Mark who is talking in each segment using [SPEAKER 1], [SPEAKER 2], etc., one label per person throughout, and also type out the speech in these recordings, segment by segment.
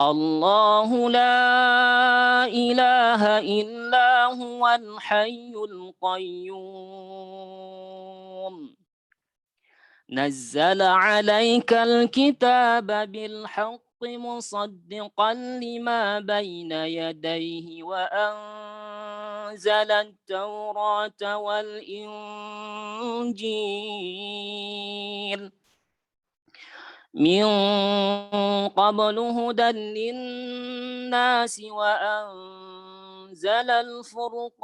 [SPEAKER 1] الله لا إله إلا هو الحي القيوم نزل عليك الكتاب بالحق مصدقا لما بين يديه وأنزل التوراة والإنجيل من قبل هدى للناس وأنزل الفرقان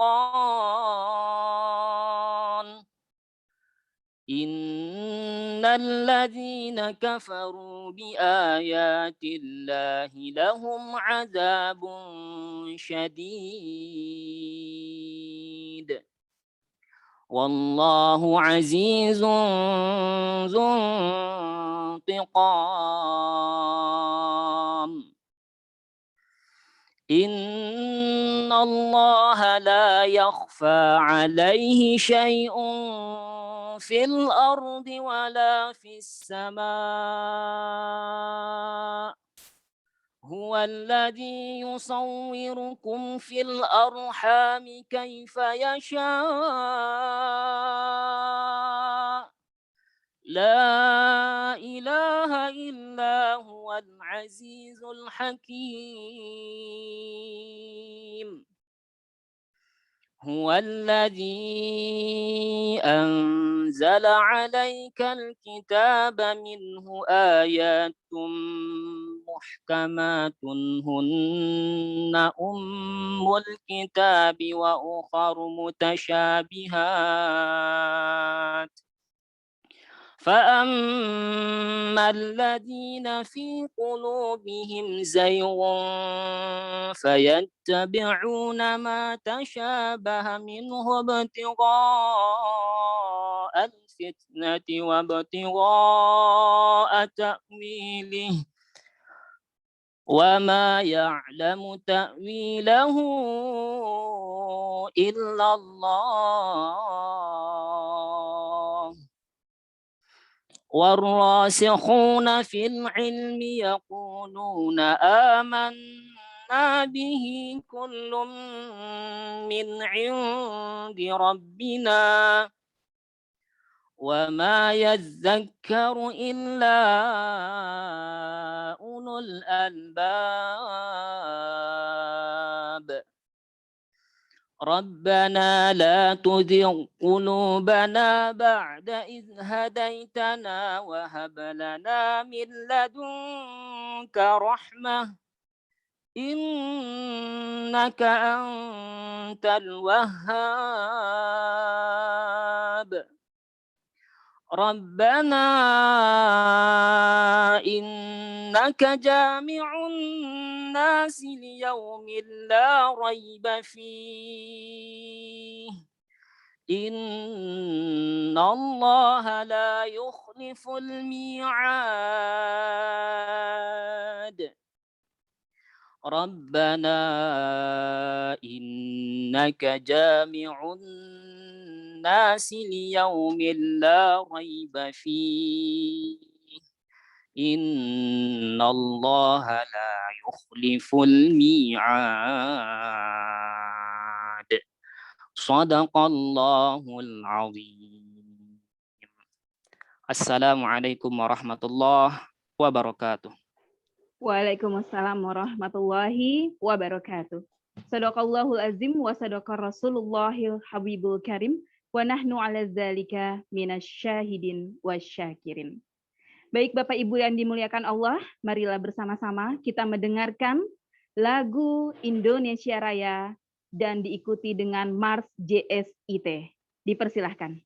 [SPEAKER 1] إن الذين كفروا بآيات الله لهم عذاب شديد والله عزيز ذو انتقام إن الله لا يخفى عليه شيء في الأرض ولا في السماء هو الذي يصوركم في الأرحام كيف يشاء لا إله إلا هو العزيز الحكيم هو الذي أنزل عليك الكتاب منه آيات محكمات هن أم الكتاب وأخر متشابهات فأما الذين في قلوبهم زيغ فيتبعون ما تشابه منه ابتغاء الفتنة وابتغاء تأويله وما يعلم تأويله إلا الله والراسخون في العلم يقولون آمنا به كل من عند ربنا وما يذكر إلا أولو الألباب ربنا لا تزغ قلوبنا بعد إذ هديتنا وهب لنا من لدنك رحمة إنك أنت الوهاب ربنا إنك جامع الناس ليوم لا ريب فيه إن الله لا يخلف الميعاد ربنا إنك جامع الناس ليوم لا ريب فيه إن الله لا يخلف الميعاد صدق الله العظيم. Assalamualaikum warahmatullahi wabarakatuh.
[SPEAKER 2] Waalaikumsalam warahmatullahi wabarakatuh. Sadaqallahul azim wa sadaqar rasulullahil habibul karim wa nahnu ala dzalika minasyahidin wasyakirin. Baik Bapak Ibu yang dimuliakan Allah, marilah bersama-sama kita mendengarkan lagu Indonesia Raya dan diikuti dengan Mars JSIT. Dipersilahkan.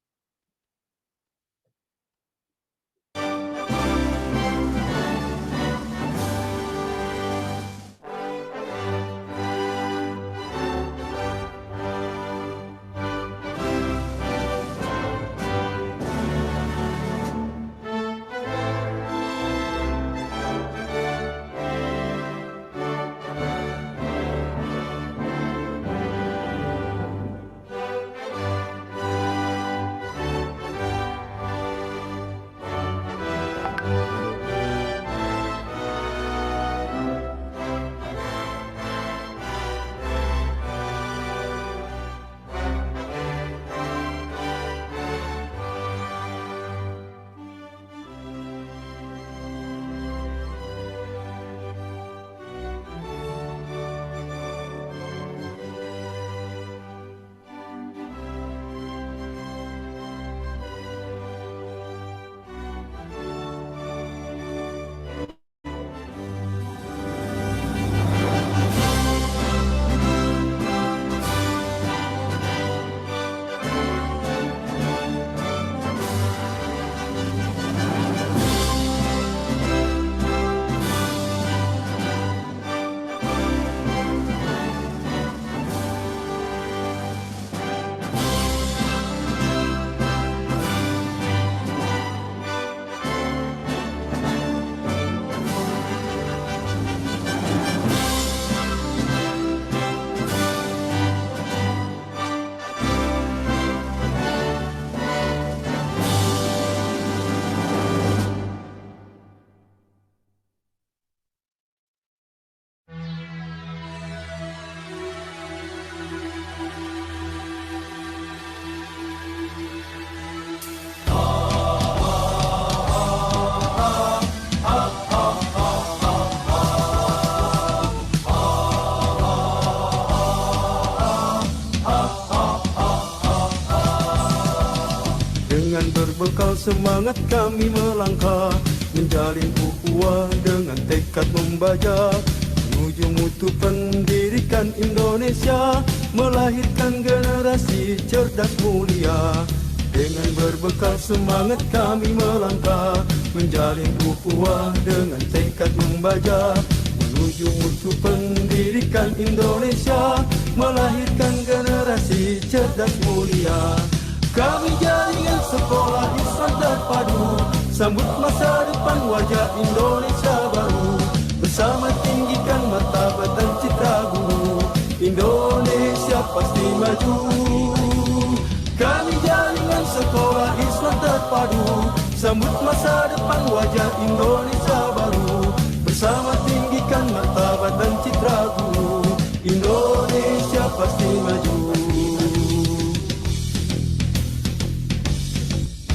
[SPEAKER 3] Dengan berbekal semangat kami melangkah, menjalin ukhuwah dengan tekad membaja, menuju mutu pendidikan Indonesia, melahirkan generasi cerdas mulia. Dengan berbekal semangat kami melangkah, menjalin ukhuwah dengan tekad membaja, menuju mutu pendidikan Indonesia, melahirkan generasi cerdas mulia. Kami jaringan sekolah Islam terpadu, sambut masa depan wajah Indonesia baru, bersama tinggikan martabat dan citra guru, Indonesia pasti maju. Kami jaringan sekolah Islam terpadu, sambut masa depan wajah Indonesia baru, bersama tinggikan martabat dan citra guru, Indonesia pasti maju.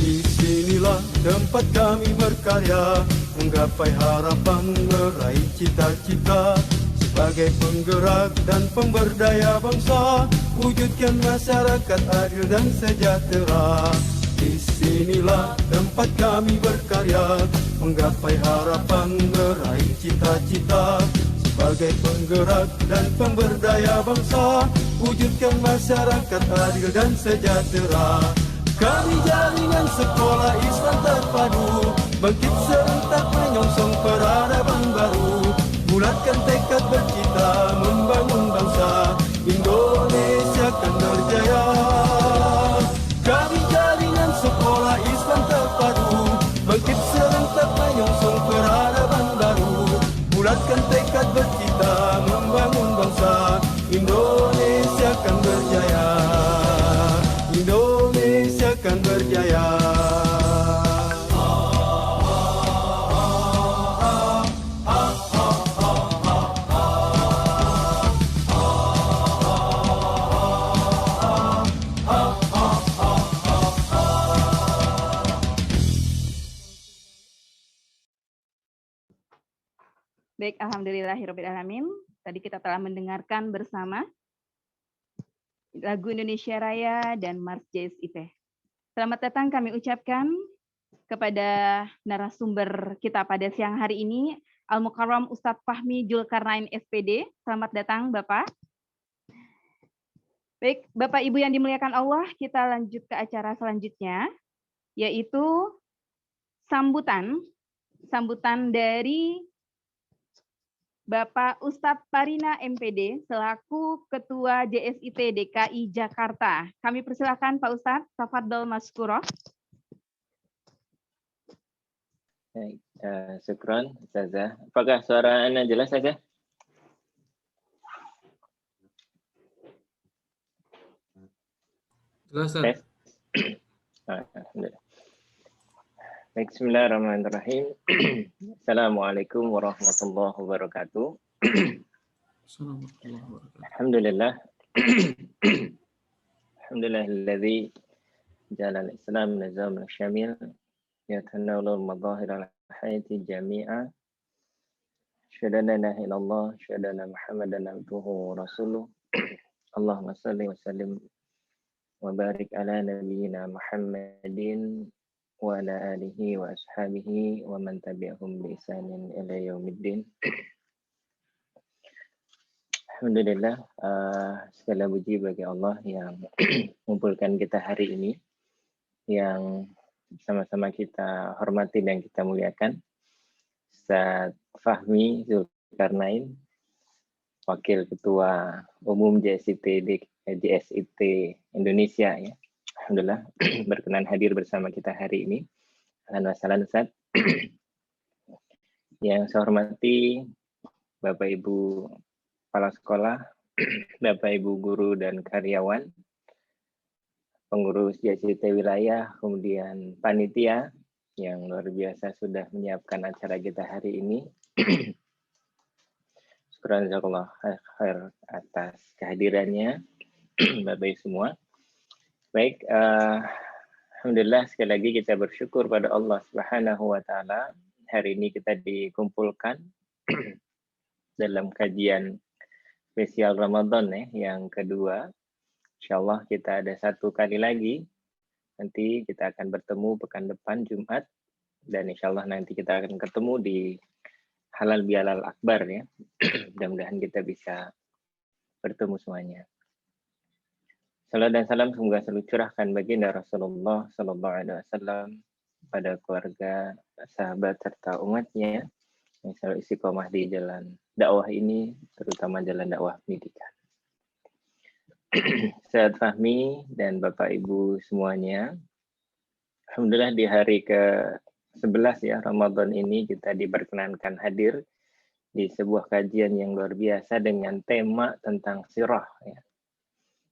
[SPEAKER 3] Disinilah tempat kami berkarya, menggapai harapan, meraih cita-cita, sebagai penggerak dan pemberdaya bangsa, wujudkan masyarakat adil dan sejahtera. Disinilah tempat kami berkarya, menggapai harapan, meraih cita-cita, sebagai penggerak dan pemberdaya bangsa, wujudkan masyarakat adil dan sejahtera. Kami jaringan sekolah Islam terpadu, bangkit serentak menyongsong peradaban baru, bulatkan tekad bercita membangun bangsa, Indonesia akan berjaya. Kami jaringan sekolah Islam terpadu, bangkit serentak menyongsong peradaban baru, bulatkan tekad bercita membangun bangsa, Indonesia akan berjaya. Indonesia akan berjaya.
[SPEAKER 2] Baik, alhamdulillahirrabbilalamin. Tadi kita telah mendengarkan bersama lagu Indonesia Raya dan Mars JSIT. Selamat datang kami ucapkan kepada narasumber kita pada siang hari ini, Al-Mukarram Ustadz Fahmi Julkarnain SPD. Selamat datang Bapak. Baik, Bapak Ibu yang dimuliakan Allah, kita lanjut ke acara selanjutnya, yaitu sambutan dari Bapak Ustadz Parina MPD selaku Ketua JSIT DKI Jakarta. Kami persilakan Pak Ustadz, tafadhol maskuro.
[SPEAKER 4] Baik, syukron Ustazah. Apakah suara Anda jelas saja?
[SPEAKER 5] Jelas, Ustaz.
[SPEAKER 4] Alhamdulillah. Baik, bismillahirrahmanirrahim. Assalamualaikum warahmatullahi wabarakatuh. Alhamdulillah. Alhamdulillahilladzi ja'ala al-Islam nizaman syamil yatanawwalul madahir al-hayati jami'a. Asyhadu an la ilaha illallah, asyhadu anna Muhammadan abduhu wa rasuluh. Allahumma shalli wa sallim wa barik ala nabiyyina Muhammadin wa ala alihi wa ashabihi wa man tabi'ahum bi ihsanin ila yaumiddin. Alhamdulillah, segala puji bagi Allah yang mengumpulkan kita hari ini, yang sama-sama kita hormati dan kita muliakan. Ustadz Fahmi Julkarnain, Wakil Ketua Umum JSIT Indonesia, ya. Alhamdulillah berkenan hadir bersama kita hari ini. Ahlan wa sahlan Ustadz. Yang saya hormati Bapak Ibu Kepala Sekolah, Bapak Ibu Guru dan Karyawan, pengurus JSIT Wilayah, kemudian panitia yang luar biasa sudah menyiapkan acara kita hari ini. Syukran jazakallah khair atas kehadirannya Bapak Ibu semua. Baik, alhamdulillah sekali lagi kita bersyukur pada Allah Subhanahu wa taala. Hari ini kita dikumpulkan dalam kajian spesial Ramadan yang kedua. Insyaallah kita ada satu kali lagi Nanti kita akan bertemu pekan depan Jumat, dan insya Allah nanti kita akan ketemu di Halal Bihalal Akbar ya. Mudah-mudahan kita bisa bertemu semuanya. Salam dan salam semoga selalu curahkan baginda Rasulullah Sallallahu Alaihi Wasallam pada keluarga, sahabat serta umatnya yang selalu istiqomah di jalan dakwah ini, terutama jalan dakwah pendidikan. Sehat Fahmi dan Bapak Ibu semuanya. Alhamdulillah di hari ke-11 ya Ramadan ini kita diperkenankan hadir di sebuah kajian yang luar biasa dengan tema tentang sirah ya.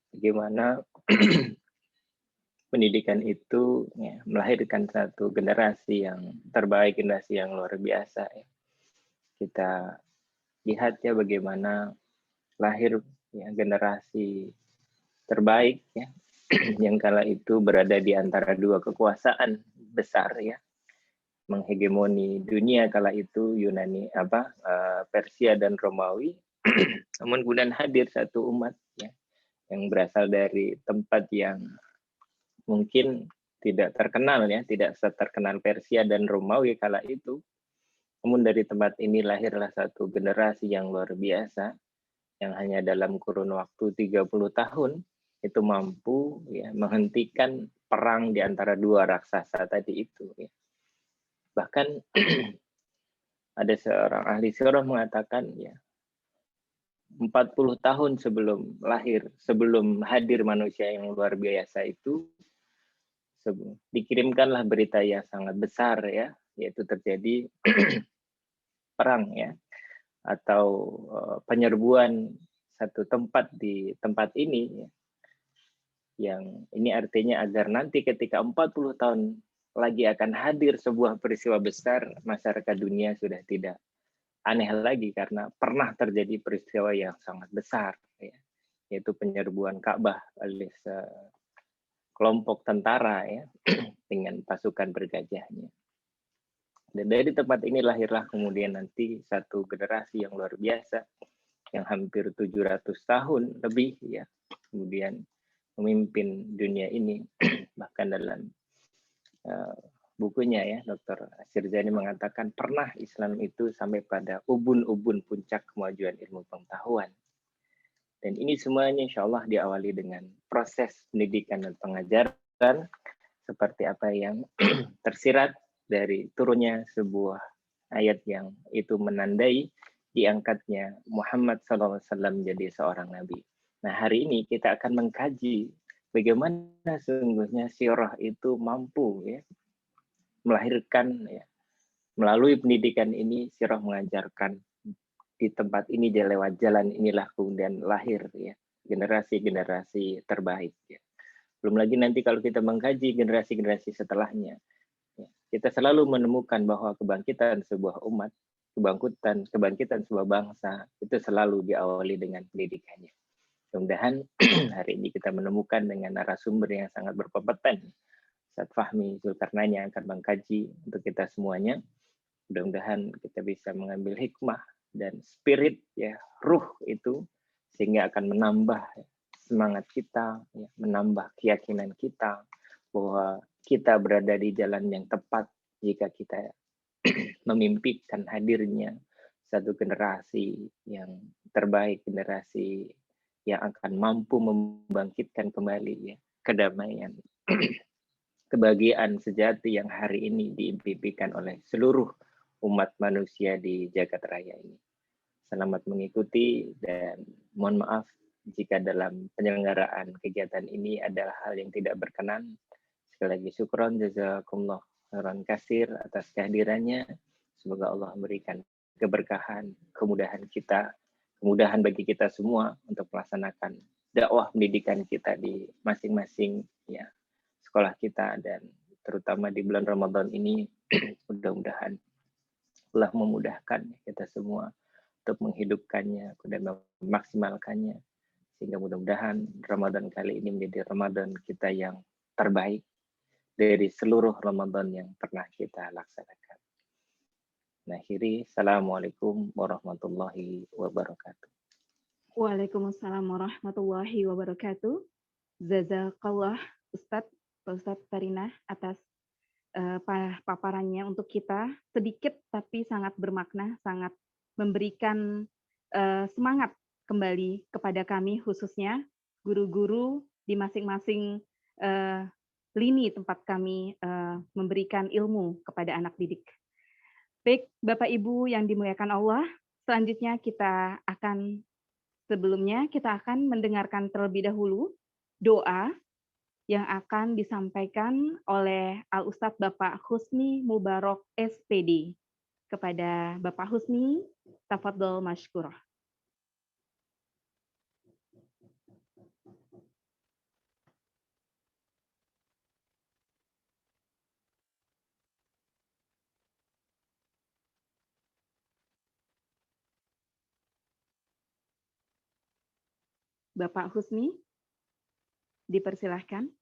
[SPEAKER 4] Bagaimana pendidikan itu ya, melahirkan satu generasi yang terbaik, generasi yang luar biasa ya. Kita lihat ya bagaimana lahir ya, generasi terbaik ya yang kala itu berada di antara dua kekuasaan besar ya, menghegemoni dunia kala itu, Yunani Persia dan Romawi. Namun kemudian hadir satu umat ya yang berasal dari tempat yang mungkin tidak terkenal ya, tidak terkenal Persia dan Romawi kala itu. Namun dari tempat ini lahirlah satu generasi yang luar biasa yang hanya dalam kurun waktu 30 tahun itu mampu ya menghentikan perang di antara dua raksasa tadi itu ya. Bahkan ada seorang ahli sirah mengatakan ya 40 tahun sebelum hadir manusia yang luar biasa itu dikirimkanlah berita yang sangat besar ya, yaitu terjadi perang ya atau penyerbuan satu tempat di tempat ini ya. Yang ini artinya agar nanti ketika 40 tahun lagi akan hadir sebuah peristiwa besar, masyarakat dunia sudah tidak aneh lagi karena pernah terjadi peristiwa yang sangat besar ya, yaitu penyerbuan Ka'bah oleh kelompok tentara ya dengan pasukan bergajahnya. Dan dari tempat ini lahirlah kemudian nanti satu generasi yang luar biasa yang hampir 700 tahun lebih ya kemudian memimpin dunia ini. Bahkan dalam bukunya ya Dr. Sirzani mengatakan pernah Islam itu sampai pada ubun-ubun puncak kemajuan ilmu pengetahuan. Dan ini semuanya insya Allah diawali dengan proses pendidikan dan pengajaran seperti apa yang tersirat dari turunnya sebuah ayat yang itu menandai diangkatnya Muhammad SAW menjadi seorang nabi. Nah hari ini kita akan mengkaji bagaimana sesungguhnya sirah itu mampu ya melahirkan ya melalui pendidikan ini sirah mengajarkan di tempat ini dia lewat jalan inilah kemudian lahir ya generasi-generasi terbaik ya. Belum lagi nanti kalau kita mengkaji generasi-generasi setelahnya ya, kita selalu menemukan bahwa kebangkitan sebuah umat, kebangkitan sebuah bangsa itu selalu diawali dengan pendidikannya. Mudah-mudahan hari ini kita menemukan dengan narasumber yang sangat berkompeten, Ustaz Fahmi Zulkarnain yang akan mengkaji untuk kita semuanya. Mudah-mudahan kita bisa mengambil hikmah dan spirit ya ruh itu sehingga akan menambah semangat kita, ya, menambah keyakinan kita bahwa kita berada di jalan yang tepat jika kita memimpikan hadirnya satu generasi yang terbaik, generasi yang akan mampu membangkitkan kembali ya kedamaian, kebahagiaan sejati yang hari ini diimpikan oleh seluruh umat manusia di jagat raya ini. Selamat mengikuti dan mohon maaf jika dalam penyelenggaraan kegiatan ini ada hal yang tidak berkenan. Sekali lagi syukron jazakumullah khairan katsir atas kehadirannya. Semoga Allah memberikan keberkahan, kemudahan bagi kita semua untuk melaksanakan dakwah pendidikan kita di masing-masing ya sekolah kita, dan terutama di bulan Ramadan ini mudah-mudahan Allah memudahkan kita semua untuk menghidupkannya dan memaksimalkannya sehingga mudah-mudahan Ramadan kali ini menjadi Ramadan kita yang terbaik dari seluruh Ramadan yang pernah kita laksanakan. Akhiri, assalamualaikum warahmatullahi wabarakatuh.
[SPEAKER 2] Waalaikumsalam warahmatullahi wabarakatuh. Jazakallah Ustadz Pak Ustadz Karinah atas paparannya untuk kita, sedikit tapi sangat bermakna, sangat memberikan semangat kembali kepada kami, khususnya guru-guru di masing-masing lini tempat kami memberikan ilmu kepada anak didik. Baik, Bapak Ibu yang dimuliakan Allah, selanjutnya sebelumnya kita akan mendengarkan terlebih dahulu doa yang akan disampaikan oleh Al-Ustadz Bapak Husni Mubarok SPD. Kepada Bapak Husni, tafadhol masykurah. Bapak Husni, dipersilahkan.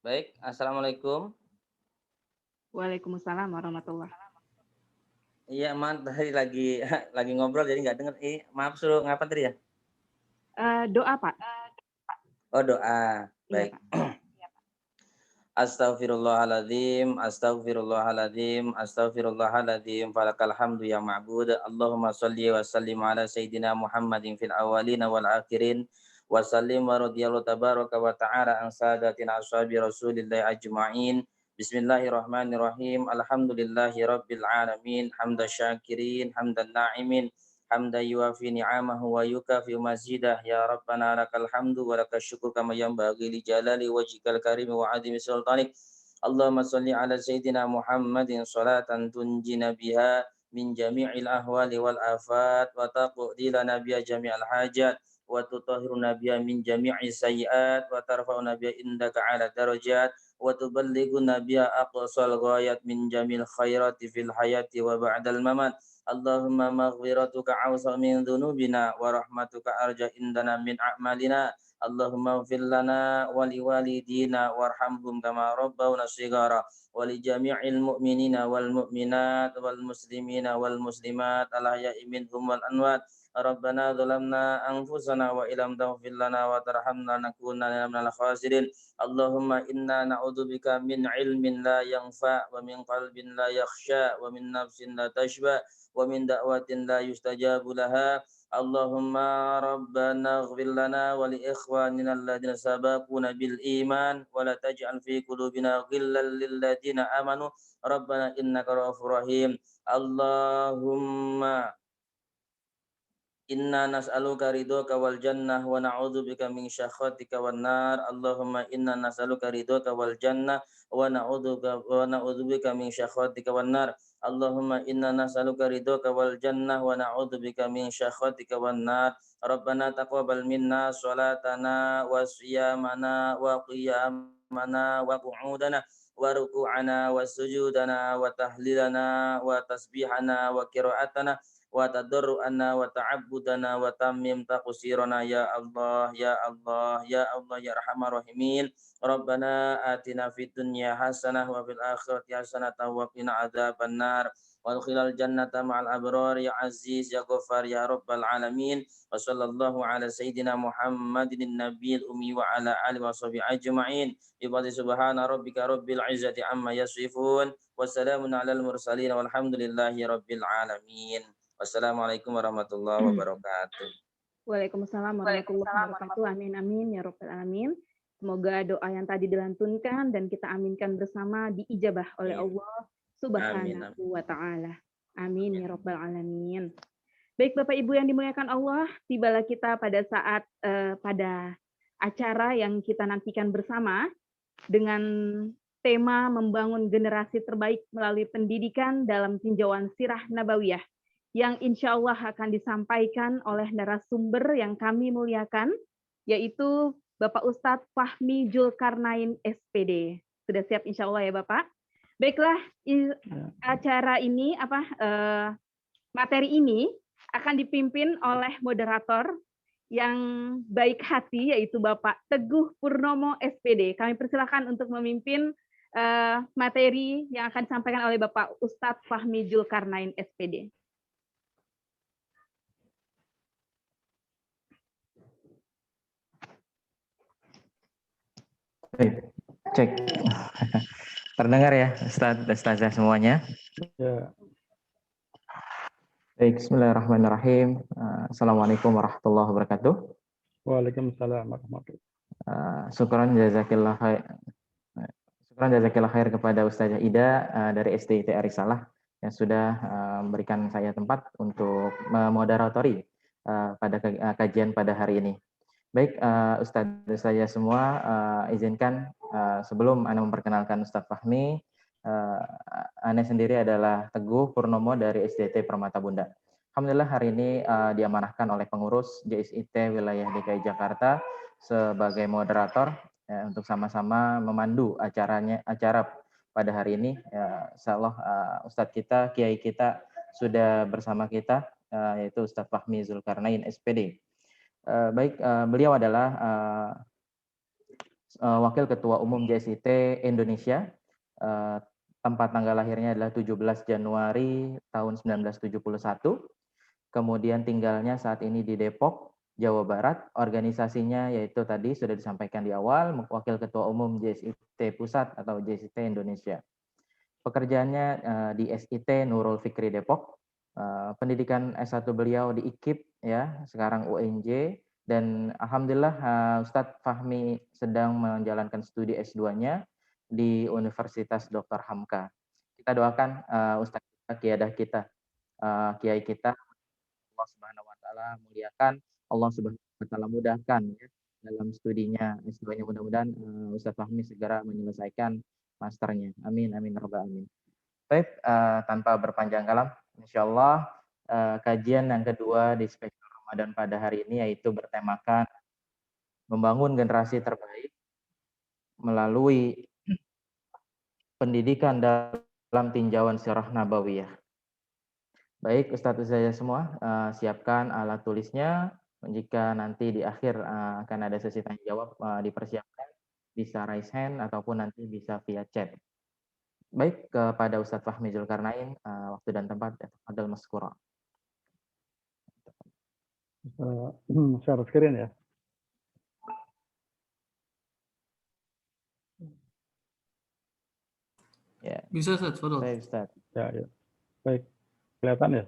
[SPEAKER 5] Baik, Assalamualaikum.
[SPEAKER 2] Waalaikumsalam warahmatullahi.
[SPEAKER 5] Iya, maaf tadi lagi ngobrol jadi nggak dengar. Maaf suruh ngapa tadi ya?
[SPEAKER 2] Doa, Pak.
[SPEAKER 5] Oh, doa. Baik.
[SPEAKER 2] Iya,
[SPEAKER 5] Astaghfirullahaladzim, astaghfirullahaladzim, astaghfirullahaladzim, falakal hamdu ya ma'bud. Allahumma salli wa sallim ala sayyidina Muhammadin fil awalina wal akhirin. Wa sallim wa radiyallahu tabaraka wa ta'ala an sadatina ashabi rasulillahi ajma'in. Bismillahirrahmanirrahim. Alhamdulillahi rabbil alamin. Hamda syakirin, hamdan na'imin. Hamda yuafi ni'amahu wa yukafi mazidah. Ya Rabbana lakal hamdu wa lakal syukur kama yanbaghi li jalali wajhikal karim wa azimi sultanik. Allahumma salli ala sayyidina Muhammadin salatan tunjina biha min jami'il ahwali wal afat wa taqdi lana biha jami'al hajat wa tutahhiruna biha min jami'i sayyi'at wa tarfa'una biha indaka ala darajat wa tuballighuna biha aqsal ghayat min jamil khairati fil hayati wa ba'dal mamat. Allahumma maghfiratuka awsa min dhunubina wa rahmatuka arja indana min a'malina. Allahumma ighfir lana wa liwalidina warhamhum kama rabbawna shighara wa li jami'il mu'minina wal mu'minat wal muslimina wal muslimat al ahya'i minhum wal amwat. Rabbana zalamna anfusana wa illam taghfir lana wa tarhamna nakunanna minal khasirin. Allahumma inna na'udzubika min ilmin la yanfa wa min qalbin la yakhsha wa min nafsin la tashba wa min da'watin la yustajabu laha. Allahumma rabbana ighfir lana wa li ikhwanina alladhina sabaquna bil iman wa la taj'al fi qulubina ghillan lil ladzina amanu rabbana innaka ra'ufur rahim. Allahumma inna nas'aluka ridhoka wal jannah wa na'udzubika min syakhatika wan nar. Allahumma inna nas'aluka ridhoka wal jannah wa na'udzubika min syakhatika wan nar. Allahumma inna nas'aluka ridhoka wal jannah wa na'udzubika min syakhatika wan nar. Rabbana taqabbal minna salatana wa siyamana wa qiyamana wa qu'udana wa ruku'ana wa sujudana wa tahlilana wa tasbihana wa qira'atana wa tadarru'ana wa ta'abbudana wa tammim taqsirana ya Allah ya Allah ya Allah ya arhamar rahimin. Rabbana atina fid dunya hasanah wa fil akhirati hasanah wa qina adzabannar wa adkhilal jannata ma'al abrar ya aziz ya ghaffar ya rabbal alamin. Wa sallallahu ala sayyidina Muhammadin nabiyil ummi wa ala alihi wa sahbihi ajma'in. Bi subhana rabbika rabbil izzati amma yasifun wa salamun alal mursalin walhamdulillahi rabbil alamin. Wassalamualaikum warahmatullahi wabarakatuh.
[SPEAKER 2] Waalaikumsalam warahmatullahi wabarakatuh. Amin amin ya rabbal alamin. Semoga doa yang tadi dilantunkan dan kita aminkan bersama diijabah oleh Allah Subhanahu wa taala. Amin ya rabbal alamin. Baik Bapak Ibu yang dimuliakan Allah, tibalah kita pada saat pada acara yang kita nantikan bersama dengan tema membangun generasi terbaik melalui pendidikan dalam tinjauan sirah nabawiyah, yang insya Allah akan disampaikan oleh narasumber yang kami muliakan, yaitu Bapak Ustadz Fahmi Zulkarnain SPD. Sudah siap insya Allah ya Bapak? Baiklah, acara ini, materi ini akan dipimpin oleh moderator yang baik hati, yaitu Bapak Teguh Purnomo SPD. Kami persilakan untuk memimpin materi yang akan disampaikan oleh Bapak Ustadz Fahmi Zulkarnain SPD.
[SPEAKER 6] Baik, cek. Terdengar ya, Ustadz dan Ustazah semuanya?
[SPEAKER 3] Ya,
[SPEAKER 6] Baik, bismillahirrahmanirrahim. Assalamualaikum warahmatullahi wabarakatuh.
[SPEAKER 3] waalaikumsalam warahmatullahi.
[SPEAKER 6] Syukran jazakillah khair. Syukran jazakillah khair kepada Ustazah Ida dari SDIT Arisalah yang sudah memberikan saya tempat untuk memoderatori pada kajian pada hari ini. Baik, Ustadz saya semua, izinkan sebelum Anda memperkenalkan Ustadz Fahmi, Anda sendiri adalah Teguh Purnomo dari SDT Permata Bunda. Alhamdulillah hari ini diamanahkan oleh pengurus JSIT wilayah DKI Jakarta sebagai moderator untuk sama-sama memandu acara pada hari ini. Insya Allah Ustadz kita, Kiai kita sudah bersama kita, yaitu Ustadz Fahmi Zulkarnain SPD. Baik, beliau adalah Wakil Ketua Umum JSIT Indonesia. Tempat tanggal lahirnya adalah 17 Januari tahun 1971. Kemudian tinggalnya saat ini di Depok, Jawa Barat. Organisasinya yaitu tadi sudah disampaikan di awal, Wakil Ketua Umum JSIT Pusat atau JSIT Indonesia. Pekerjaannya di SIT Nurul Fikri Depok. Pendidikan S1 beliau di IKIP ya, sekarang UNJ, dan alhamdulillah Ustadz Fahmi sedang menjalankan studi S2-nya di Universitas Dr. Hamka. Kita doakan Ustadz kita, kiadah kita, kiai kita, Allah Subhanahu wa taala muliakan, Allah Subhanahu wa taala mudahkan ya, dalam studinya S2-nya, mudah-mudahan Ustadz Fahmi segera menyelesaikan masternya. Amin amin rabbal alamin. Baik, tanpa berpanjang kalam, insya Allah kajian yang kedua di spesial Ramadan pada hari ini yaitu bertemakan membangun generasi terbaik melalui pendidikan dalam tinjauan sirah nabawiyah. Baik, Ustadz saya semua, siapkan alat tulisnya. Jika nanti di akhir akan ada sesi tanya jawab, dipersiapkan bisa raise hand ataupun nanti bisa via chat. Baik, kepada Ustadz Fahmi Zulkarnain, waktu dan tempat, Fadal Maskura.
[SPEAKER 3] Share screen ya.
[SPEAKER 6] Ya,
[SPEAKER 7] Bisa, Ustaz, Fadol.
[SPEAKER 6] baik Ustadz.
[SPEAKER 3] Ya, ya. Baik, kelihatan ya?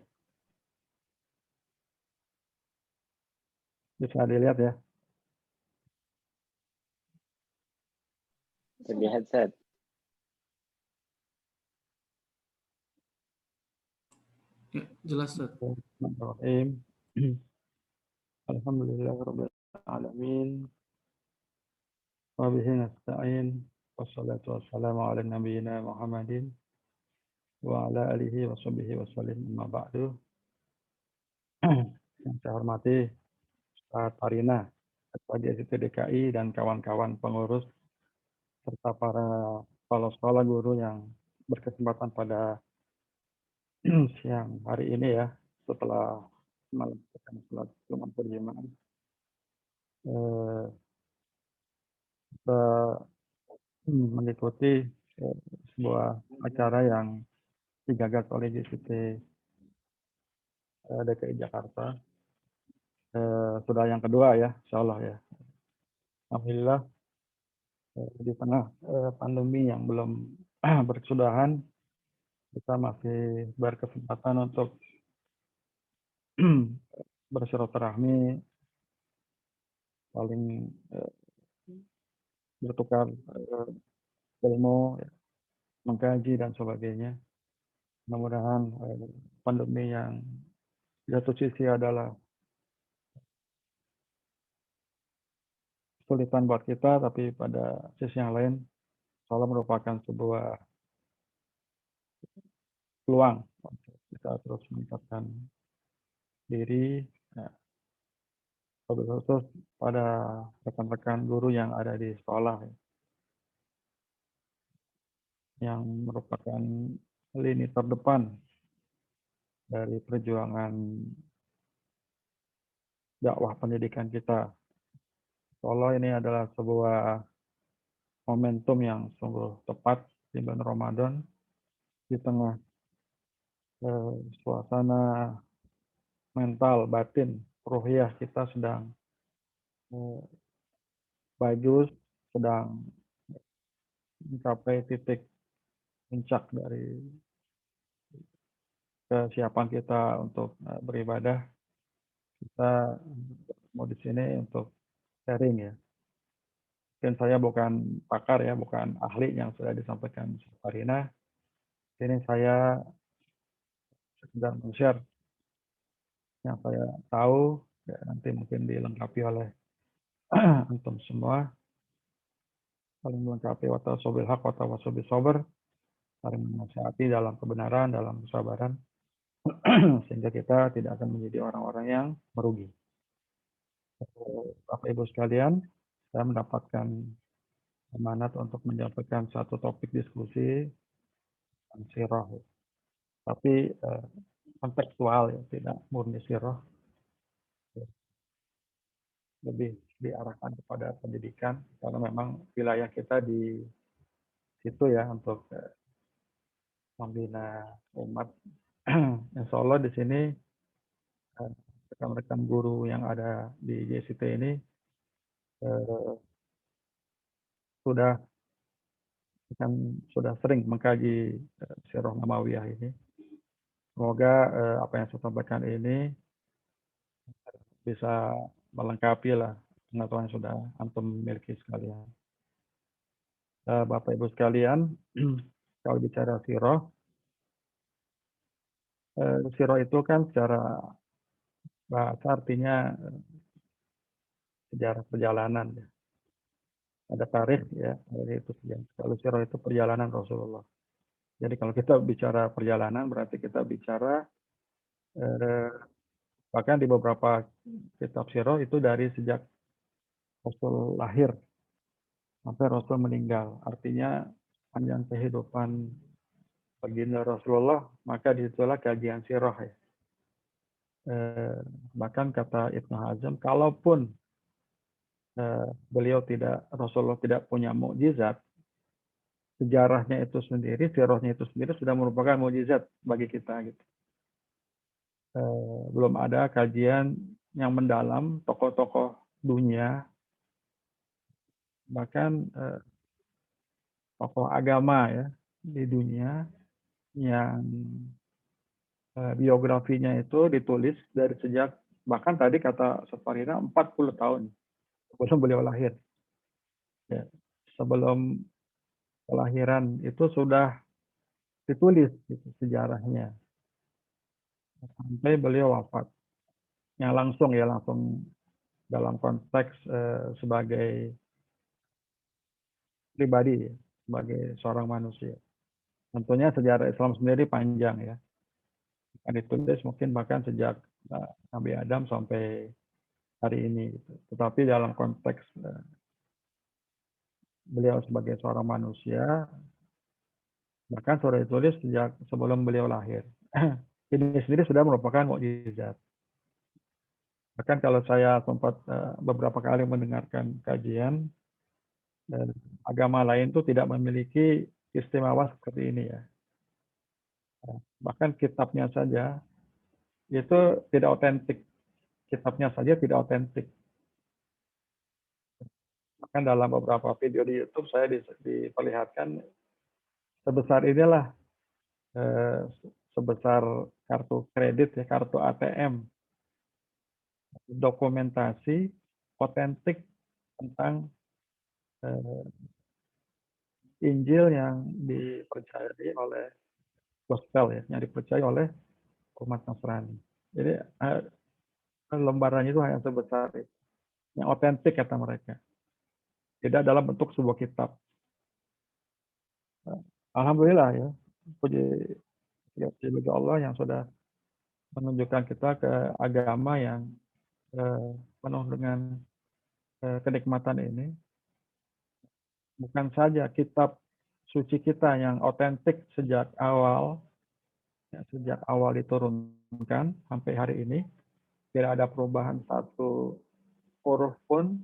[SPEAKER 3] Bisa dilihat ya.
[SPEAKER 4] Terlihat Ustaz.
[SPEAKER 7] Ya, jelas, Ustaz.
[SPEAKER 3] Bismillahirrahmanirrahim. Alhamdulillahirabbil alamin. Wa bihi nasta'in. Wassalatu wassalamu ala nabiyyina Muhammadin wa ala alihi wa sahbihi wasallim, amma ba'du. Yang saya hormati Ustaz Farina, Ketua JSIT DKI dan kawan-kawan pengurus serta para kepala sekolah guru yang berkesempatan pada siang hari ini ya, setelah melakukan sholat Jumat berjamaah. Kita mengikuti sebuah acara yang digagas oleh JSIT DKI Jakarta. Sudah yang kedua ya, insya Allah ya. Alhamdulillah di tengah pandemi yang belum berkesudahan, kita masih berkesempatan untuk bersilaturahmi, saling bertukar ilmu, mengkaji dan sebagainya. Mudah-mudahan pandemi yang di satu sisi adalah kesulitan buat kita, tapi pada sisi yang lain insya Allah merupakan sebuah peluang untuk kita terus meningkatkan diri, khusus pada rekan-rekan guru yang ada di sekolah, yang merupakan lini terdepan dari perjuangan dakwah pendidikan kita. Insya ini adalah sebuah momentum yang sungguh tepat di bulan Ramadan, di tengah suasana mental, batin, ruhiyah kita sedang bagus, sedang mencapai titik puncak dari kesiapan kita untuk beribadah. Kita mau di sini untuk sharing ya. Mungkin saya bukan pakar ya, bukan ahli yang sudah disampaikan Farina. Ini saya sekedar men-share yang saya tahu, ya, nanti mungkin dilengkapi oleh antum semua, saling melengkapi watasobil haq, watasobil sober, saling menasihati dalam kebenaran, dalam kesabaran, sehingga kita tidak akan menjadi orang-orang yang merugi. Bapak Ibu sekalian, saya mendapatkan amanat untuk menyampaikan satu topik diskusi tentang sirah, tapi kontekstual ya, tidak murni sirah, lebih diarahkan kepada pendidikan karena memang wilayah kita di situ ya untuk membina umat. Insya Allah di sini rekan-rekan guru yang ada di JCT ini sudah sering mengkaji Sirah Namawiyah ini. Semoga apa yang saya sampaikan ini bisa melengkapi lah pengetahuan yang sudah antum miliki sekalian. Bapak Ibu sekalian, kalau bicara sirah itu kan secara bahasa artinya sejarah perjalanan. Ada tarikh ya, itu sejarah. Kalau sirah itu perjalanan Rasulullah. Jadi kalau kita bicara perjalanan berarti kita bicara bahkan di beberapa kitab sirah itu dari sejak Rasul lahir sampai Rasul meninggal. Artinya panjang kehidupan baginda Rasulullah, maka disitulah kajian sirah ya. Bahkan kata Ibnu Hazm, kalaupun Rasulullah tidak punya mukjizat, sejarahnya itu sendiri, sirahnya itu sendiri sudah merupakan mukjizat bagi kita gitu. Belum ada kajian yang mendalam tokoh-tokoh dunia, bahkan tokoh agama ya di dunia yang biografinya itu ditulis dari sejak, bahkan tadi kata Safarina 40 tahun sebelum beliau lahir. Ya, sebelum kelahiran itu sudah ditulis gitu, sejarahnya sampai beliau wafat. Yang langsung dalam konteks sebagai pribadi, sebagai seorang manusia. Tentunya sejarah Islam sendiri panjang ya. Akan ditulis mungkin bahkan sejak Nabi Adam sampai hari ini. Gitu. Tetapi dalam konteks beliau sebagai seorang manusia, bahkan sudah ditulis sejak sebelum beliau lahir. Ini sendiri sudah merupakan mukjizat. Bahkan kalau saya sempat beberapa kali mendengarkan kajian, agama lain itu tidak memiliki istimewa seperti ini ya. Bahkan kitabnya saja itu tidak otentik. Kitabnya saja tidak otentik. Bahkan dalam beberapa video di YouTube saya diperlihatkan sebesar inilah, sebesar kartu kredit ya, kartu ATM, dokumentasi otentik tentang Injil yang dipercayai oleh gospel ya, yang dipercayai oleh umat Nasrani. Jadi lembarannya itu hanya sebesar itu, yang otentik kata mereka, tidak dalam bentuk sebuah kitab. Alhamdulillah ya, puji bagi Allah yang sudah menunjukkan kita ke agama yang penuh dengan kenikmatan ini. Bukan saja kitab suci kita yang otentik sejak awal, ya, sejak awal diturunkan sampai hari ini, tidak ada perubahan satu huruf pun,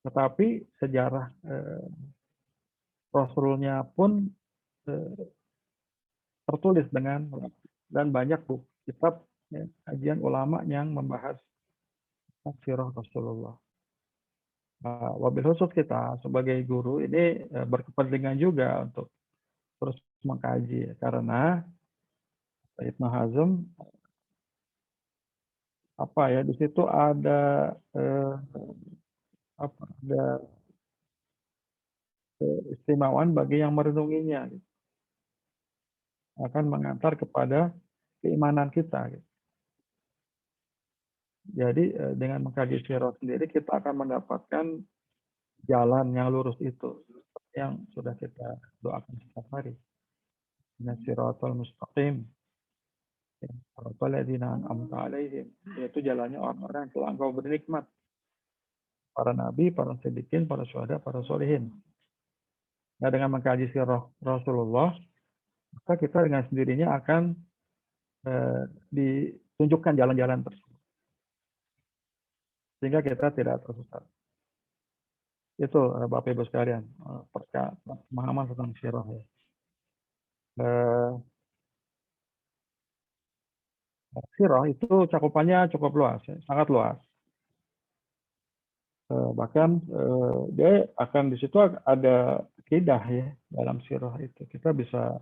[SPEAKER 3] tetapi sejarah Rasulnya pun tertulis dengan, dan banyak buku kitab ya, kajian ulama yang membahas sirah Rasulullah. Wabil khusus kita sebagai guru ini berkepentingan juga untuk terus mengkaji, karena Ibnu Hazm di situ ada ada keistimewaan bagi yang merenunginya, gitu. Akan mengantar kepada keimanan kita, gitu. Jadi dengan mengkaji sirah sendiri kita akan mendapatkan jalan yang lurus itu yang sudah kita doakan setiap hari. Siratal mustaqim, siratal ladzina an'amta alaihim, yaitu jalannya orang-orang yang telah Engkau beri nikmat, para nabi, para siddiqin, para syuhada, para solihin. Nah, dengan mengkaji sirah Rasulullah, maka kita dengan sendirinya akan ditunjukkan jalan-jalan tersebut, sehingga kita tidak tersesat. Itu Bapak Ibu sekalian, pemahaman tentang sirah. Sirah itu cakupannya cukup luas, ya, sangat luas. Bahkan dia akan di situ ada akidah ya dalam sirah itu. Kita bisa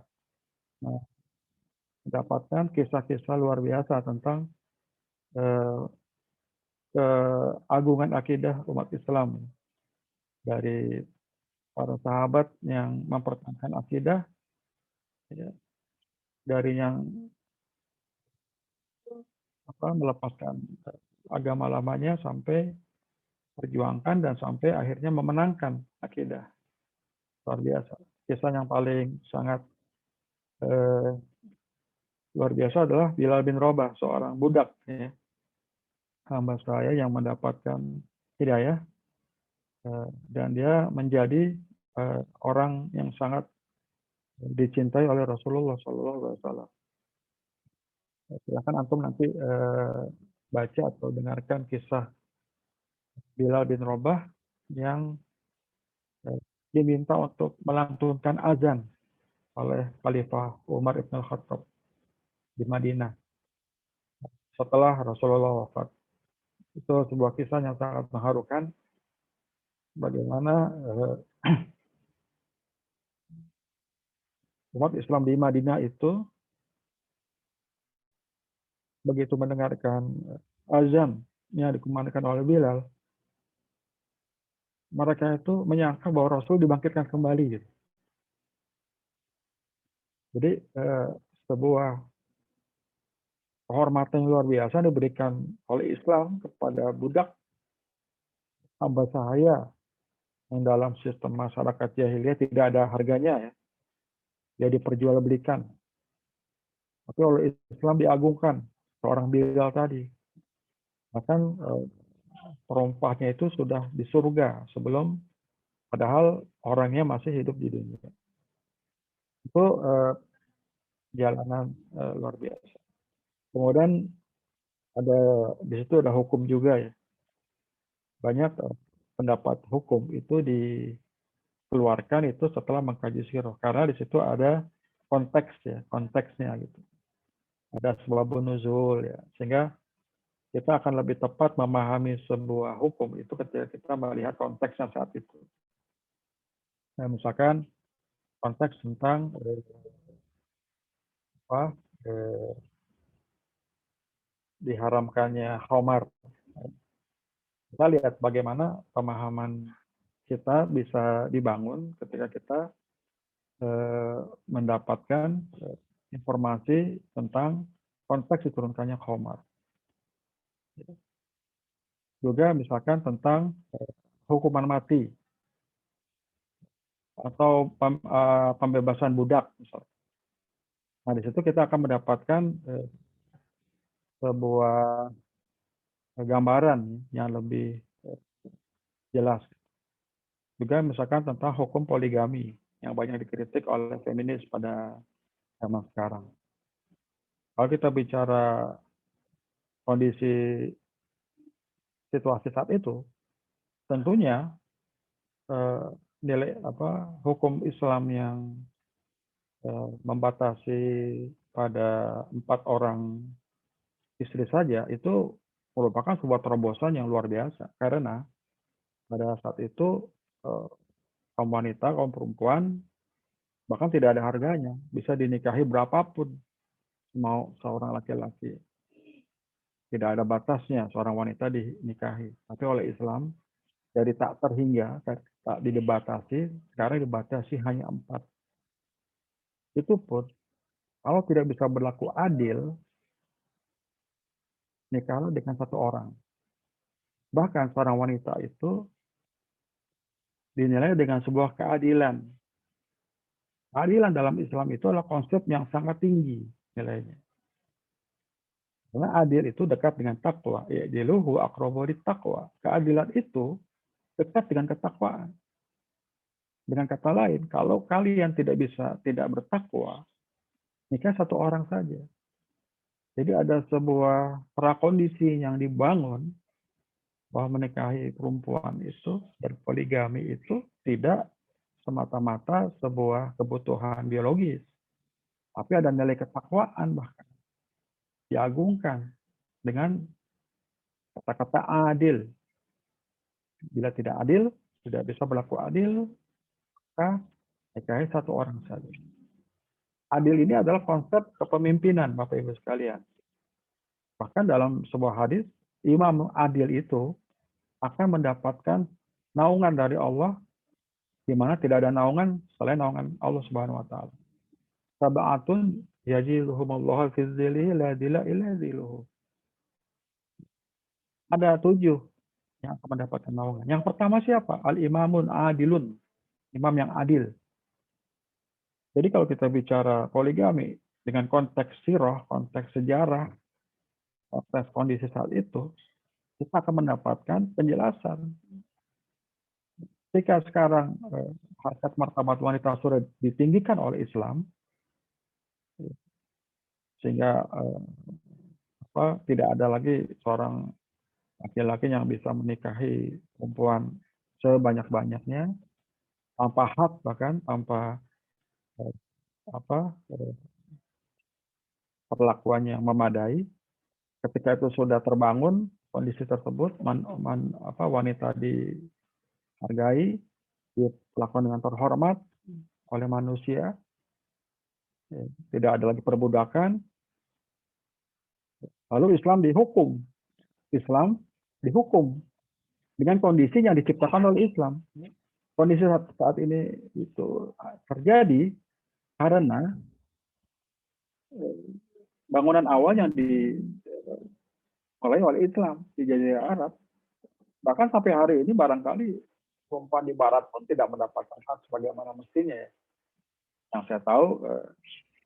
[SPEAKER 3] mendapatkan kisah-kisah luar biasa tentang keagungan akidah umat Islam, dari para sahabat yang mempertahankan akidah, ya, dari yang melepaskan agama lamanya sampai perjuangkan dan sampai akhirnya memenangkan akidah. Luar biasa. Kisah yang paling sangat luar biasa adalah Bilal bin Rabah, seorang budak, ya, hamba saya yang mendapatkan hidayah, dan dia menjadi orang yang sangat dicintai oleh Rasulullah SAW. Silakan antum nanti baca atau dengarkan kisah Bilal bin Rabah yang diminta untuk melantunkan azan oleh Khalifah Umar ibn al-Khattab di Madinah setelah Rasulullah wafat. Itu sebuah kisah yang sangat mengharukan, bagaimana umat Islam di Madinah itu begitu mendengarkan azan yang dikumandangkan oleh Bilal, mereka itu menyangka bahwa Rasul dibangkitkan kembali, gitu. Jadi sebuah kehormatan yang luar biasa diberikan oleh Islam kepada budak hamba sahaya yang dalam sistem masyarakat jahiliyah tidak ada harganya, ya. Dia diperjualbelikan. Tapi oleh Islam diagungkan seorang Bilal tadi. Bahkan perompahnya itu sudah di surga sebelum, padahal orangnya masih hidup di dunia. Itu jalanan luar biasa. Kemudian di situ ada hukum juga, ya. Banyak pendapat hukum itu dikeluarkan itu setelah mengkaji sirah, karena di situ ada konteks, ya, konteksnya gitu. Ada sebabun nuzul, ya, sehingga kita akan lebih tepat memahami sebuah hukum itu ketika kita melihat konteksnya saat itu. Nah, misalkan konteks tentang diharamkannya khamar. Kita lihat bagaimana pemahaman kita bisa dibangun ketika kita mendapatkan informasi tentang konteks diturunkannya khamar. Juga misalkan tentang hukuman mati atau pembebasan budak, misalnya. Nah, di situ kita akan mendapatkan sebuah gambaran yang lebih jelas. Juga misalkan tentang hukum poligami yang banyak dikritik oleh feminis pada zaman sekarang. Kalau kita bicara kondisi situasi saat itu, tentunya nilai hukum Islam yang membatasi pada 4 orang istri saja itu merupakan sebuah terobosan yang luar biasa, karena pada saat itu kaum wanita, kaum perempuan bahkan tidak ada harganya, bisa dinikahi berapapun mau seorang laki-laki, tidak ada batasnya seorang wanita dinikahi. Tapi oleh Islam dari tak terhingga, tak dibatasi, sekarang dibatasi hanya 4. Itu pun kalau tidak bisa berlaku adil, nikahlah dengan 1 orang. Bahkan seorang wanita itu dinilai dengan sebuah keadilan. Keadilan dalam Islam itu adalah konsep yang sangat tinggi nilainya. Karena adil itu dekat dengan takwa. Ya'diluhu aqrabu lit-taqwa. Keadilan itu dekat dengan ketakwaan. Dengan kata lain, kalau kalian tidak bertakwa, nikah 1 orang saja. Jadi ada sebuah prakondisi yang dibangun bahwa menikahi perempuan itu dan poligami itu tidak semata-mata sebuah kebutuhan biologis, tapi ada nilai ketakwaan, bahkan diagungkan dengan kata-kata adil. Bila tidak adil, tidak bisa berlaku adil, maka nikahi 1 orang saja. Adil ini adalah konsep kepemimpinan, Bapak Ibu sekalian. Bahkan dalam sebuah hadis, imam adil itu akan mendapatkan naungan dari Allah, di mana tidak ada naungan selain naungan Allah Subhanahu wa taala. Sab'atun yajiluhumullahu fi dzillihi la dzilla illa dzilluhu. Ada 7 yang akan mendapatkan naungan. Yang pertama siapa? Al-imamun adilun. Imam yang adil. Jadi kalau kita bicara poligami dengan konteks sirah, konteks sejarah, konteks kondisi saat itu, kita akan mendapatkan penjelasan. Ketika sekarang harkat martabat wanita sudah ditinggikan oleh Islam, sehingga tidak ada lagi seorang laki-laki yang bisa menikahi perempuan sebanyak-banyaknya tanpa hak, bahkan tanpa perlakuan yang memadai. Ketika itu sudah terbangun kondisi tersebut, wanita dihargai, diperlakukan dengan terhormat oleh manusia, tidak ada lagi perbudakan. Lalu Islam dihukum dengan kondisi yang diciptakan oleh Islam. Kondisi saat ini itu terjadi karena bangunan awal yang dimulai oleh Islam di Jazirah Arab. Bahkan sampai hari ini barangkali perempuan di Barat pun tidak mendapatkan hak sebagaimana mestinya. Yang saya tahu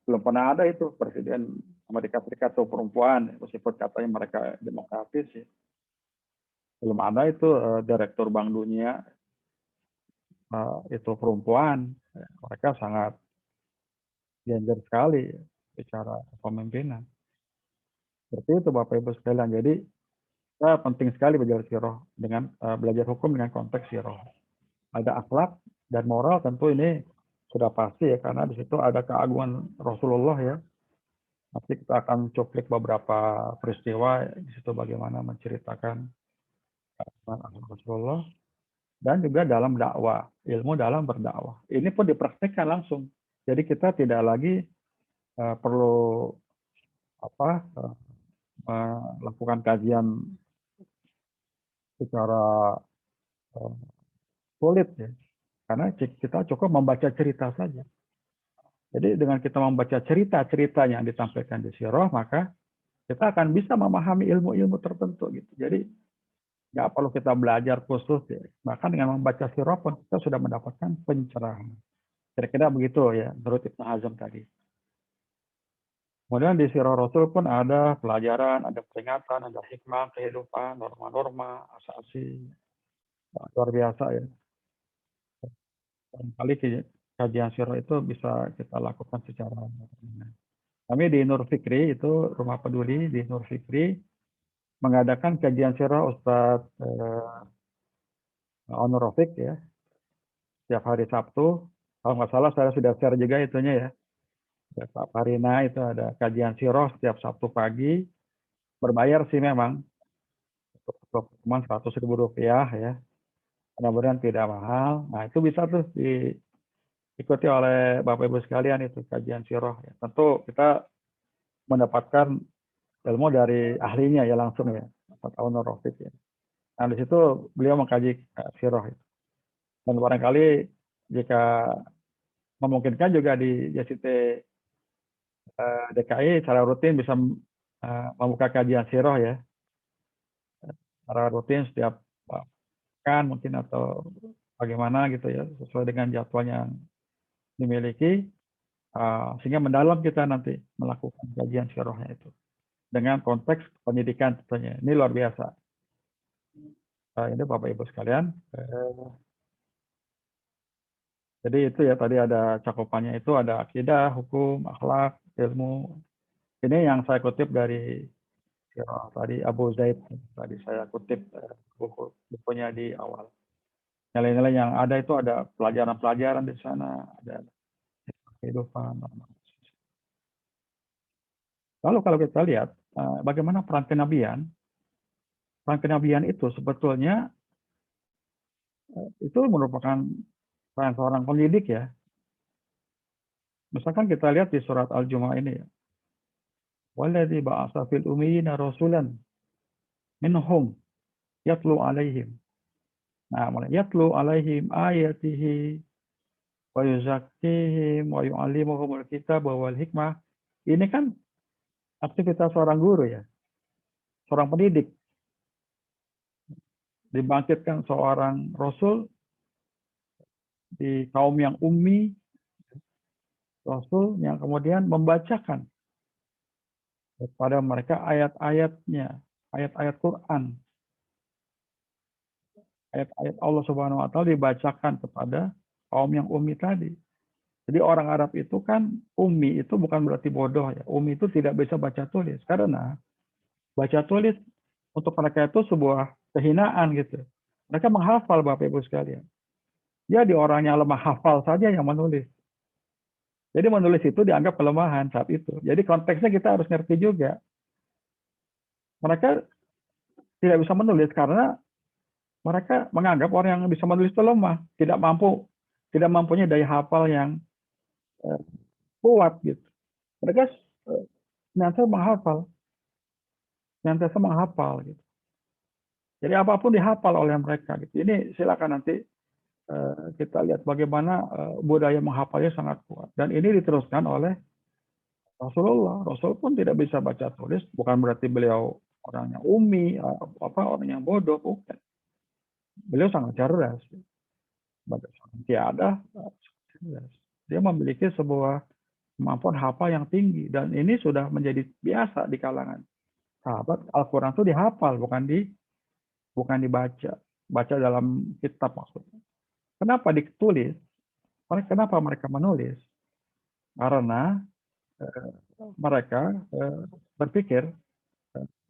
[SPEAKER 3] belum pernah ada itu Presiden Amerika Serikat atau perempuan, meskipun katanya mereka demokratis. Belum ada itu Direktur Bank Dunia itu perempuan. Mereka sangat gender sekali bicara kepemimpinan. Seperti itu Bapak Ibu sekalian. Jadi penting sekali belajar sirah dengan belajar hukum dengan konteks sirah. Ada akhlak dan moral, tentu ini sudah pasti ya, karena di situ ada keagungan Rasulullah ya. Nanti kita akan cuplik beberapa peristiwa di situ bagaimana menceritakan Rasulullah, dan juga dalam dakwah, ilmu dalam berdakwah. Ini pun dipraktikkan langsung. Jadi kita tidak lagi perlu melakukan kajian secara sulit ya. Karena kita cukup membaca cerita saja. Jadi dengan kita membaca cerita-ceritanya yang ditampilkan di sirah, maka kita akan bisa memahami ilmu-ilmu tertentu gitu. Jadi nggak perlu kita belajar khusus ya. Bahkan dengan membaca sirah pun kita sudah mendapatkan pencerahan. Kira-kira begitu ya menurut Ibnu Hazm tadi. Kemudian di sirah Rasul pun ada pelajaran, ada peringatan, ada hikmah kehidupan, norma-norma, asasi. Luar biasa ya. Kali kajian sirah itu bisa kita lakukan secara kami di Nur Fikri itu Rumah Peduli di Nur Fikri mengadakan kajian sirah Ustadz Onur Rafiq ya, setiap hari Sabtu. Kalau nggak salah saya sudah share juga itunya ya. Pak Parina itu ada kajian sirah setiap Sabtu pagi. Berbayar sih memang. Cuma 100.000 rupiah ya. Mudah-mudahan tidak mahal. Nah itu bisa tuh diikuti oleh Bapak Ibu sekalian itu kajian sirah. Ya. Tentu kita mendapatkan ilmu dari ahlinya ya langsung ya. Pak Onur Rafiq ya. Nah di situ beliau mengkaji sirah. Dan barangkali jika memungkinkan juga di JCT DKI secara rutin bisa membuka kajian sirah ya. Secara rutin setiap pekan mungkin atau bagaimana gitu ya, sesuai dengan jadwal yang dimiliki, sehingga mendalam kita nanti melakukan kajian sirahnya itu. Dengan konteks pendidikan tentunya. Ini luar biasa. Ini Bapak Ibu sekalian. Jadi itu ya tadi ada cakupannya itu ada akidah, hukum, akhlak, ilmu. Ini yang saya kutip dari tadi Abu Zaid. Tadi saya kutip bukunya di awal. Nilai-nilai yang ada itu ada pelajaran-pelajaran di sana, ada kehidupan. Lalu kalau kita lihat bagaimana peran kenabian itu sebetulnya itu merupakan peran seorang pendidik ya. Misalkan kita lihat di surat Al-Jumu'ah ini ya. Walladzi ba'atsa fil ummiyina rasulan minhum yatlu alaihim. Nah, yatlu alaihim ayatihi wa yuzakkihim wa yu'allimuhumul kitaba wal hikmah. Ini kan aktivitas seorang guru ya. Seorang pendidik. Dibangkitkan seorang rasul di kaum yang ummi, rasul yang kemudian membacakan kepada mereka ayat-ayatnya, ayat-ayat Quran. Ayat-ayat Allah Subhanahu wa taala dibacakan kepada kaum yang ummi tadi. Jadi orang Arab itu kan ummi itu bukan berarti bodoh ya. Ummi itu tidak bisa baca tulis karena baca tulis untuk mereka itu sebuah kehinaan gitu. Mereka menghafal Bapak Ibu sekalian. Jadi orang yang lemah hafal saja yang menulis. Jadi menulis itu dianggap kelemahan saat itu. Jadi konteksnya kita harus ngerti juga. Mereka tidak bisa menulis karena mereka menganggap orang yang bisa menulis itu lemah, tidak mempunyai daya hafal yang kuat gitu. Mereka senantiasa menghafal gitu. Jadi apapun dihafal oleh mereka gitu. Ini silakan nanti kita lihat bagaimana budaya menghafalnya sangat kuat. Dan ini diteruskan oleh Rasulullah. Rasul pun tidak bisa baca tulis, bukan berarti beliau orang yang ummi, orang yang bodoh, bukan. Beliau sangat cerdas. Sebagai seorang tiada, dia memiliki sebuah kemampuan hafal yang tinggi. Dan ini sudah menjadi biasa di kalangan sahabat. Al-Quran itu dihafal, bukan dibaca. Baca dalam kitab maksudnya. Kenapa ditulis? Kenapa mereka menulis? Karena mereka berpikir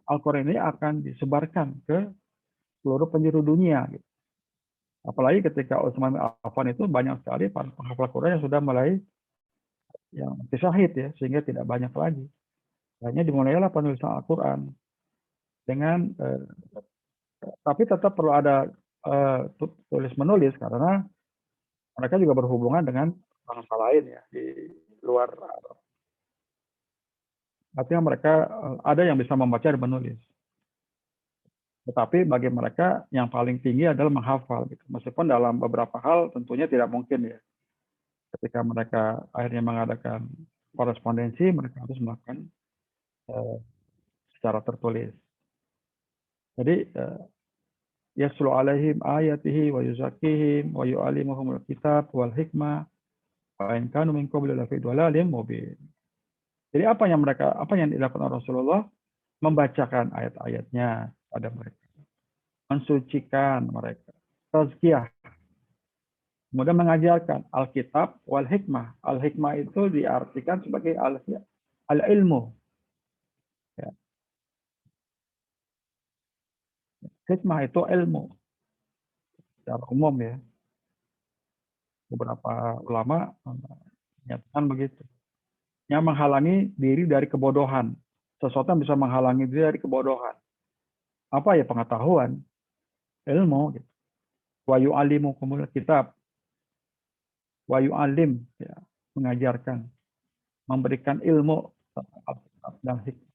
[SPEAKER 3] Al-Quran ini akan disebarkan ke seluruh penjuru dunia. Gitu. Apalagi ketika Utsman bin Affan itu banyak sekali para penghafal Quran yang sudah mulai yang syahid ya, sehingga tidak banyak lagi. Akhirnya dimulailah penulisan Al-Quran dengan tapi tetap perlu ada tulis menulis karena mereka juga berhubungan dengan bangsa lain ya di luar Arab. Artinya mereka ada yang bisa membaca dan menulis. Tetapi bagi mereka yang paling tinggi adalah menghafal gitu. Meskipun dalam beberapa hal tentunya tidak mungkin ya. Ketika mereka akhirnya mengadakan korespondensi, mereka harus melakukan secara tertulis. Jadi yaslu alaihim ayatihi wa yuzakkihim wa yu'allimuhumul kitab wal hikmah wa in kanu min qablu lafi dhalalin mubin. Jadi apa yang dilakukan Rasulullah? Membacakan ayat-ayatnya pada mereka. Mensucikan mereka. Tazkiyah. Kemudian mengajarkan Alkitab wal hikmah. Al-hikmah itu diartikan sebagai al-ilmu. Ya. Hikmah itu ilmu secara umum ya. Beberapa ulama menyatakan begitu. Yang menghalangi diri dari kebodohan. Sesuatu yang bisa menghalangi diri dari kebodohan. Apa ya? Pengetahuan, ilmu. Gitu. Wa yu'allimukumul kitab. Wa yu'allim, ya, mengajarkan, memberikan ilmu dan hikmah.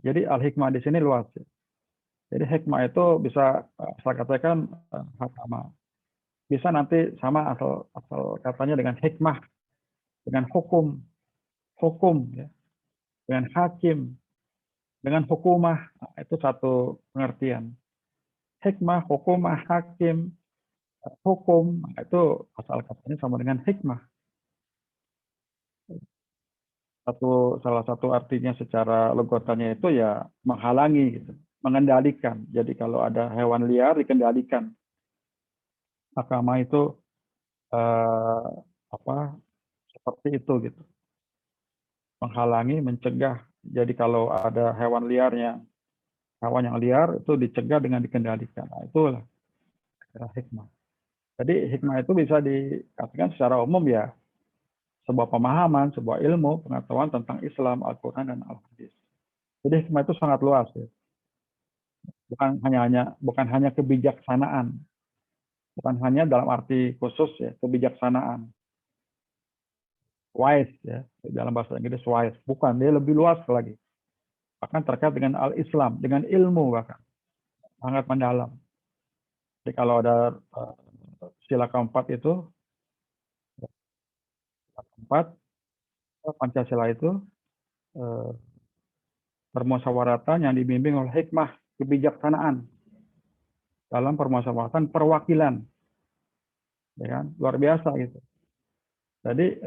[SPEAKER 3] Jadi al-hikmah di sini luas. Ya. Jadi hikmah itu bisa saya katakan hakama. Bisa nanti sama asal katanya dengan hikmah, dengan hukum, ya, dengan hakim, dengan hukumah. Nah, itu satu pengertian. Hikmah, hukumah, hakim, hukum, nah, itu asal katanya sama dengan hikmah. Salah satu artinya secara logotannya itu ya menghalangi, gitu, mengendalikan. Jadi kalau ada hewan liar dikendalikan. Hakama itu seperti itu gitu. Menghalangi, mencegah. Jadi kalau ada hewan yang liar itu dicegah dengan dikendalikan. Nah, itulah hikmah. Jadi hikmah itu bisa dikatakan secara umum ya sebuah pemahaman, sebuah ilmu, pengetahuan tentang Islam, Al-Quran, dan Al-Hadis. Jadi hikmah itu sangat luas ya. Bukan hanya kebijaksanaan. Bukan hanya dalam arti khusus ya, kebijaksanaan. Wise ya, dalam bahasa Inggris wise. Bukan, dia lebih luas lagi. Bahkan terkait dengan al-Islam, dengan ilmu bahkan. Sangat mendalam. Jadi kalau ada sila keempat itu, Pancasila itu permusyawaratan yang dibimbing oleh hikmah, kebijaksanaan dalam permusyawaratan perwakilan. Ya kan? Luar biasa gitu. Jadi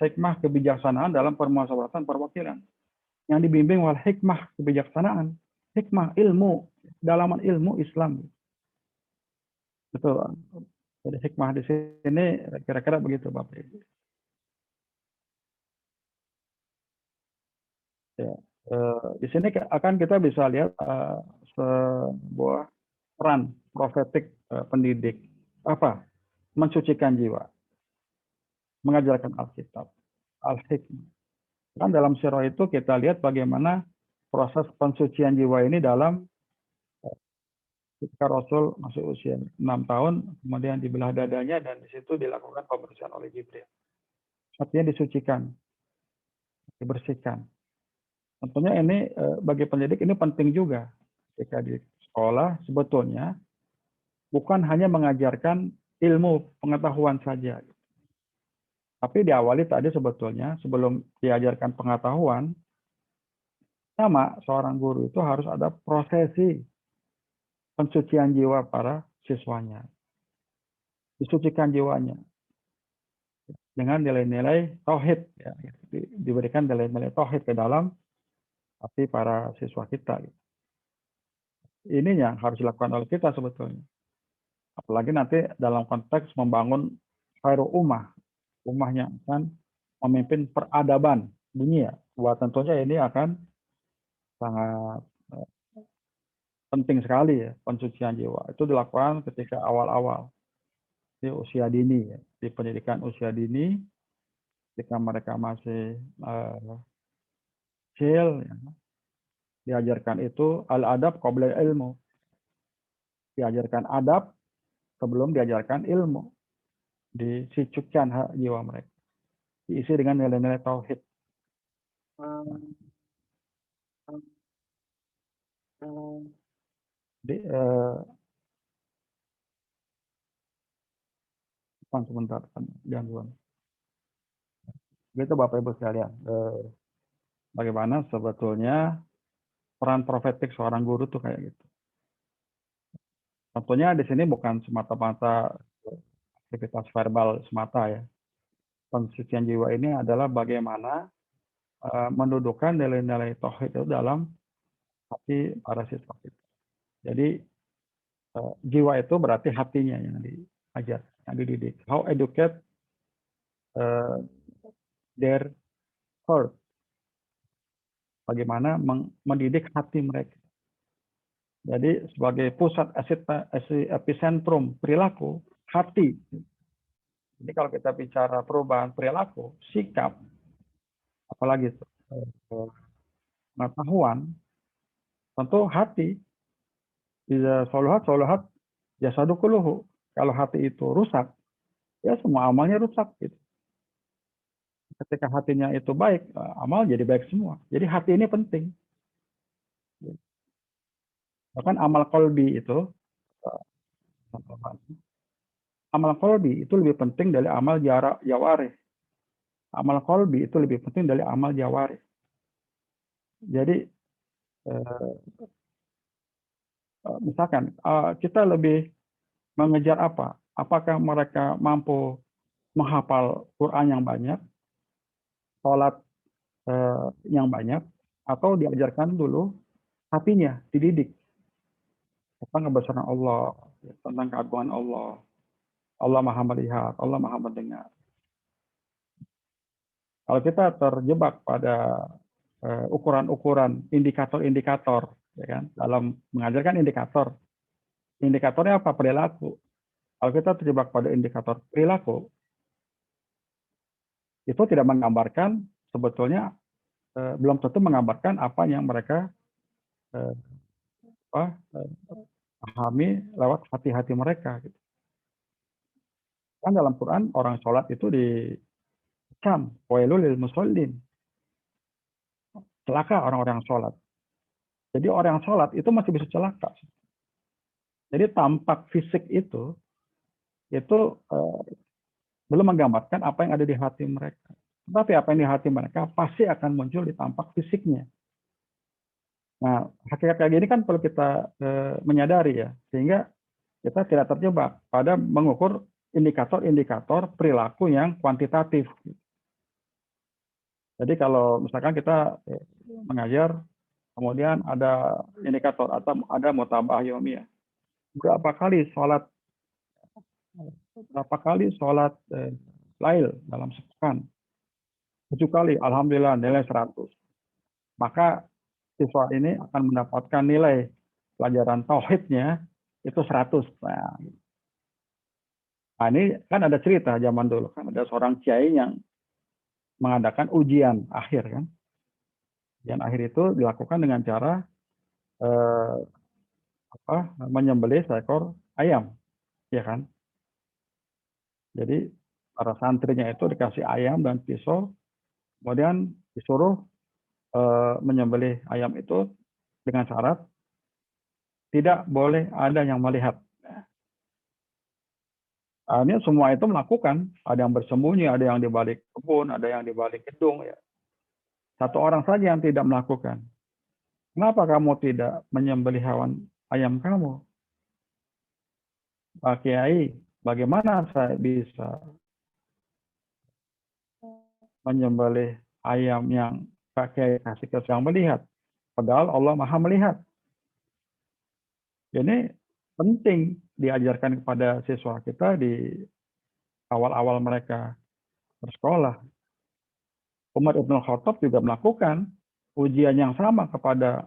[SPEAKER 3] hikmah kebijaksanaan dalam permusyawaratan perwakilan yang dibimbing oleh hikmah kebijaksanaan, hikmah ilmu, dalaman ilmu Islam. Betul. Jadi hikmah di sini kira-kira begitu Bapak Ibu. Ya, di sini akan kita bisa lihat sebuah peran profetik pendidik. Apa? Mensucikan jiwa. Mengajarkan Alkitab. Al-Hikmah. Kan dalam sirah itu kita lihat bagaimana proses pensucian jiwa ini dalam ketika Rasul masih usia 6 tahun, kemudian dibelah dadanya dan di situ dilakukan pembersihan oleh Jibril. Artinya disucikan, dibersihkan. Tentunya ini bagi pendidik ini penting juga. Ketika di sekolah sebetulnya bukan hanya mengajarkan ilmu pengetahuan saja. Tapi diawali tadi sebetulnya sebelum diajarkan pengetahuan, sama seorang guru itu harus ada prosesi pensucian jiwa para siswanya. Disucikan jiwanya dengan nilai-nilai tauhid. Ya. Diberikan nilai-nilai tauhid ke dalam hati para siswa kita. Ini yang harus dilakukan oleh kita sebetulnya. Apalagi nanti dalam konteks membangun khairul ummah. Ummah yang akan memimpin peradaban dunia. Wah, tentunya ini akan sangat penting sekali ya, pensucian jiwa. Itu dilakukan ketika awal-awal. Di usia dini, ya. Di pendidikan usia dini, ketika mereka masih kecil, ya. Diajarkan itu al-adab qabla ilmu. Diajarkan adab sebelum diajarkan ilmu. Disucikan hak jiwa mereka. Diisi dengan nilai-nilai tauhid. Sebentar, gangguan. Begitu Bapak Ibu sekalian. Bagaimana sebetulnya peran profetik seorang guru tuh kayak gitu. Tentunya di sini bukan semata-mata aktivitas verbal semata ya. Pensucian jiwa ini adalah bagaimana mendudukkan nilai-nilai tauhid itu dalam hati para siswa kita. Jadi jiwa itu berarti hatinya yang diajar, yang dididik. How educate their heart. Bagaimana mendidik hati mereka. Jadi sebagai pusat epicentrum perilaku, hati. Jadi kalau kita bicara perubahan perilaku, sikap, apalagi pengetahuan, tentu hati. Iza soluhat jasadu kulluhu. Kalau hati itu rusak, ya semua amalnya rusak. Gitu. Ketika hatinya itu baik, amal jadi baik semua. Jadi hati ini penting. Bahkan amal kolbi itu, amal kolbi itu lebih penting dari amal jawarih. Amal kolbi itu lebih penting dari amal jawarih. Jadi misalkan kita lebih mengejar apa? Apakah mereka mampu menghafal Quran yang banyak, sholat yang banyak, atau diajarkan dulu hatinya, dididik tentang kebesaran Allah, tentang keagungan Allah. Allah Maha melihat, Allah Maha mendengar. Kalau kita terjebak pada ukuran-ukuran, indikator-indikator, ya kan, dalam mengajarkan indikator, indikatornya apa? Perilaku. Kalau kita terjebak pada indikator perilaku, itu tidak menggambarkan, sebetulnya belum tentu menggambarkan apa yang mereka pahami lewat hati-hati mereka. Gitu. Kan dalam Quran orang sholat itu dicam, wailul lil musallin. Celaka orang-orang sholat. Jadi orang sholat itu masih bisa celaka. Jadi tampak fisik itu belum menggambarkan apa yang ada di hati mereka. Tetapi apa yang di hati mereka pasti akan muncul di tampak fisiknya. Nah, hakikat kayak gini kan perlu kita menyadari ya, sehingga kita tidak terjebak pada mengukur indikator-indikator perilaku yang kuantitatif. Jadi kalau misalkan kita mengajar, kemudian ada indikator atau ada mutabah yaumiyah. Berapa kali sholat lail dalam sepekan? 7 kali, alhamdulillah nilai 100. Maka siswa ini akan mendapatkan nilai pelajaran tauhidnya itu 100. Nah, ini kan ada cerita zaman dulu kan, ada seorang kiai yang mengadakan ujian akhir kan. Ujian akhir itu dilakukan dengan cara menyembelih seekor ayam, ya kan. Jadi para santrinya itu dikasih ayam dan pisau, kemudian disuruh menyembelih ayam itu dengan syarat tidak boleh ada yang melihat. Ini semua itu melakukan, ada yang bersembunyi, ada yang di balik kebun, ada yang di balik gedung. Ya. Satu orang saja yang tidak melakukan. Kenapa kamu tidak menyembelih hewan ayam kamu? Pak Kiai, bagaimana saya bisa menyembelih ayam yang Pak Kiai kasih ke yang melihat? Padahal Allah Maha melihat. Ini penting diajarkan kepada siswa kita di awal-awal mereka bersekolah. Umar Ibn Khattab juga melakukan ujian yang sama kepada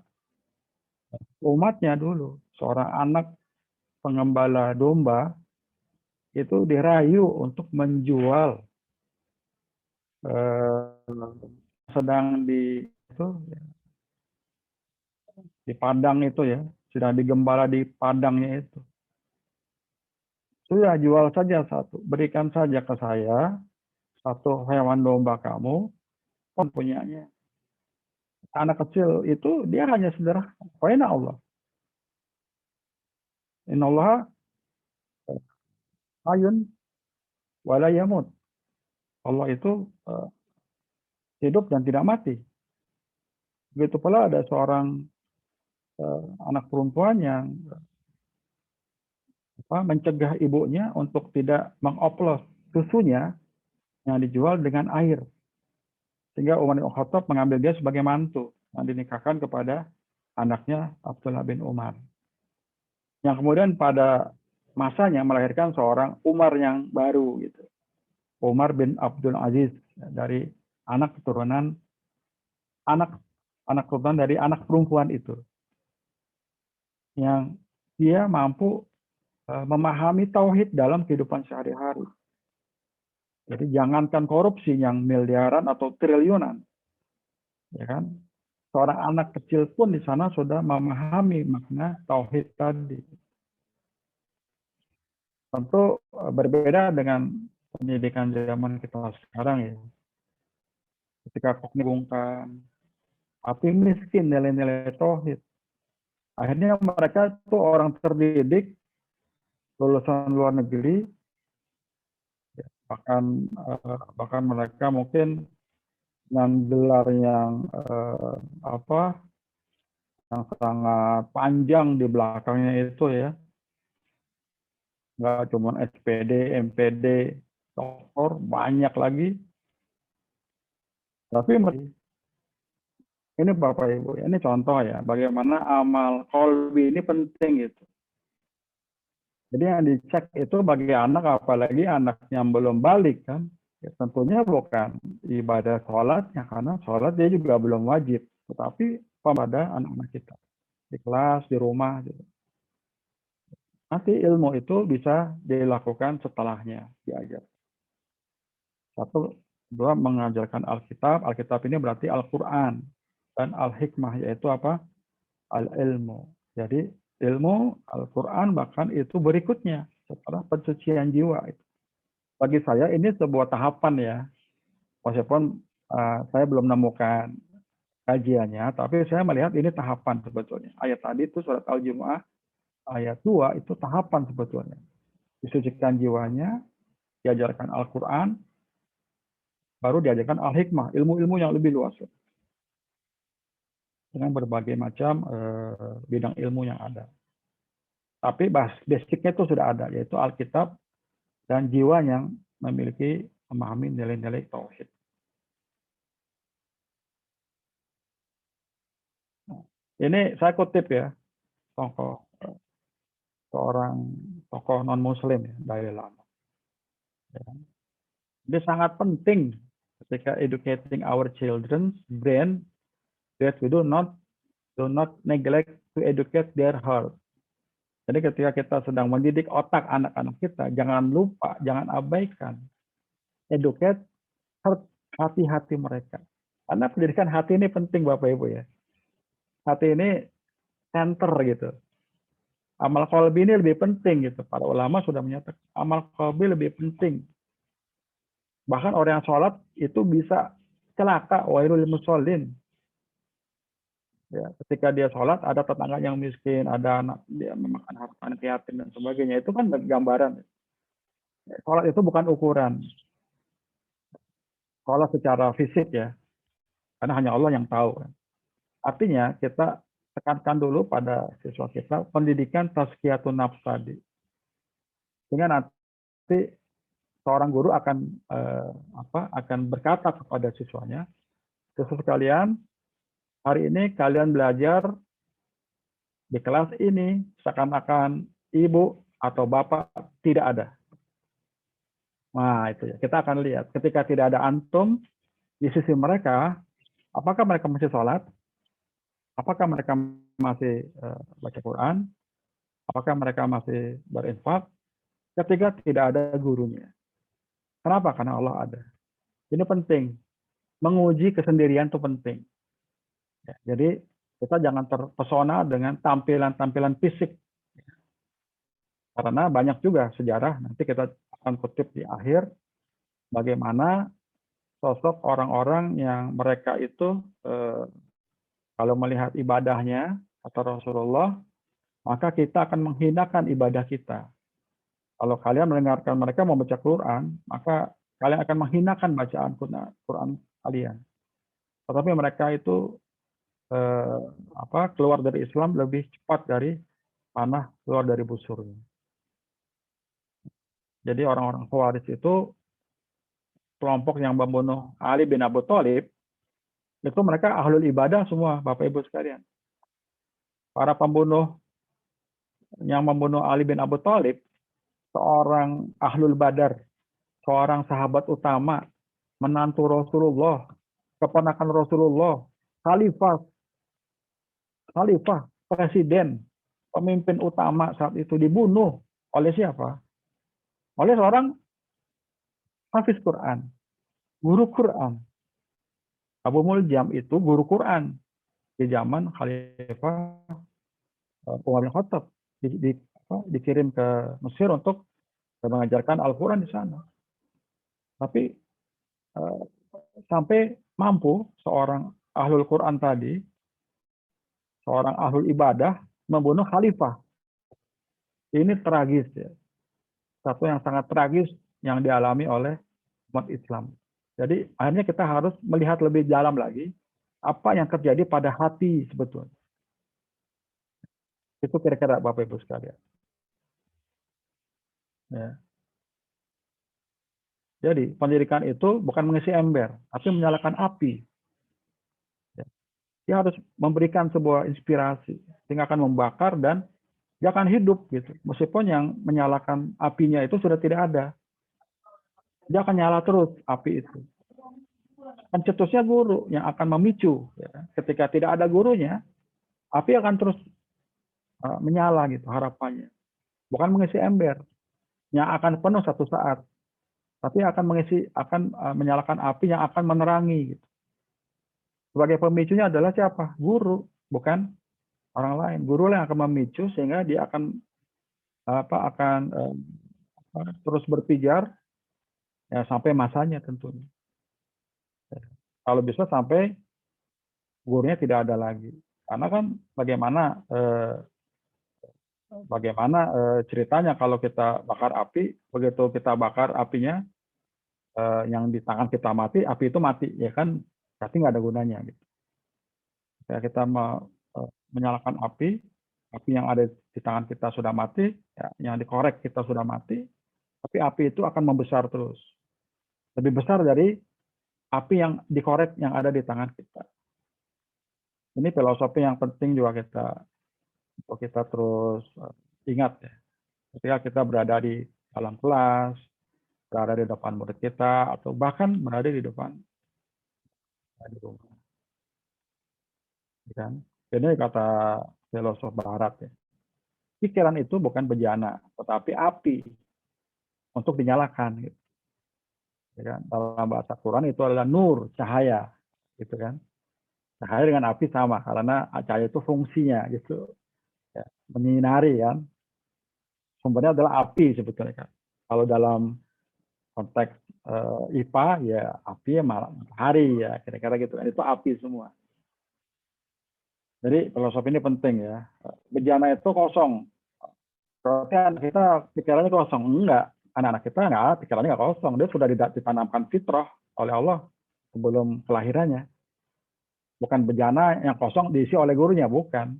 [SPEAKER 3] umatnya dulu. Seorang anak pengembala domba itu dirayu untuk menjual sedang di padang itu ya, sedang digembala di padangnya itu. Sudah jual saja satu, berikan saja ke saya satu hewan domba kamu, punyanya. Anak kecil itu dia hanya sederhana. Wa'ina Allah. Inna Allah ayun wala yamut. Allah itu hidup dan tidak mati. Begitu pula ada seorang anak perempuan yang mencegah ibunya untuk tidak mengoplos susunya yang dijual dengan air. Sehingga Umar bin Khattab mengambil dia sebagai mantu yang dinikahkan kepada anaknya Abdullah bin Umar. Yang kemudian pada masanya melahirkan seorang Umar yang baru gitu. Umar bin Abdul Aziz dari anak keturunan dari anak perempuan itu. yang dia mampu memahami tauhid dalam kehidupan sehari-hari. Jadi jangankan korupsi yang miliaran atau triliunan, ya kan? Seorang anak kecil pun di sana sudah memahami makna tauhid tadi. Tentu berbeda dengan pendidikan zaman kita sekarang ya. Ketika kok dibungkam, tapi miskin nilai-nilai tauhid. Akhirnya mereka itu orang terdidik, lulusan luar negeri, bahkan mereka mungkin dengan gelar yang yang sangat panjang di belakangnya itu ya, nggak cuma SPD, MPD, doktor, banyak lagi. Tapi ini Bapak Ibu, ini contoh ya, bagaimana amal qalbi ini penting gitu. Jadi yang dicek itu bagi anak, apalagi anak yang belum balik kan, ya tentunya bukan ibadah sholatnya, karena sholat dia juga belum wajib, tetapi pada anak-anak kita di kelas, di rumah gitu. Nanti ilmu itu bisa dilakukan setelahnya, diajar. Satu, dua, mengajarkan Alkitab. Alkitab ini berarti Al-Quran. Dan Al-Hikmah, yaitu apa? Al-ilmu. Jadi ilmu, Al-Quran, bahkan itu berikutnya setelah pensucian jiwa. Bagi saya ini sebuah tahapan ya. Meskipun saya belum menemukan kajiannya, tapi saya melihat ini tahapan sebetulnya. Ayat tadi itu surat Al-Jumu'ah, ayat 2 itu tahapan sebetulnya. Disucikan jiwanya, diajarkan Al-Quran, baru diajarkan Al-Hikmah, ilmu-ilmu yang lebih luas. Dengan berbagai macam bidang ilmu yang ada. Tapi basicnya itu sudah ada, yaitu Alkitab dan jiwa yang memiliki memahami nilai-nilai tauhid. Ini saya kutip ya, seorang tokoh non-muslim ya, Dalai Lama. Jadi sangat penting ketika educating our children's brain that we do not neglect to educate their heart. Jadi ketika kita sedang mendidik otak anak-anak kita, jangan lupa, jangan abaikan educate heart, hati-hati mereka. Karena pendidikan hati ini penting Bapak Ibu ya. Hati ini center gitu. Amal qalbi ini lebih penting gitu. Para ulama sudah menyatakan amal qalbi lebih penting. Bahkan orang yang sholat itu bisa celaka, wailul musallin. Ya, ketika dia sholat ada tetangga yang miskin, ada anak dia memakan harta anak yatim dan sebagainya. Itu kan gambaran. Sholat itu bukan ukuran. Sholat secara fisik ya. Karena hanya Allah yang tahu. Artinya kita tekankan dulu pada siswa kita pendidikan tazkiyatun nafs tadi. Sehingga nanti seorang guru akan berkata kepada siswanya, siswa sekalian, hari ini kalian belajar di kelas ini seakan-akan ibu atau bapak tidak ada. Nah, itu ya. Kita akan lihat ketika tidak ada antum di sisi mereka, apakah mereka masih sholat? Apakah mereka masih baca Quran? Apakah mereka masih berinfak? Ketika tidak ada gurunya. Kenapa? Karena Allah ada. Ini penting. Menguji kesendirian itu penting. Ya, jadi kita jangan terpesona dengan tampilan-tampilan fisik. Karena banyak juga sejarah, nanti kita akan kutip di akhir, bagaimana sosok orang-orang yang mereka itu kalau melihat ibadahnya kata Rasulullah, maka kita akan menghinakan ibadah kita. Kalau kalian mendengarkan mereka membaca Quran, maka kalian akan menghinakan bacaan Quran kalian. Tetapi mereka itu keluar dari Islam lebih cepat dari panah keluar dari busurnya. Jadi orang-orang Khawarij itu kelompok yang membunuh Ali bin Abi Thalib, itu mereka ahlul ibadah semua, Bapak Ibu sekalian. Para pembunuh yang membunuh Ali bin Abi Thalib, seorang ahlul badar, seorang sahabat utama, menantu Rasulullah, keponakan Rasulullah, khalifah, presiden, pemimpin utama saat itu dibunuh oleh siapa? Oleh seorang hafiz Quran, guru Quran. Abu Muljam itu guru Quran di zaman Khalifah Umar bin Khattab. Dikirim ke Mesir untuk mengajarkan Al-Quran di sana. Tapi sampai mampu seorang ahlul Quran tadi, seorang ahlul ibadah, membunuh khalifah. Ini tragis ya. Satu yang sangat tragis yang dialami oleh umat Islam. Jadi akhirnya kita harus melihat lebih dalam lagi apa yang terjadi pada hati sebetulnya. Itu kira-kira Bapak Ibu sekalian. Ya. Jadi pendidikan itu bukan mengisi ember, tapi menyalakan api. Ya. Dia harus memberikan sebuah inspirasi, sehingga akan membakar dan dia akan hidup gitu. Meskipun yang menyalakan apinya itu sudah tidak ada, dia akan nyala terus api itu. Pencetusnya guru yang akan memicu. Ya. Ketika tidak ada gurunya, api akan terus menyala gitu harapannya. Bukan mengisi ember yang akan penuh satu saat, tapi akan menyalakan api yang akan menerangi gitu. Sebagai pemicunya adalah siapa? Guru, bukan orang lain. Guru yang akan memicu sehingga dia akan terus berpijar ya sampai masanya tentunya. Kalau bisa sampai gurunya tidak ada lagi. Karena kan bagaimana ceritanya kalau kita bakar api, begitu kita bakar apinya yang di tangan kita mati, api itu mati, ya kan? Berarti nggak ada gunanya gitu. Ya, kita menyalakan api yang ada di tangan kita sudah mati, ya, yang dikorek kita sudah mati, tapi api itu akan membesar terus. Lebih besar dari api yang dikorek yang ada di tangan kita. Ini filosofi yang penting juga kita terus ingat ya. Ketika kita berada di dalam kelas, berada di depan murid kita, atau bahkan berada di depan di rumah. Kan? Ini kata filosof barat ya. Pikiran itu bukan bejana, tetapi api untuk dinyalakan. Gitu. Ya kan? Dalam bahasa Quran itu adalah nur, cahaya, gitu kan? Cahaya dengan api sama, karena cahaya itu fungsinya, gitu, ya, menyinari kan. Sumbernya adalah api sebetulnya kan. Kalau dalam konteks IPA ya api ya matahari ya kira-kira gitu kan, itu api semua. Jadi filosofi ini penting ya. Bejana itu kosong. Berarti anak kita pikirannya kosong. Enggak. Anak-anak kita enggak, pikirannya enggak kosong. Dia sudah ditanamkan fitrah oleh Allah sebelum kelahirannya. Bukan bejana yang kosong diisi oleh gurunya, bukan.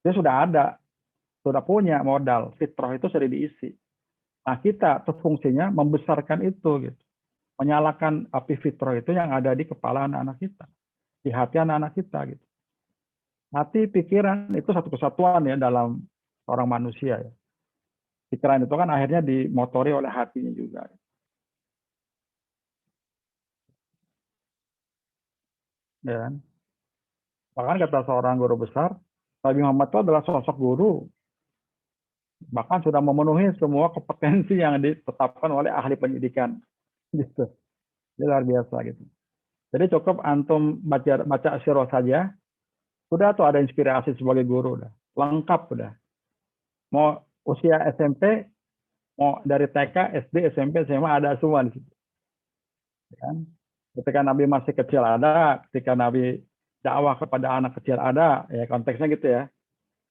[SPEAKER 3] Dia sudah ada, sudah punya modal. Fitrah itu sudah diisi. Nah kita fungsinya membesarkan itu, gitu. Menyalakan api fitrah itu yang ada di kepala anak-anak kita. Di hati anak-anak kita, gitu. Hati, pikiran itu satu kesatuan ya dalam orang manusia ya. Pikiran itu kan akhirnya dimotori oleh hatinya juga. Ya. Bahkan kata seorang guru besar, Nabi Muhammad itu adalah sosok guru. Bahkan sudah memenuhi semua kompetensi yang ditetapkan oleh ahli pendidikan. Gitu. Ini luar biasa gitu. Jadi cukup antum baca sirah saja, sudah tuh ada inspirasi sebagai guru, udah lengkap udah. Mau usia SMP, mau dari TK, SD, SMP, SMA ada semua di situ. Kan? Ketika Nabi masih kecil ada, ketika Nabi dakwah kepada anak kecil ada, ya konteksnya gitu ya.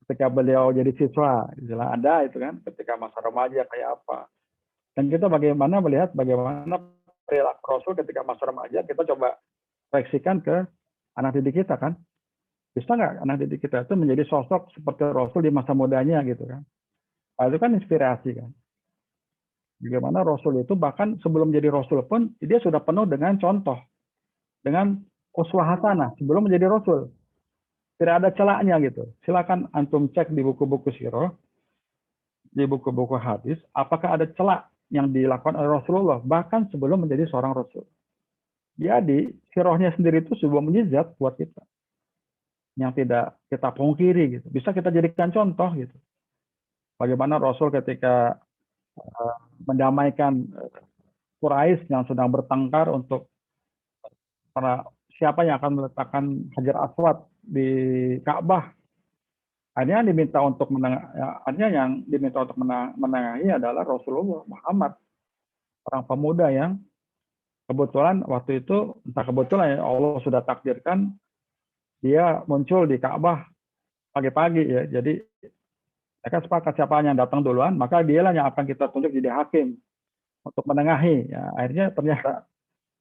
[SPEAKER 3] Ketika beliau jadi siswa, istilah ada itu kan. Ketika masa remaja kayak apa. Dan kita bagaimana melihat bagaimana perilaku Rasul ketika masa remaja, kita coba refleksikan ke anak didik kita kan. Bisa nggak anak didik kita itu menjadi sosok seperti Rasul di masa mudanya gitu kan. Nah, itu kan inspirasi kan. Bagaimana Rasul itu bahkan sebelum jadi Rasul pun dia sudah penuh dengan contoh. Dengan uswah hasanah sebelum menjadi Rasul. Tidak ada celaknya gitu. Silakan antum cek di buku-buku sirah, di buku-buku hadis, apakah ada celak yang dilakukan oleh Rasulullah bahkan sebelum menjadi seorang Rasul. Jadi sirahnya sendiri itu sebuah mukjizat buat kita. yang tidak kita pungkiri gitu. Bisa kita jadikan contoh gitu. Bagaimana Rasul ketika mendamaikan Quraisy yang sedang bertengkar untuk siapa yang akan meletakkan Hajar Aswad di Ka'bah. Akhirnya yang diminta untuk menengahi adalah Rasulullah Muhammad, orang pemuda yang kebetulan waktu itu, entah kebetulan ya, Allah sudah takdirkan dia muncul di Ka'bah pagi-pagi ya. Jadi mereka sepakat siapa yang datang duluan, maka dialah yang akan kita tunjuk jadi hakim untuk menengahi. Ya, akhirnya ternyata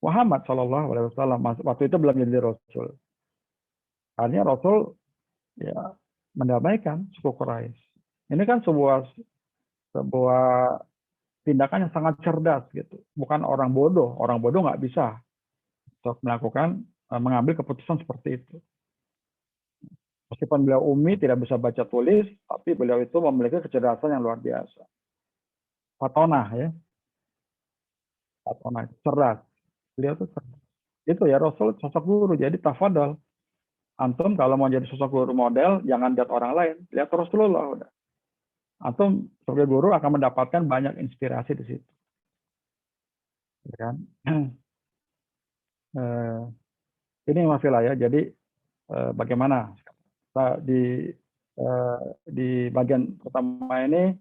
[SPEAKER 3] Muhammad SAW waktu itu belum jadi Rasul. Akhirnya Rasul ya mendamaikan suku Quraisy. Ini kan sebuah tindakan yang sangat cerdas gitu. Bukan orang bodoh. Orang bodoh nggak bisa untuk mengambil keputusan seperti itu. Meskipun beliau umi, tidak bisa baca tulis, tapi beliau itu memiliki kecerdasan yang luar biasa. Fatonah ya. Fatonah, cerdas. Beliau itu cerdas. Itu ya Rasul sosok guru. Jadi tafadhol. Antum kalau mau jadi sosok guru model, jangan lihat orang lain. Lihat Rasulullah udah. Antum sebagai guru akan mendapatkan banyak inspirasi di situ. Ya kan? Ini masih lah ya. Jadi bagaimana di bagian pertama ini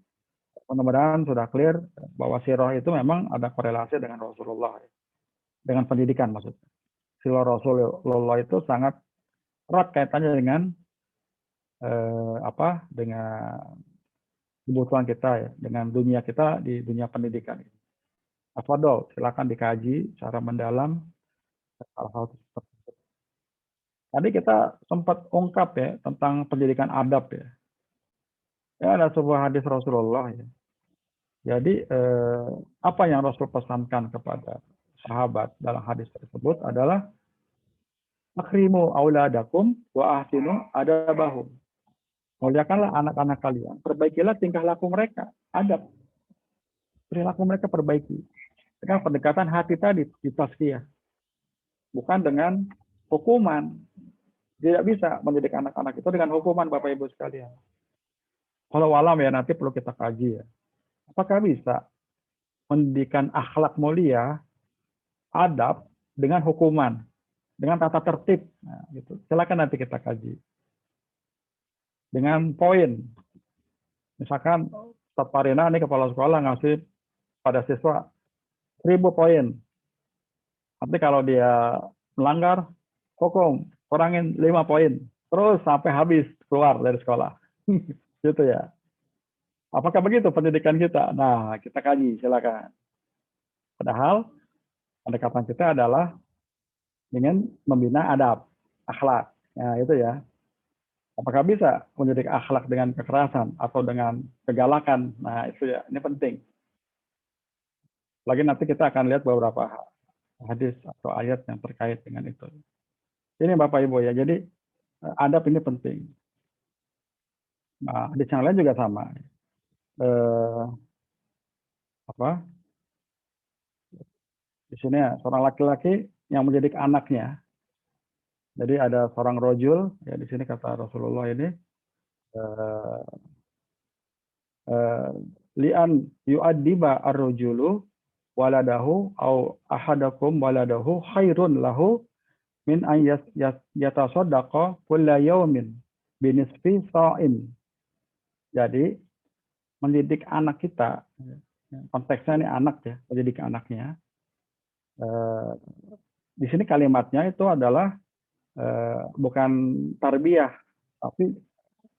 [SPEAKER 3] mudah-mudahan sudah clear bahwa sirah itu memang ada korelasi dengan Rasulullah, dengan pendidikan maksudnya. Sirah Rasulullah itu sangat erat kaitannya dengan dengan kebutuhan kita ya, dengan dunia kita di dunia pendidikan. Afadol, silakan dikaji secara mendalam hal-hal tersebut. Tadi kita sempat ungkap ya tentang pendidikan adab ya. Ya ada sebuah hadis Rasulullah ya. Jadi apa yang Rasul pesankan kepada sahabat dalam hadis tersebut adalah akrimu auladakum wa ahsinu adabahum. Muliakanlah anak-anak kalian, perbaikilah tingkah laku mereka, adab. Perilaku mereka perbaiki. Dengan pendekatan hati tadi, di tazkiyah. Bukan dengan hukuman. Tidak bisa mendidik anak-anak itu dengan hukuman, Bapak Ibu sekalian. Kalau walam ya nanti perlu kita kaji ya. Apakah bisa mendidikan akhlak mulia, adab dengan hukuman, dengan tata tertib? Nah, gitu. Silakan nanti kita kaji. Dengan poin. Misalkan Ustaz Parina ini kepala sekolah ngasih pada siswa 1000 poin. Nanti kalau dia melanggar, hukum, kurangin 5 poin. Terus sampai habis keluar dari sekolah. Gitu ya. Apakah begitu pendidikan kita? Nah, kita kaji, silakan. Padahal pendekatan kita adalah ingin membina adab, akhlak. Nah, itu ya. Apakah bisa mendidik akhlak dengan kekerasan atau dengan kegalakan? Nah, itu ya, ini penting. Lagi nanti kita akan lihat beberapa hadis atau ayat yang terkait dengan itu. Ini Bapak Ibu ya, jadi adab ini penting. Nah, hadis yang lain juga sama. Di sini ya, seorang laki-laki yang mendidik anaknya. Jadi ada seorang rojul, ya di sini kata Rasulullah ini, li'an yu'addiba ar-rojulu waladahu au ahadakum waladahu khairun lahu min an yatasaddaqa kulla yawmin binisfi sa'in. Jadi mendidik anak kita, konteksnya ini anak ya, mendidik anaknya. Di sini kalimatnya itu adalah bukan tarbiyah, tapi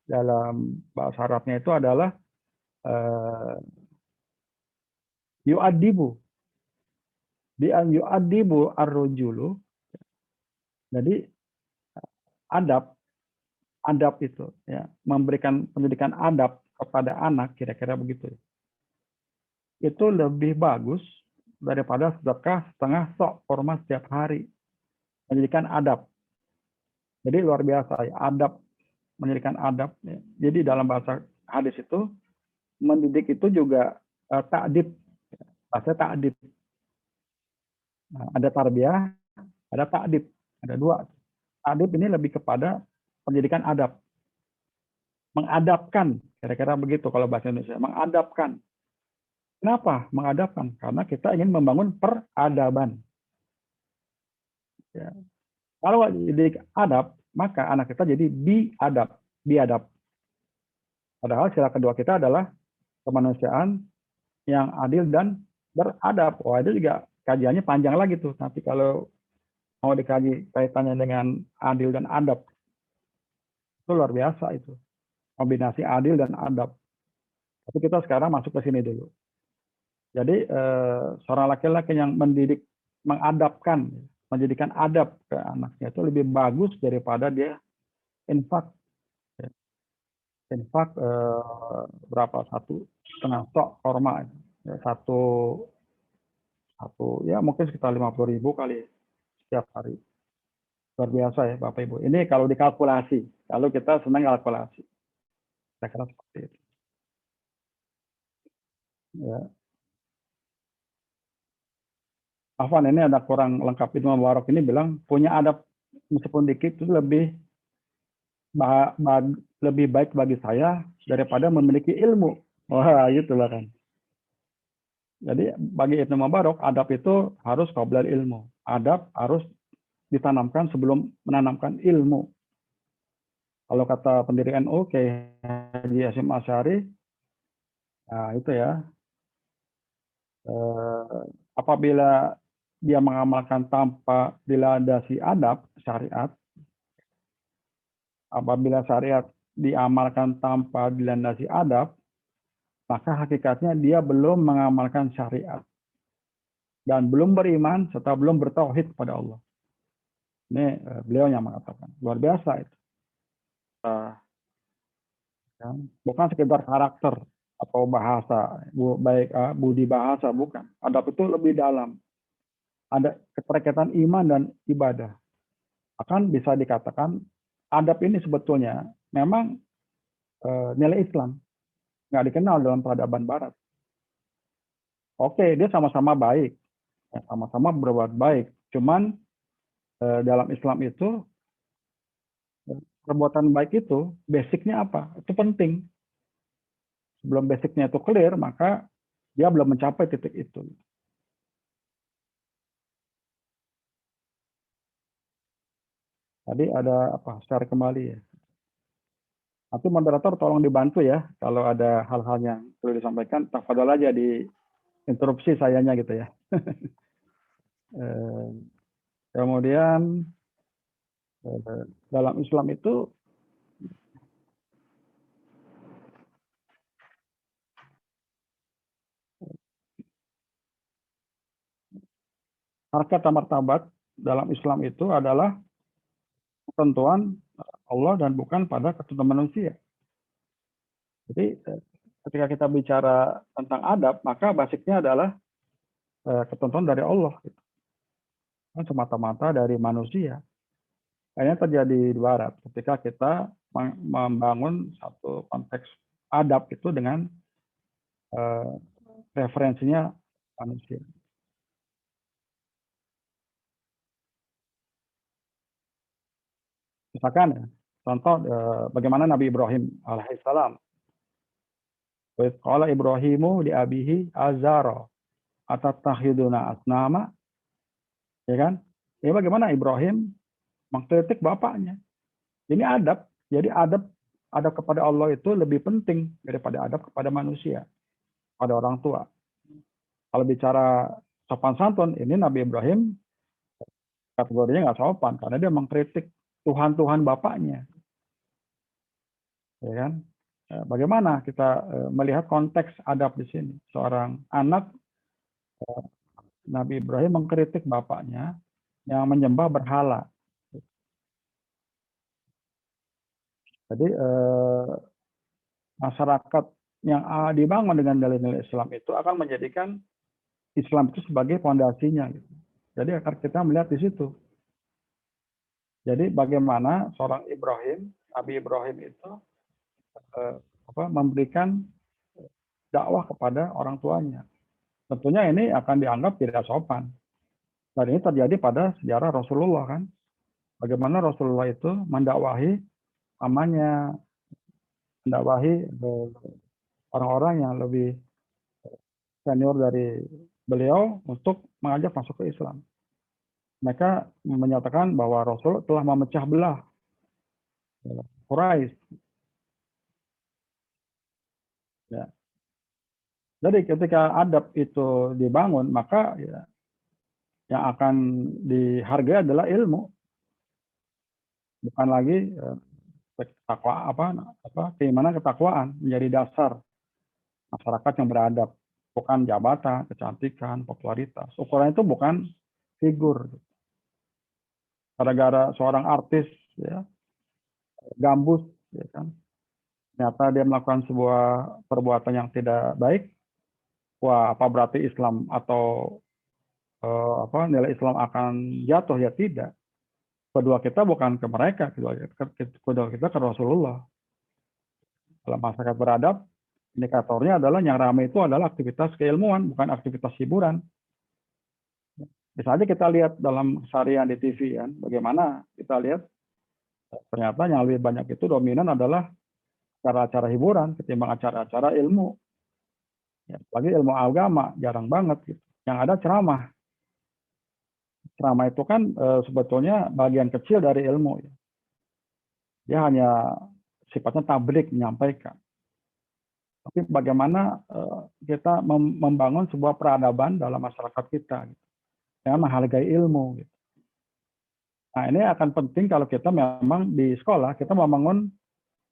[SPEAKER 3] dalam bahasa Arabnya itu adalah yu'addibu. Di an yu'addibu ar-rajulu. Jadi adab itu ya, memberikan pendidikan adab kepada anak kira-kira begitu. Itu lebih bagus daripada sedekah setengah sok kurma setiap hari. Pendidikan adab. Jadi luar biasa ya, adab, mendidikan adab. Ya. Jadi dalam bahasa hadis itu, mendidik itu juga ta'dib. Bahasa ta'dib. Nah, ada tarbiyah, ada ta'dib. Ada dua. Ta'dib ini lebih kepada pendidikan adab. Mengadapkan, kira-kira begitu kalau bahasa Indonesia, mengadapkan. Kenapa mengadapkan? Karena kita ingin membangun peradaban. Ya. Kalau jadi adab, maka anak kita jadi biadab. Padahal sila kedua kita adalah kemanusiaan yang adil dan beradab. Wah, itu juga kajiannya panjang lagi tuh. Nanti kalau mau dikaji kaitannya dengan adil dan adab, itu luar biasa itu. Kombinasi adil dan adab. Tapi kita sekarang masuk ke sini dulu. Jadi seorang laki-laki yang mengadapkan, menjadikan adab ke anaknya itu lebih bagus daripada dia infak. Infak berapa, 1,5 sok korma, ya, satu ya mungkin sekitar 50.000 kali setiap hari. Luar biasa ya Bapak Ibu. Ini kalau dikalkulasi, kalau kita senang kalkulasi. Saya kira seperti itu. Ya. Afwan, ini ada kurang lengkap. Itu Mubarak ini bilang punya adab meskipun dikit itu lebih baik bagi saya daripada memiliki ilmu. Wah, itu lah kan. Jadi bagi Ibnu Mubarak, adab itu harus qoblal ilmu. Adab harus ditanamkan sebelum menanamkan ilmu. Kalau kata pendiri NU, Kiai Haji Hasyim Asy'ari, nah itu ya, apabila dia mengamalkan tanpa dilandasi adab syariat, apabila syariat diamalkan tanpa dilandasi adab, maka hakikatnya dia belum mengamalkan syariat dan belum beriman serta belum bertauhid kepada Allah. Ini beliau yang mengatakan. Luar biasa itu. Bukan sekedar karakter atau bahasa, baik budi bahasa, bukan. Adab itu lebih dalam. Ada keterkaitan iman dan ibadah. Akan bisa dikatakan adab ini sebetulnya memang nilai Islam. Nggak dikenal dalam peradaban Barat. Oke, dia sama-sama baik. Sama-sama berbuat baik. Cuman dalam Islam itu, perbuatan baik itu, basicnya apa? Itu penting. Sebelum basicnya itu clear, maka dia belum mencapai titik itu. Tadi ada apa? Share kembali ya. Nanti moderator tolong dibantu ya. Kalau ada hal-hal yang perlu disampaikan, tafadhol aja di interupsi sayanya gitu ya. Kemudian dalam Islam itu harkat dan martabat dalam Islam itu adalah ketentuan Allah dan bukan pada ketentuan manusia. Jadi ketika kita bicara tentang adab, maka basicnya adalah ketentuan dari Allah. Gitu. Semata-mata dari manusia. Kayaknya terjadi di Barat ketika kita membangun satu konteks adab itu dengan referensinya manusia. Misalkan ya, contoh bagaimana Nabi Ibrahim alaihissalam. Qala Ibrahimu di abihi azara atattakhiduna asnama. Ya kan? Ya bagaimana Ibrahim mengkritik bapaknya. Ini adab. Jadi adab kepada Allah itu lebih penting daripada adab kepada manusia, pada orang tua. Kalau bicara sopan santun, ini Nabi Ibrahim kategorinya nggak sopan karena dia mengkritik Tuhan bapaknya. Ya kan? Bagaimana kita melihat konteks adab di sini? Seorang anak Nabi Ibrahim mengkritik bapaknya yang menyembah berhala. Jadi masyarakat yang dibangun dengan nilai-nilai Islam itu akan menjadikan Islam itu sebagai fondasinya. Gitu. Jadi akan kita melihat di situ. Jadi bagaimana seorang Nabi Ibrahim itu memberikan dakwah kepada orang tuanya. Tentunya ini akan dianggap tidak sopan. Dan ini terjadi pada sejarah Rasulullah kan. Bagaimana Rasulullah itu mendakwahi amannya mendakwahi orang-orang yang lebih senior dari beliau untuk mengajak masuk ke Islam. Mereka menyatakan bahwa Rasul telah memecah belah Quraisy. Ya. Jadi ketika adab itu dibangun, maka ya, yang akan dihargai adalah ilmu, bukan lagi takwa keimanan ketakwaan menjadi dasar masyarakat yang beradab, bukan jabatan, kecantikan, popularitas. Ukuran itu bukan figur. Gara-gara seorang artis ya gambus, ya kan, ternyata dia melakukan sebuah perbuatan yang tidak baik, wah apa berarti Islam atau nilai Islam akan jatuh? Ya tidak. Kedua kita bukan ke mereka, kedua kita ke Rasulullah. Dalam masyarakat beradab, indikatornya adalah yang ramai itu adalah aktivitas keilmuan, bukan aktivitas hiburan. Bisa aja kita lihat dalam keseharian di TV kan, bagaimana kita lihat ternyata yang lebih banyak itu dominan adalah acara-acara hiburan ketimbang acara-acara ilmu. Ya, apalagi ilmu agama jarang banget gitu. Yang ada ceramah. Ceramah itu kan sebetulnya bagian kecil dari ilmu. Ya. Dia hanya sifatnya tablik, menyampaikan. Tapi bagaimana kita membangun sebuah peradaban dalam masyarakat kita, gitu, dengan menghargai ilmu. Gitu. Nah ini akan penting kalau kita memang di sekolah, kita membangun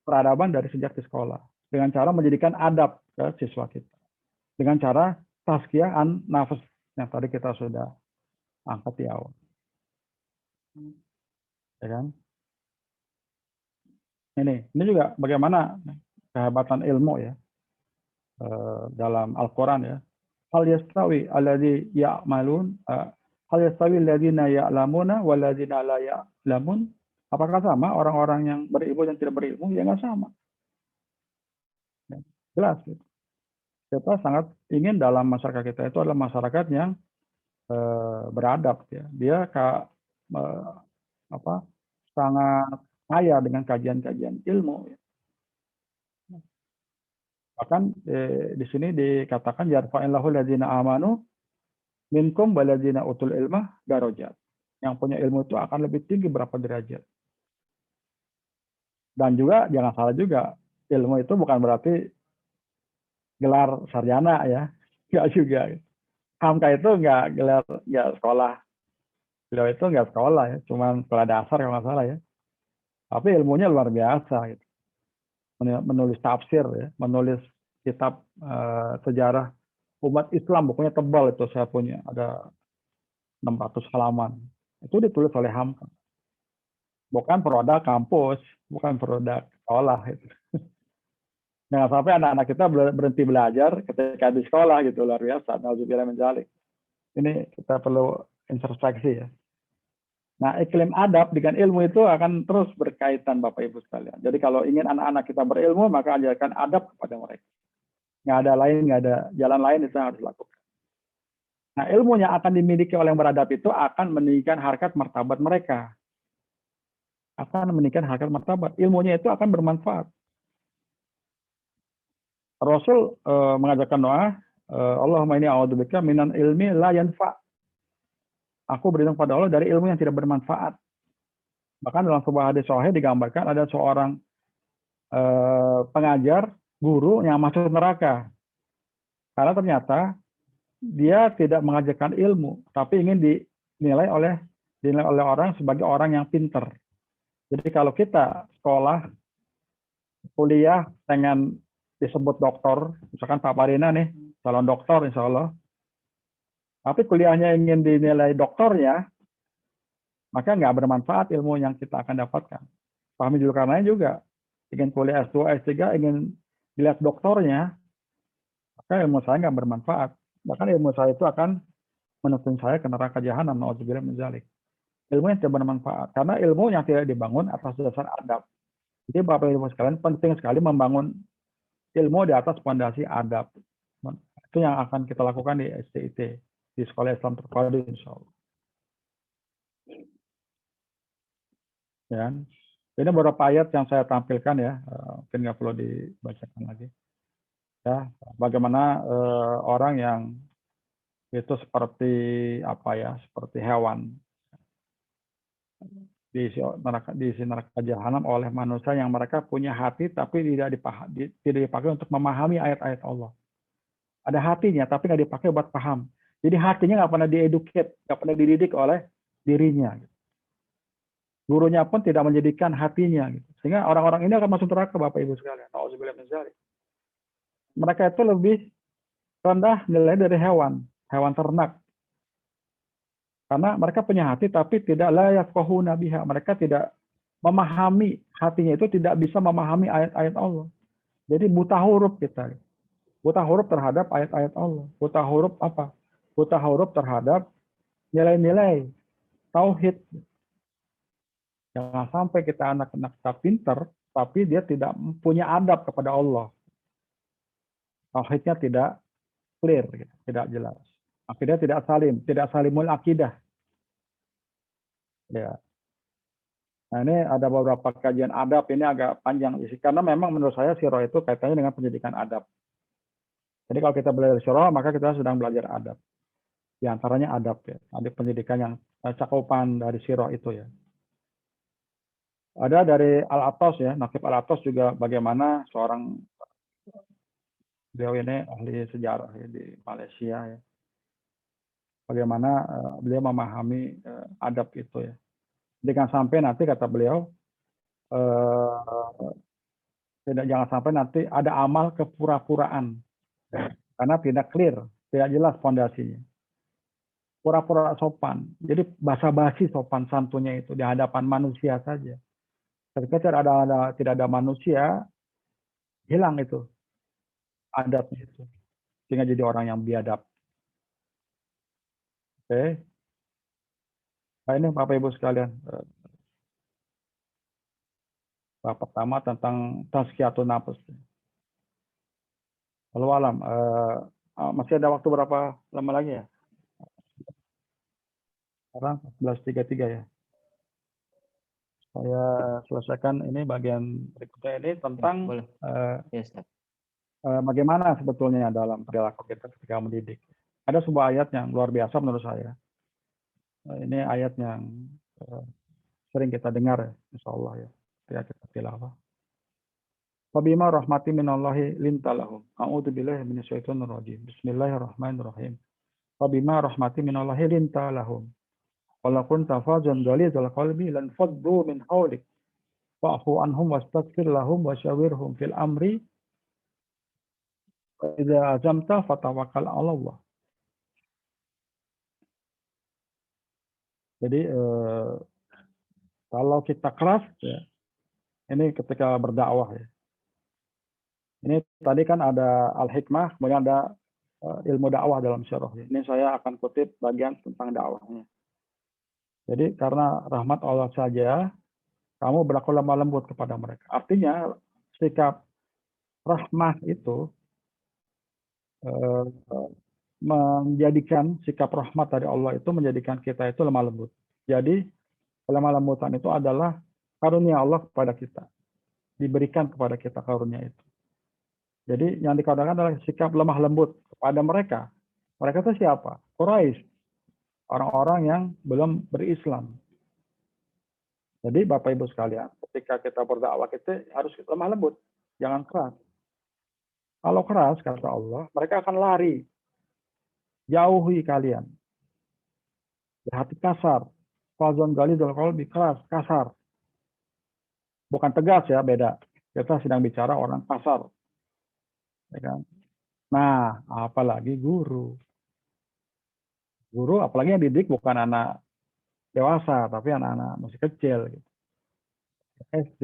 [SPEAKER 3] peradaban dari sejak di sekolah. Dengan cara menjadikan adab ke siswa kita. Dengan cara tazkiyah an-nafs yang tadi kita sudah angkat di awal. Ya kan? Ini juga bagaimana kehebatan ilmu ya dalam Al-Quran ya. Hal yastawi alladzi ya'malun hal yastawi alladziina ya'lamuna wal ladziina la ya'lamun. Apakah sama orang-orang yang berilmu dan tidak berilmu? Ya nggak sama. Ya, jelas gitu. Kita sangat ingin dalam masyarakat kita itu adalah masyarakat yang beradab ya. Dia sangat kaya dengan kajian-kajian ilmu. Ya. Bahkan di sini dikatakan yarfa'illahu alladzina amanu minkum waladzina utul ilmah darajat. Yang punya ilmu itu akan lebih tinggi berapa derajat. Dan juga jangan salah juga, ilmu itu bukan berarti gelar sarjana ya. Enggak juga. Hamka itu enggak gelar sekolah. Beliau itu enggak sekolah ya, cuman sekolah dasar kalau nggak salah ya. Tapi ilmunya luar biasa gitu. Menulis tafsir ya, menulis kitab sejarah umat Islam, bukunya tebal itu saya punya, ada 600 halaman. Itu ditulis oleh Hamka. Bukan produk kampus, bukan produk sekolah itu. Jangan sampai anak-anak kita berhenti belajar ketika di sekolah gitu, luar biasa. Nauzubillah min dzalik. Ini kita perlu introspeksi ya. Nah, iklim adab dengan ilmu itu akan terus berkaitan Bapak Ibu sekalian. Jadi kalau ingin anak-anak kita berilmu, maka ajarkan adab kepada mereka. Nggak ada jalan lain itu yang harus dilakukan. Nah, ilmu yang akan dimiliki oleh yang beradab itu akan meninggikan harkat martabat mereka. Akan meninggikan harkat martabat. Ilmunya itu akan bermanfaat. Rasul mengajarkan doa, Allahumma inni a'udzubika minan ilmi la yanfa'. Aku berlindung pada Allah dari ilmu yang tidak bermanfaat. Bahkan dalam sebuah hadis sahih digambarkan ada seorang pengajar, guru yang masuk neraka. Karena ternyata dia tidak mengajarkan ilmu, tapi ingin dinilai oleh orang sebagai orang yang pinter. Jadi kalau kita sekolah, kuliah, pengen disebut dokter, misalkan Pak Parina nih, calon dokter insya Allah, tapi kuliahnya ingin dinilai doktornya, maka nggak bermanfaat ilmu yang kita akan dapatkan. Pahmi dulu karenanya juga, ingin kuliah S2, S3, ingin dilihat doktornya, maka ilmu saya nggak bermanfaat. Bahkan ilmu saya itu akan menuntun saya ke neraka jahanam, na'udzubillah min dzalik. Ilmu yang tidak bermanfaat, karena ilmu yang tidak dibangun atas dasar adab. Jadi Bapak Ibu sekalian, penting sekali membangun ilmu di atas fondasi adab. Itu yang akan kita lakukan di STIT, di Sekolah Islam Terpadu, insya Allah. Ya. Ini beberapa ayat yang saya tampilkan ya, mungkin nggak perlu dibacakan lagi. Ya, bagaimana orang yang itu seperti apa ya, seperti hewan diisi neraka jahanam oleh manusia yang mereka punya hati tapi tidak dipakai untuk memahami ayat-ayat Allah. Ada hatinya tapi nggak dipakai buat paham. Jadi hatinya nggak pernah dieduket, nggak pernah dididik oleh dirinya. Gurunya pun tidak menjadikan hatinya. Sehingga orang-orang ini akan masuk neraka, Bapak Ibu sekalian. Nauzubillah min dzalik. Mereka itu lebih rendah nilai dari hewan ternak. Karena mereka punya hati tapi tidak la yafqahuna biha. Mereka tidak memahami, hatinya itu tidak bisa memahami ayat-ayat Allah. Jadi buta huruf kita. Buta huruf terhadap ayat-ayat Allah. Buta huruf apa? Buta huruf terhadap nilai-nilai tauhid. Jangan sampai kita anak-anak kita pinter, tapi dia tidak punya adab kepada Allah. Tauhidnya tidak clear, tidak jelas. Akidah tidak salimul akidah. Ya. Nah, ini ada beberapa kajian adab, ini agak panjang isi karena memang menurut saya sirah itu kaitannya dengan pendidikan adab. Jadi kalau kita belajar sirah, maka kita sedang belajar adab. Di antaranya adab ya, ada pendidikan yang cakupan dari sirah itu ya. Ada dari Al-Attas ya, Naqib Al-Attas juga bagaimana seorang beliau ini ahli sejarah ya, di Malaysia ya. Bagaimana beliau memahami adab itu ya. Jangan sampai nanti kata beliau jangan sampai nanti ada amal kepura-puraan karena tidak clear, tidak jelas fondasinya. Pura-pura sopan. Jadi basa-basi sopan santunnya itu di hadapan manusia saja. Ketika tidak ada manusia, hilang itu adabnya itu. Sehingga jadi orang yang biadab. Oke. Nah ini Bapak Ibu sekalian. Bab pertama tentang tazkiyatun nafs. Lalu alam, masih ada waktu berapa lama lagi ya? Sekarang 11.33 ya. Saya selesaikan ini bagian berikutnya ini tentang bagaimana sebetulnya dalam perilaku kita ketika mendidik. Ada sebuah ayat yang luar biasa menurut saya. Ini ayat yang sering kita dengar ya, insya Allah ya. Kita tilawah. Fabima rahmati minallahi lintalahum. A'udzubillahi minasyaitonir rajim. Bismillahirrahmanirrahim. Fabima rahmati minallahi lintalahum. Wala kunta fadzan ghalidhal qalbi lan faddu min hawlik. Fa'fu anhum wastaghfir lahum wa syawirhum fil amri. Fa idza azamta fatawakkal 'ala Allah. Jadi kalau kita keras ya, ini ketika berdakwah ya. Ini tadi kan ada al-hikmah, kemudian ada ilmu dakwah dalam syarah. Ini saya akan kutip bagian tentang dakwahnya. Jadi karena rahmat Allah saja, kamu berlaku lemah lembut kepada mereka. Artinya sikap rahmah itu menjadikan sikap rahmat dari Allah itu menjadikan kita itu lemah lembut. Jadi lemah lembutan itu adalah karunia Allah kepada kita. Diberikan kepada kita karunia itu. Jadi yang dikatakan adalah sikap lemah lembut kepada mereka. Mereka itu siapa? Quraisy. Orang-orang yang belum berislam. Jadi Bapak Ibu sekalian, ketika kita berdakwah kita harus lemah lembut, jangan keras. Kalau keras kata Allah, mereka akan lari. Jauhi kalian. Hati kasar. Fazon ghalidhal qalbi, keras, kasar. Bukan tegas ya, beda. Kita sedang bicara orang kasar. Ya kan? Nah, apalagi guru. Guru, apalagi yang didik bukan anak dewasa, tapi anak-anak masih kecil. Gitu. SD.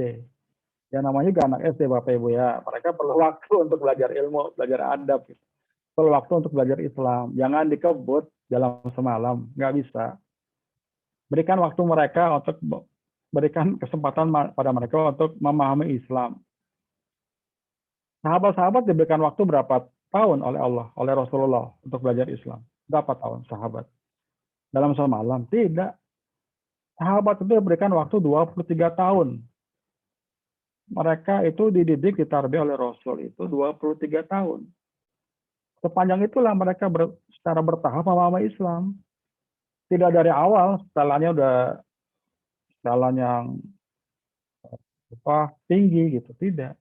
[SPEAKER 3] Ya namanya juga anak SD, Bapak Ibu ya. Mereka perlu waktu untuk belajar ilmu, belajar adab. Gitu. Perlu waktu untuk belajar Islam. Jangan dikebut dalam semalam. Nggak bisa. Berikan waktu mereka untuk berikan kesempatan pada mereka untuk memahami Islam. Sahabat-sahabat diberikan waktu berapa tahun oleh Allah, oleh Rasulullah untuk belajar Islam. Berapa tahun sahabat? Dalam semalam? Tidak. Sahabat itu diberikan waktu 23 tahun mereka itu dididik, ditarbiyah oleh Rasul itu 23 tahun. Sepanjang itulah mereka secara bertahap memahami Islam. Tidak dari awal, setelahnya udah jalan yang tinggi gitu, tidak.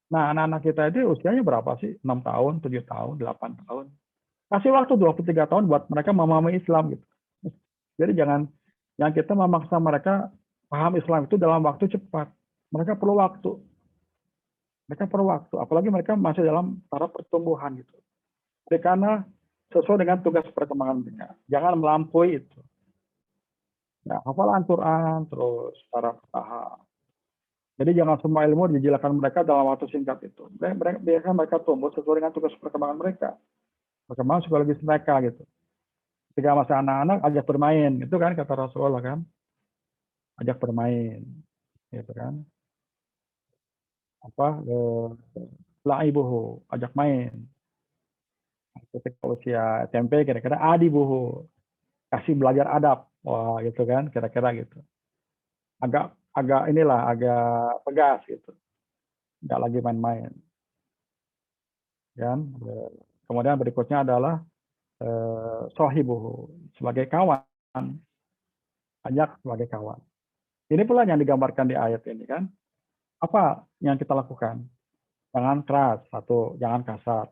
[SPEAKER 3] Nah, anak-anak kita itu usianya berapa sih? 6 tahun, 7 tahun, 8 tahun. Kasih waktu 23 tahun buat mereka memahami Islam gitu. Jadi jangan kita memaksa mereka paham Islam itu dalam waktu cepat. Mereka perlu waktu. Apalagi mereka masih dalam taraf pertumbuhan gitu. Jadi karena sesuai dengan tugas perkembangan mereka. Jangan melampaui itu. Ya, hafalan Quran terus secara bertahap. Jadi jangan semua ilmu dijelaskan mereka dalam waktu singkat itu. Biarkan mereka tumbuh sesuai dengan tugas perkembangan mereka. Perkembangan psikologis mereka gitu. Ketika masih anak-anak ajak bermain, itu kan kata Rasulullah kan. Ajak bermain. Gitu kan. La'ibuhu, ajak main. Ketika usia SMP kira-kira adibuhu, kasih belajar adab. Wah, gitu kan, kira-kira gitu. Agak agak tegas gitu. Nggak lagi main-main. Kan? Kemudian berikutnya adalah sohibuhu, sebagai kawan. Ajak sebagai kawan. Ini pula yang digambarkan di ayat ini kan. Apa yang kita lakukan? Jangan keras, satu, jangan kasar.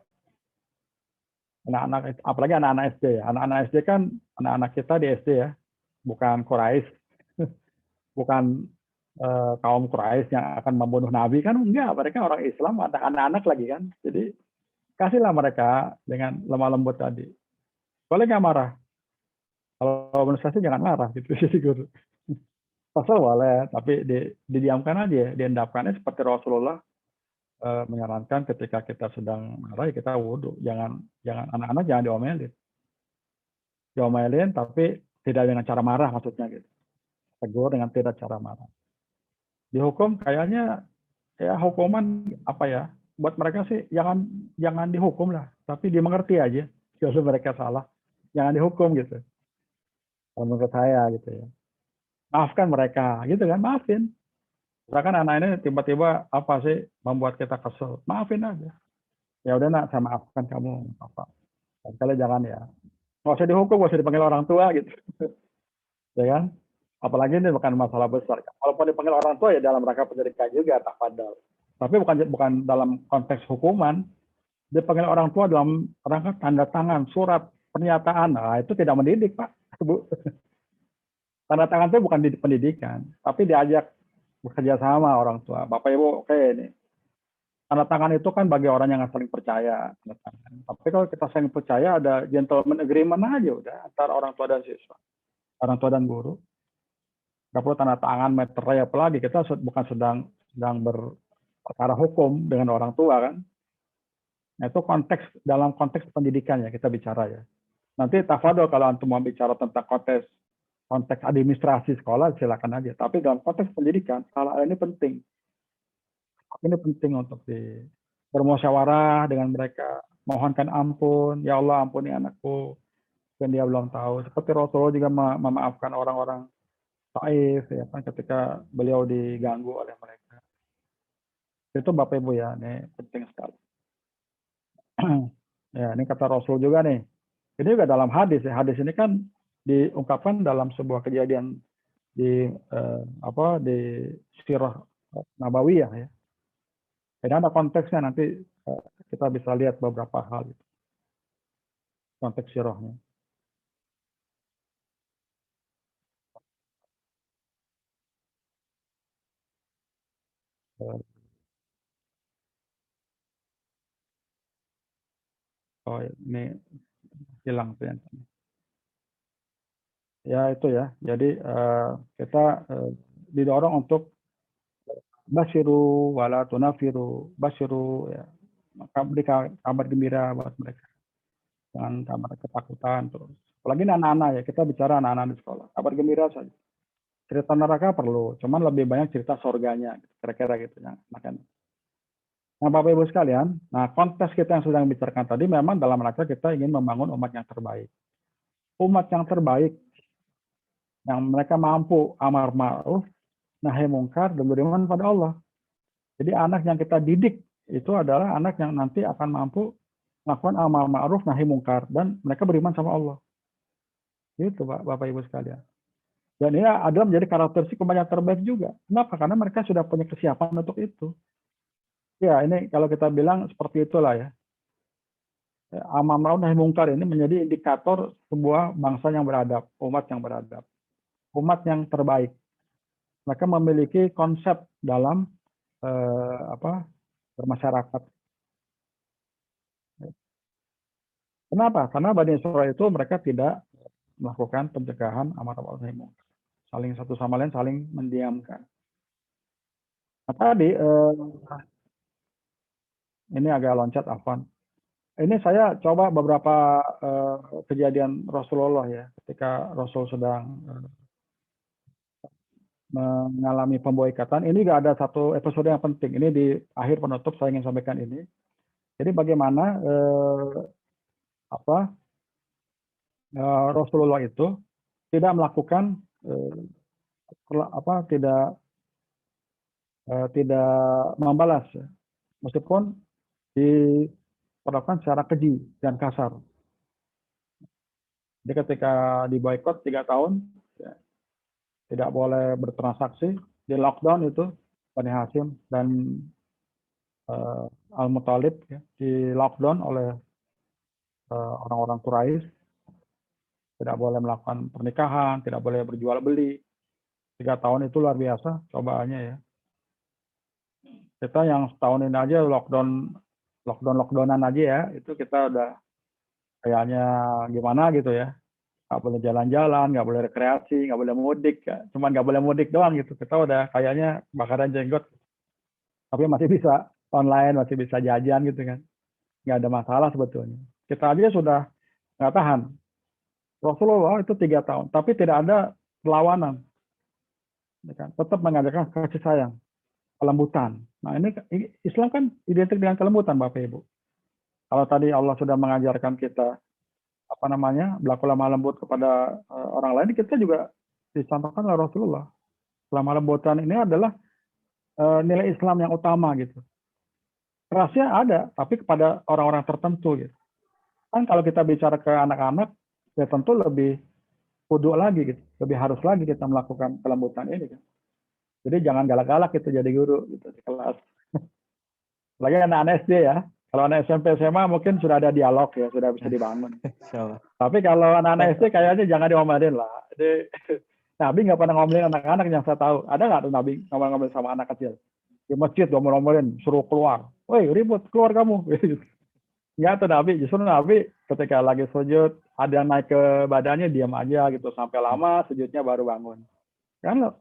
[SPEAKER 3] Anak-anak, apalagi anak-anak SD ya. Anak-anak SD kan, anak-anak kita di SD ya, bukan Quraisy, bukan kaum Quraisy yang akan membunuh Nabi kan, enggak. Mereka orang Islam, ada anak-anak lagi kan. Jadi kasihlah mereka dengan lemah lembut tadi. Boleh nggak marah? Kalau administrasi jangan marah gitu sih guru. Pasal boleh, tapi didiamkan aja, diendapkannya seperti Rasulullah menyarankan ketika kita sedang marah ya kita wudhu. Jangan anak-anak jangan diomelin, tapi tidak dengan cara marah maksudnya gitu. Tegur dengan tidak cara marah. Dihukum kayaknya ya hukuman apa ya? Buat mereka sih jangan dihukum lah, tapi dimengerti aja. Kalau mereka salah, jangan dihukum gitu. Kalau menurut saya gitu ya. Maafkan mereka, gitu kan? Maafin. Misalkan anak ini tiba-tiba apa sih membuat kita kesel, maafin aja. Ya udah nak, saya maafkan kamu, apa? Sekali jangan ya. Nggak usah dihukum, nggak usah dipanggil orang tua gitu. Ya kan? Apalagi ini bukan masalah besar. Walaupun dipanggil orang tua ya dalam rangka pendidikan juga, tak padahal. Tapi bukan dalam konteks hukuman. Dipanggil orang tua dalam rangka tanda tangan, surat, pernyataan. Nah, itu tidak mendidik, Pak. Bu. Tanda tangan itu bukan pendidikan, tapi diajak bekerja sama orang tua. Bapak Ibu, oke ini. Tanda tangan itu kan bagi orang yang saling percaya. Tapi kalau kita saling percaya, ada gentleman agreement aja udah antara orang tua dan siswa, orang tua dan guru. Nggak perlu tanda tangan meterai apalagi, kita bukan sedang berperkara hukum dengan orang tua kan. Nah, itu dalam konteks pendidikan ya kita bicara ya. Nanti tafadhol kalau antum mau bicara tentang konteks administrasi sekolah silakan aja. Tapi dalam konteks pendidikan hal ini penting. Ini penting untuk bermusyawarah dengan mereka, mohonkan ampun, ya Allah ampuni anakku, dan dia belum tahu. Seperti Rasulullah juga memaafkan orang-orang Taif ya kan ketika beliau diganggu oleh mereka. Itu Bapak Ibu ya, ini penting sekali. Ya, ini kata Rasul juga nih. Ini juga dalam hadis ya. Hadis ini kan diungkapkan dalam sebuah kejadian di Sirah Nabawiyah ya. Ini ada konteksnya, nanti kita bisa lihat beberapa hal itu. Konteks sirahnya. Oh ini hilang ternyata. Ya itu ya. Jadi kita didorong untuk basyiru wala tunafiru, basyiru ya. Maka beri kabar gembira buat mereka. Jangan kabar ketakutan terus. Apalagi anak-anak ya, kita bicara anak-anak di sekolah. Kabar gembira saja. Cerita neraka perlu, cuman lebih banyak cerita surganya, kira-kira gitu ya. Nah, Bapak Ibu sekalian, nah konteks kita yang sedang bicarakan tadi memang dalam rangka kita ingin membangun umat yang terbaik. Umat yang terbaik, yang mereka mampu amar ma'ruf, nahi mungkar, dan beriman pada Allah. Jadi anak yang kita didik itu adalah anak yang nanti akan mampu melakukan amal ma'ruf nahi mungkar dan mereka beriman sama Allah. Itu Pak, Bapak Ibu sekalian. Dan ini adalah menjadi karakteristik pemain yang terbaik juga. Kenapa? Karena mereka sudah punya kesiapan untuk itu. Ya, ini kalau kita bilang seperti itulah ya. Amal ma'ruf nahi mungkar ini menjadi indikator sebuah bangsa yang beradab, umat yang beradab, umat yang terbaik. Mereka memiliki konsep dalam bermasyarakat. Kenapa? Karena Bani Israil itu mereka tidak melakukan pencegahan amar ma'ruf nahi mungkar. Saling satu sama lain saling mendiamkan. Nah, tadi ini agak loncat Afwan. Ini saya coba beberapa kejadian Rasulullah ya, ketika Rasul sedang mengalami pemboikatan. Ini juga ada satu episode yang penting. Ini di akhir penutup saya ingin sampaikan ini. Jadi bagaimana Rasulullah itu tidak melakukan tidak membalas, meskipun diperlakukan secara keji dan kasar. Jadi ketika diboikot 3 tahun, ya, tidak boleh bertransaksi, di lockdown itu Bani Hashim dan Al-Muttalib ya, di lockdown oleh orang-orang Quraisy, tidak boleh melakukan pernikahan, tidak boleh berjual beli. 3 tahun itu luar biasa cobaannya ya. Kita yang setahun ini aja lockdownan aja ya, itu kita udah kayaknya gimana gitu ya. Nggak boleh jalan-jalan, nggak boleh rekreasi, nggak boleh mudik, ya. Cuman nggak boleh mudik doang gitu. Kita udah kayaknya bakaran jenggot. Tapi masih bisa online, masih bisa jajan gitu kan. Nggak ada masalah sebetulnya. Kita aja sudah nggak tahan. Rasulullah itu 3 tahun, tapi tidak ada perlawanan. Tetap mengajarkan kasih sayang, kelembutan. Nah ini Islam kan identik dengan kelembutan Bapak Ibu. Kalau tadi Allah sudah mengajarkan kita berlaku lemah lembut kepada orang lain, kita juga dicontohkan oleh Rasulullah. Lemah lembutan ini adalah nilai Islam yang utama gitu. Kerasnya ada, tapi kepada orang-orang tertentu gitu. Kan kalau kita bicara ke anak-anak, ya tentu lebih kudu lagi gitu, lebih harus lagi kita melakukan kelembutan ini kan. Jadi jangan galak-galak gitu jadi guru gitu di kelas. Lagi anak-anak SD ya. Kalau anak SMP SMA mungkin sudah ada dialog ya, sudah bisa dibangun. Tapi kalau anak-anak SD kayaknya jangan diomelin lah. Jadi Nabi nggak pernah ngomelin anak-anak yang saya tahu. Ada nggak tuh Nabi ngomel-ngomel sama anak kecil? Di masjid ngomel-ngomelin, suruh keluar. Woi ribut, keluar kamu. Nggak tuh Nabi. Justru Nabi ketika lagi sujud, ada yang naik ke badannya, diam aja gitu. Sampai lama sujudnya baru bangun. Kan lo?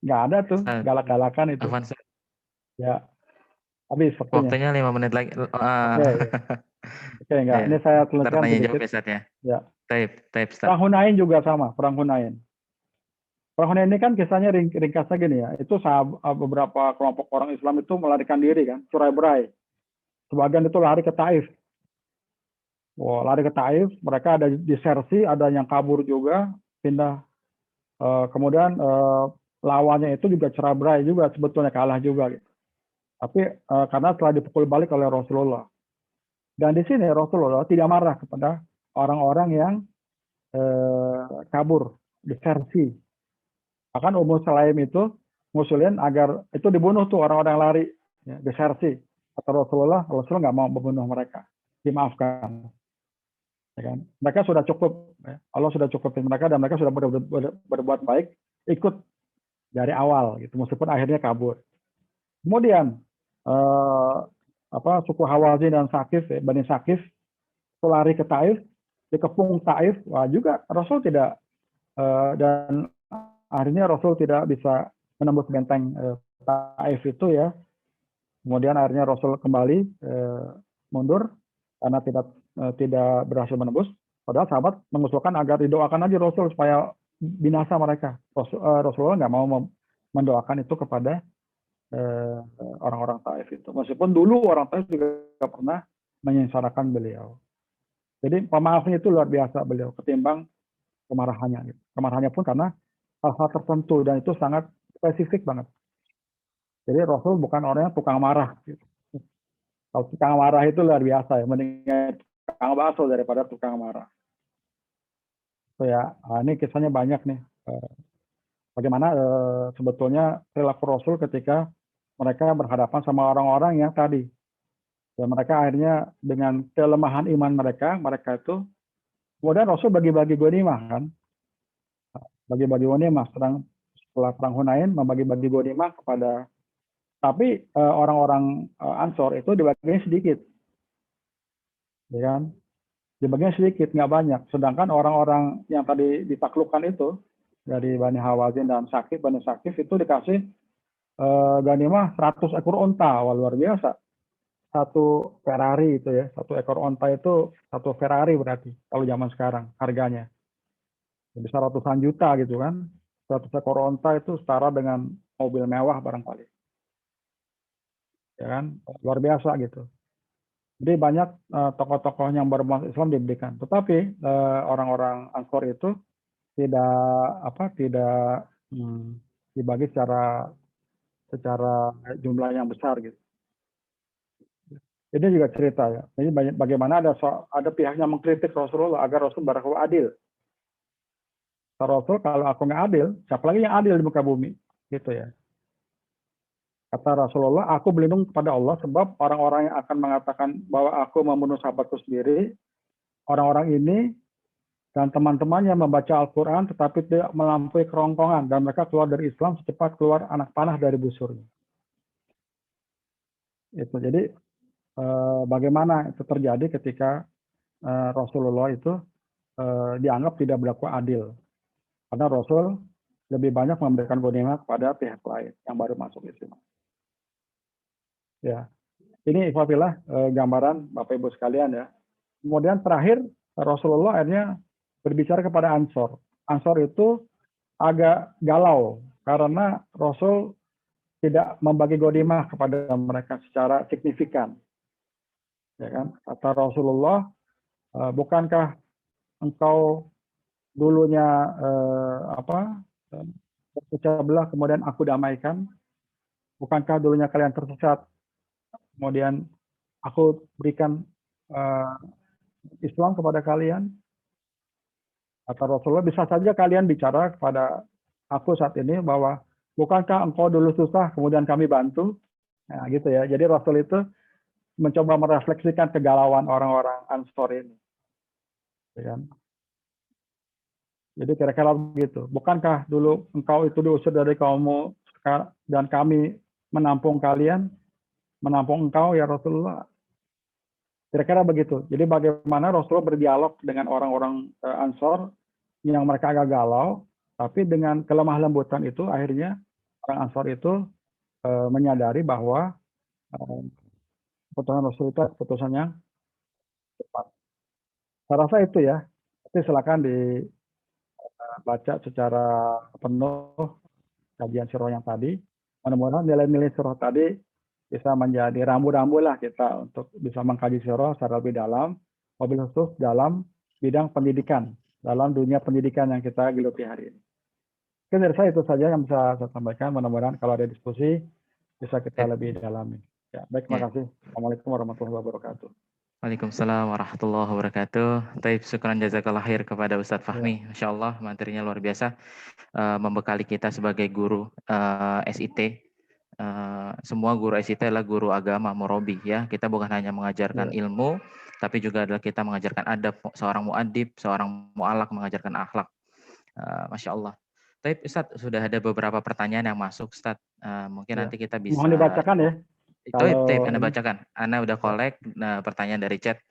[SPEAKER 3] Nggak ada tuh galak-galakan itu. Ya. Habis
[SPEAKER 6] waktunya 5 menit lagi.
[SPEAKER 3] Oke, enggak. Ini saya tuliskan sedikit.
[SPEAKER 6] Ya. Tape.
[SPEAKER 3] Perang Hunain juga sama, Perang Hunain. Perang Hunain ini kan kisahnya ringkasnya gini ya. Itu beberapa kelompok orang Islam itu melarikan diri kan, cerai-berai. Sebagian itu lari ke Taif. Lari ke Taif, mereka ada disersi, ada yang kabur juga, pindah. Kemudian lawannya itu juga cerai-berai juga, sebetulnya kalah juga gitu. Tapi karena telah dipukul balik oleh Rasulullah. Dan di sini Rasulullah tidak marah kepada orang-orang yang kabur, disersi. Bahkan Ummu Sulaim itu ngusulin agar itu dibunuh tuh orang-orang lari, ya, disersi. Kata Rasulullah nggak mau membunuh mereka, dimaafkan. Ya kan? Mereka sudah cukup, ya. Allah sudah cukupin mereka dan mereka sudah berbuat baik, ikut dari awal, gitu. Meskipun akhirnya kabur. Kemudian suku Hawazin dan Sakif, Bani Sakif, lari ke Taif, dikepung Taif, juga Rasul tidak dan akhirnya Rasul tidak bisa menembus benteng Taif itu ya. Kemudian akhirnya Rasul kembali mundur karena tidak berhasil menembus. Padahal sahabat mengusulkan agar didoakan aja Rasul supaya binasa mereka. Rasulullah nggak mau mendoakan itu kepada orang-orang Taif itu. Meskipun dulu orang Taif juga pernah menyengsarakan beliau. Jadi pemaafnya itu luar biasa beliau ketimbang kemarahannya. Kemarahannya pun karena hal-hal tertentu dan itu sangat spesifik banget. Jadi Rasul bukan orang yang tukang marah. Gitu. Kalau tukang marah itu luar biasa ya, mendingan tukang bakso daripada tukang marah. So ya, ini kisahnya banyak nih. Bagaimana sebetulnya perilaku Rasul ketika mereka berhadapan sama orang-orang yang tadi. Dan mereka akhirnya dengan kelemahan iman mereka itu, kemudian Rasul bagi-bagi ghanimah kan. Bagi-bagi ghanimah, setelah perang Hunain membagi-bagi ghanimah kepada, tapi orang-orang Ansor itu dibaginya sedikit. Ya kan? Dibaginya sedikit, nggak banyak. Sedangkan orang-orang yang tadi ditaklukkan itu, dari Bani Hawazin dan Sakif, Bani Sakif itu dikasih ghanimah 100 ekor onta. Wah, luar biasa. Satu Ferrari itu ya, satu ekor onta itu satu Ferrari berarti kalau zaman sekarang harganya bisa ratusan juta gitu kan. 100 ekor onta itu setara dengan mobil mewah barangkali, ya kan, luar biasa gitu. Jadi banyak tokoh-tokoh yang beragama Islam diberikan, tetapi orang-orang Ansor itu tidak dibagi secara jumlah yang besar gitu. Ini juga cerita ya. Jadi bagaimana ada pihak yang mengkritik Rasulullah agar Rasul berlaku adil. Rasul, kalau aku nggak adil, siapa lagi yang adil di muka bumi? Gitu ya. Kata Rasulullah, aku berlindung kepada Allah sebab orang-orang yang akan mengatakan bahwa aku membunuh sahabatku sendiri, orang-orang ini dan teman-temannya membaca Al-Quran tetapi tidak melampaui kerongkongan dan mereka keluar dari Islam secepat keluar anak panah dari busurnya. Itu jadi bagaimana itu terjadi ketika Rasulullah itu dianggap tidak berlaku adil. Karena Rasul lebih banyak memberikan ghanimah kepada pihak lain yang baru masuk Islam. Ya, ini ikhwatillah gambaran Bapak Ibu sekalian ya. Kemudian terakhir Rasulullah akhirnya berbicara kepada Ansor. Ansor itu agak galau karena Rasul tidak membagi ghanimah kepada mereka secara signifikan. Ya kan? Kata Rasulullah, bukankah engkau dulunya berpecah belah kemudian aku damaikan? Bukankah dulunya kalian tersesat kemudian aku berikan Islam kepada kalian? Kata Rasulullah, bisa saja kalian bicara kepada aku saat ini bahwa bukankah engkau dulu susah kemudian kami bantu? Nah, gitu ya. Jadi Rasul itu mencoba merefleksikan kegalauan orang-orang Ansor ini. Ya kan? Jadi kira-kira begitu. Bukankah dulu engkau itu diusir dari kaummu dan kami menampung kalian, menampung engkau ya Rasulullah. Kira-kira begitu. Jadi bagaimana Rasulullah berdialog dengan orang-orang Ansor yang mereka agak galau, tapi dengan kelemah lembutan itu akhirnya orang Ansor itu menyadari bahwa keputusan Rasul itu keputusan yang tepat. Saya rasa itu ya. Tapi silakan dibaca secara penuh kajian surah yang tadi. Mudah-mudahan nilai-nilai surah tadi bisa menjadi rambu-rambu lah kita untuk bisa mengkaji surah secara lebih dalam, mobil khusus dalam bidang pendidikan, dalam dunia pendidikan yang kita geluti hari ini. Mungkin dari saya itu saja yang bisa saya sampaikan. Mudah-mudahan kalau ada diskusi bisa kita lebih dalami. Ya, baik, terima kasih. Assalamualaikum warahmatullahi wabarakatuh.
[SPEAKER 6] Waalaikumsalam warahmatullahi wabarakatuh. Taib, syukran jazakallah khair kepada Ustadz Fahmi. Masya Allah, materinya luar biasa. Membekali kita sebagai guru SIT. Semua guru SIT adalah guru agama, murabi ya. Kita bukan hanya mengajarkan ilmu, tapi juga adalah kita mengajarkan adab. Seorang muadib, seorang mu'alak mengajarkan akhlak. Masya Allah. Taib, Ustadz, sudah ada beberapa pertanyaan yang masuk, Ustadz. Mungkin nanti kita bisa...
[SPEAKER 3] Mohon dibacakan ya.
[SPEAKER 6] Taib, Anda bacakan. Anda udah kolek pertanyaan dari chat.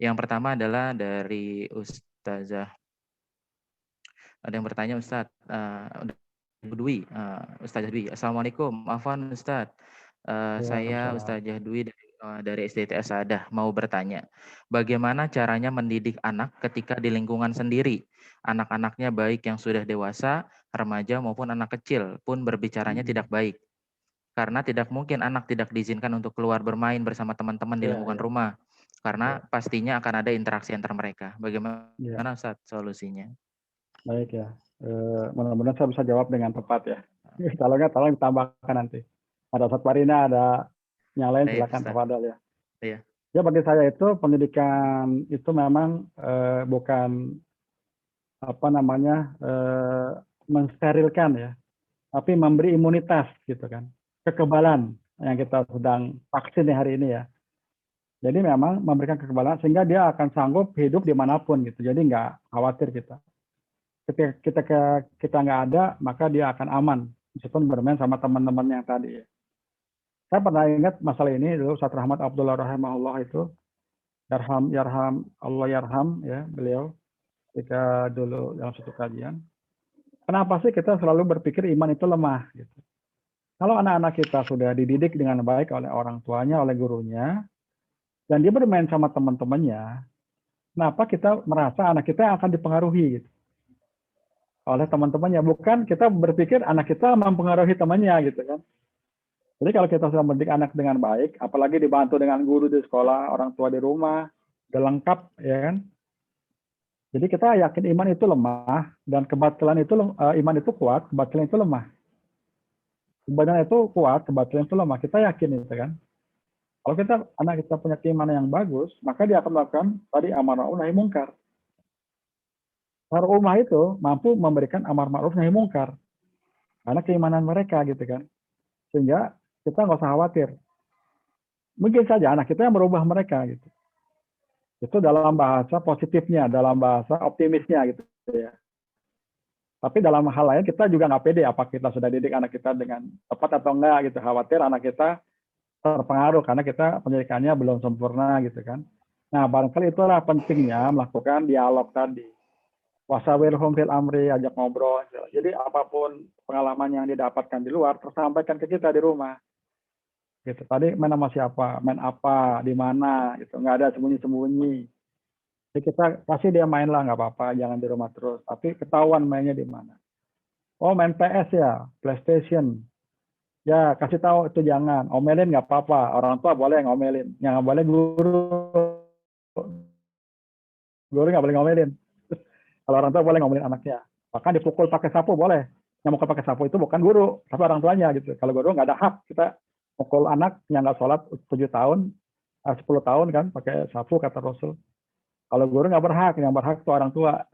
[SPEAKER 6] Yang pertama adalah dari Ustazah. Ada yang bertanya, Ustadz. Dwi, Ustazah Dwi. Assalamualaikum. Afwan Ustadz. Saya Ustazah Dwi dari SDTS Sadah mau bertanya. Bagaimana caranya mendidik anak ketika di lingkungan sendiri? Anak-anaknya baik yang sudah dewasa, remaja maupun anak kecil pun berbicaranya tidak baik. Karena tidak mungkin anak tidak diizinkan untuk keluar bermain bersama teman-teman di lingkungan rumah. Karena pastinya akan ada interaksi antar mereka. Bagaimana Ustadz solusinya?
[SPEAKER 3] Baik ya. Mudah-mudahan saya bisa jawab dengan tepat ya. Kalau nggak, tolong ditambahkan nanti. Ada Ustaz Farina, ada yang lain,
[SPEAKER 6] Baik,
[SPEAKER 3] silakan
[SPEAKER 6] Ustaz.
[SPEAKER 3] tafadhol ya.
[SPEAKER 6] Iya.
[SPEAKER 3] Ya, bagi saya itu pendidikan itu memang bukan apa namanya mensterilkan ya, tapi memberi imunitas gitu kan, kekebalan yang kita sedang vaksin hari ini ya. Jadi memang memberikan kekebalan sehingga dia akan sanggup hidup dimanapun gitu. Jadi nggak khawatir kita. Ketika kita nggak ada, maka dia akan aman meskipun bermain sama teman-teman yang tadi. Saya pernah ingat masalah ini dulu Ustaz Rahmat Abdullah rahimahullah itu, yarham Allah yarham ya beliau ketika dulu dalam satu kajian. Kenapa sih kita selalu berpikir iman itu lemah gitu? Kalau anak-anak kita sudah dididik dengan baik oleh orang tuanya, oleh gurunya, dan dia bermain sama teman-temannya, kenapa kita merasa anak kita akan dipengaruhi gitu oleh teman-temannya? Bukan kita berpikir anak kita mempengaruhi temannya gitu kan. Jadi kalau kita sudah mendidik anak dengan baik, apalagi dibantu dengan guru di sekolah, orang tua di rumah, udah lengkap ya kan. Jadi kita yakin iman itu lemah dan kebatilan itu iman itu kuat, kebatilan itu lemah. Kebenaran itu kuat, kebatilan itu lemah. Kita yakin itu kan. Kalau anak kita punya keimanan yang bagus, maka dia akan melakukan tadi amar ma'ruf nahi mungkar. Para ummah itu mampu memberikan amar ma'ruf nahi mungkar karena keimanan mereka gitu kan. Sehingga kita nggak usah khawatir. Mungkin saja anak kita yang merubah mereka gitu. Itu dalam bahasa positifnya, dalam bahasa optimisnya gitu ya. Tapi dalam hal lain kita juga nggak pede apa kita sudah didik anak kita dengan tepat atau enggak gitu. Khawatir anak kita terpengaruh karena kita pendidikannya belum sempurna gitu kan. Nah, barangkali itulah pentingnya melakukan dialog tadi. Wasawirhum fil amri, ajak ngobrol. Jadi apapun pengalaman yang didapatkan di luar tersampaikan ke kita di rumah. Gitu. Tadi main sama siapa, main apa, di mana gitu. Nggak ada sembunyi-sembunyi. Jadi kita kasih dia main lah nggak apa-apa, jangan di rumah terus. Tapi ketahuan mainnya di mana. Oh, main PS ya, PlayStation. Ya, kasih tahu itu jangan. Omelin nggak apa-apa. Orang tua boleh ngomelin. Yang nggak boleh guru. Guru nggak boleh ngomelin. Kalau orang tua boleh ngomelin anaknya. Bahkan dipukul pakai sapu boleh. Yang mukul pakai sapu itu bukan guru, tapi orang tuanya gitu. Kalau guru nggak ada hak kita mukul anak yang nggak sholat 7 tahun, 10 tahun kan pakai sapu kata Rasul. Kalau guru nggak berhak, yang berhak itu orang tua.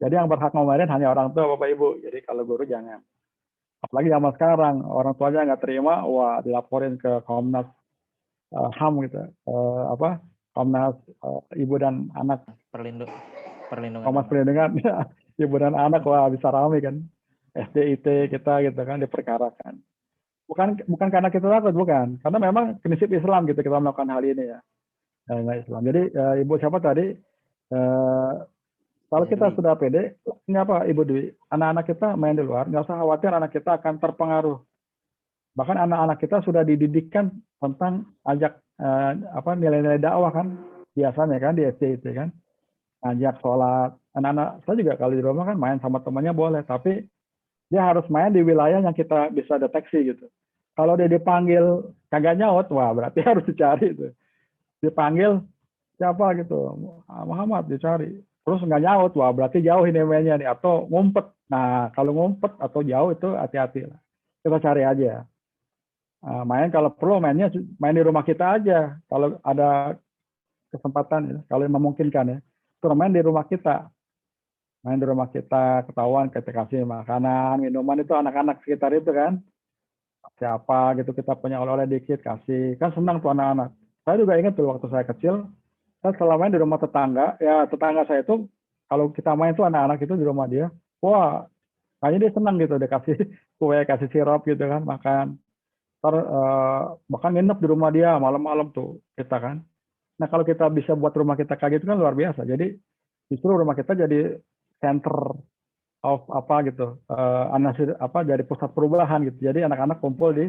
[SPEAKER 3] Jadi yang berhak ngomelin hanya orang tua, bapak ibu. Jadi kalau guru jangan. Apalagi zaman sekarang orang tuanya nggak terima, wah dilaporin ke Komnas HAM gitu, Komnas Ibu dan Anak,
[SPEAKER 6] Perlindungan
[SPEAKER 3] Komnas
[SPEAKER 6] anak.
[SPEAKER 3] Perlindungan Ibu dan Anak, wah bisa ramai kan, SDIT kita gitu kan diperkarakan. Bukan karena kita takut, bukan, karena memang prinsip Islam gitu kita melakukan hal ini ya, Islam. Jadi Ibu siapa tadi? Kalau kita sudah pede, ini apa Ibu Dwi? Anak-anak kita main di luar, nggak usah khawatir anak kita akan terpengaruh. Bahkan anak-anak kita sudah dididikkan tentang ajak nilai-nilai dakwah kan, biasanya kan di SD itu kan, ajak sholat. Anak-anak saya juga kalau di rumah kan main sama temannya boleh, tapi dia harus main di wilayah yang kita bisa deteksi gitu. Kalau dia dipanggil kagak nyaut, wah berarti harus dicari itu. Dipanggil siapa gitu, Muhammad dicari. Terus nggak nyaut, wah berarti jauh ini mainnya nih, atau ngumpet. Nah kalau ngumpet atau jauh itu hati-hati lah. Kita cari aja. Main kalau perlu mainnya main di rumah kita aja. Kalau ada kesempatan, ya, kalau memungkinkan ya, terus main di rumah kita. Main di rumah kita, ketahuan kita kasih makanan, minuman itu anak-anak sekitar itu kan. Siapa gitu kita punya oleh-oleh dikit kasih, kan senang tuh anak-anak. Saya juga ingat tuh waktu saya kecil. Saya selama main di rumah tetangga, ya tetangga saya itu kalau kita main tuh anak-anak itu di rumah dia, wah kayaknya dia senang gitu, dia kasih kue, kasih sirup gitu kan, makan. Bahkan nginep di rumah dia malam-malam tuh kita kan. Nah kalau kita bisa buat rumah kita kayak gitu kan luar biasa. Jadi justru rumah kita jadi center of dari pusat perubahan gitu. Jadi anak-anak kumpul di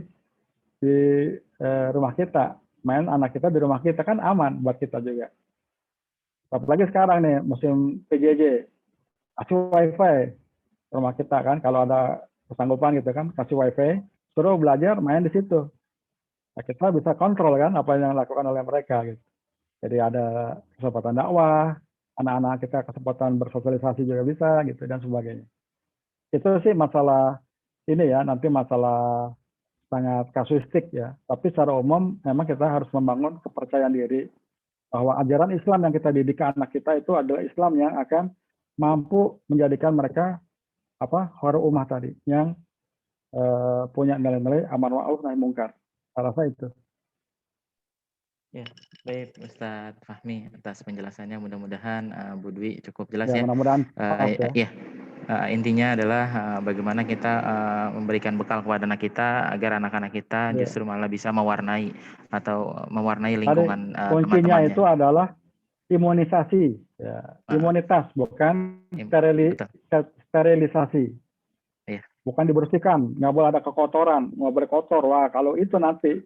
[SPEAKER 3] rumah kita. Main anak kita di rumah kita kan aman buat kita juga. Apalagi sekarang nih musim PJJ, kasih wifi rumah kita kan, kalau ada kesanggupan gitu kan, kasih wifi, suruh belajar main di situ. Nah, kita bisa kontrol kan apa yang dilakukan oleh mereka gitu. Jadi ada kesempatan dakwah, anak-anak kita kesempatan bersosialisasi juga bisa gitu dan sebagainya. Itu sih masalah ini ya, nanti masalah sangat kasuistik ya. Tapi secara umum memang kita harus membangun kepercayaan diri bahwa ajaran Islam yang kita didik ke anak kita itu adalah Islam yang akan mampu menjadikan mereka khairul ummah tadi, yang punya nilai-nilai amar ma'ruf nahi mungkar. Saya rasa itu.
[SPEAKER 6] Ya, baik Ustadz Fahmi atas penjelasannya. Mudah-mudahan Bu Dwi cukup jelas
[SPEAKER 3] Ya,
[SPEAKER 6] ya.
[SPEAKER 3] mudah-mudahan pas ya.
[SPEAKER 6] Ya, intinya adalah bagaimana kita memberikan bekal kepada anak kita agar anak-anak kita
[SPEAKER 3] Ya.
[SPEAKER 6] justru malah bisa mewarnai
[SPEAKER 3] Tadi
[SPEAKER 6] lingkungan
[SPEAKER 3] kuncinya
[SPEAKER 6] teman-temannya.
[SPEAKER 3] itu adalah imunisasi, ya. Imunitas, bukan
[SPEAKER 6] Betul.
[SPEAKER 3] sterilisasi.
[SPEAKER 6] Iya.
[SPEAKER 3] Bukan dibersihkan, nggak boleh ada kekotoran, nggak boleh kotor. Wah, kalau itu nanti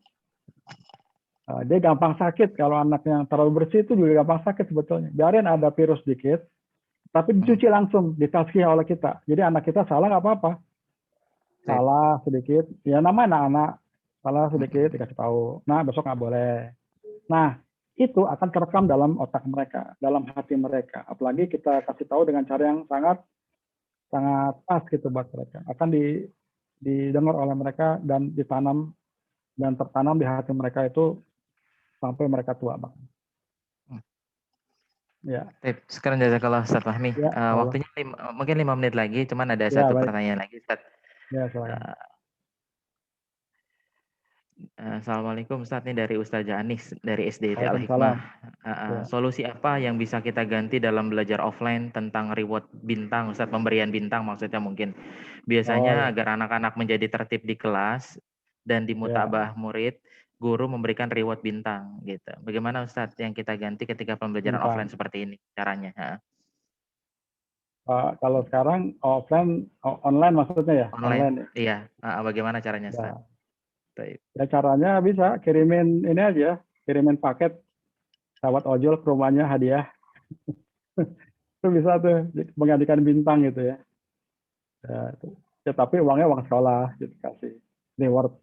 [SPEAKER 3] dia gampang sakit. Kalau anak yang terlalu bersih itu juga gampang sakit sebetulnya. Biarin ada virus dikit, tapi dicuci langsung, ditazkiyah oleh kita. Jadi anak kita salah nggak apa-apa. Salah sedikit, ya namanya anak-anak. Salah sedikit dikasih tahu. Nah, besok nggak boleh. Nah, itu akan terekam dalam otak mereka, dalam hati mereka. Apalagi kita kasih tahu dengan cara yang sangat pas gitu buat mereka. Akan didengar oleh mereka dan ditanam dan tertanam di hati mereka itu sampai mereka tua, Bang. Ya.
[SPEAKER 6] Sekarang jazakallah Ustadz Fahmi.
[SPEAKER 3] Ya,
[SPEAKER 6] waktunya mungkin 5 menit lagi, cuman ada
[SPEAKER 3] ya,
[SPEAKER 6] satu
[SPEAKER 3] baik.
[SPEAKER 6] pertanyaan lagi, Ustadz.
[SPEAKER 3] Ya, silakan.
[SPEAKER 6] Assalamualaikum Ustadz, ini dari Ustazah Anis dari SDIT
[SPEAKER 3] Waalaikumsalam.
[SPEAKER 6] Al-Hikmah. Solusi apa yang bisa kita ganti dalam belajar offline tentang reward bintang, Ustadz, pemberian bintang maksudnya mungkin. Biasanya agar anak-anak menjadi tertib di kelas dan di mutabah murid, guru memberikan reward bintang gitu. Bagaimana Ustadz yang kita ganti ketika pembelajaran offline seperti ini caranya?
[SPEAKER 3] Kalau sekarang online maksudnya ya?
[SPEAKER 6] Online. Iya, bagaimana caranya Ustadz?
[SPEAKER 3] Ya caranya bisa kirimin ini aja, kirimin paket sahabat ojol ke rumahnya hadiah. Itu bisa tuh menggantikan bintang gitu ya. Ya tapi uangnya uang sekolah gitu, kasih reward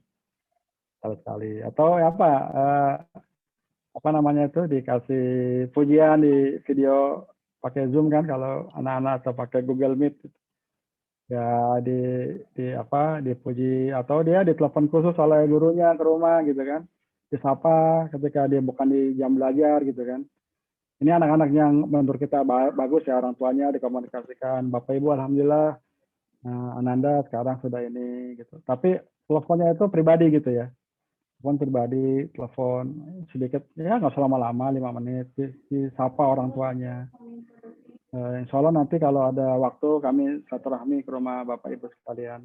[SPEAKER 3] sekali-sekali. Atau apa namanya itu, dikasih pujian di video pakai Zoom kan kalau anak-anak, atau pakai Google Meet gitu. Ya dipuji, atau dia ditelepon khusus oleh gurunya ke rumah gitu kan, disapa ketika dia bukan di jam belajar gitu kan. Ini anak-anak yang menurut kita bagus ya, orang tuanya dikomunikasikan, Bapak Ibu alhamdulillah Ananda sekarang sudah ini gitu. Tapi teleponnya itu pribadi gitu ya, telepon pribadi, telepon sedikit ya, nggak usah lama-lama, 5 menit disapa orang tuanya. Insya Allah nanti kalau ada waktu kami silaturahmi ke rumah Bapak Ibu sekalian.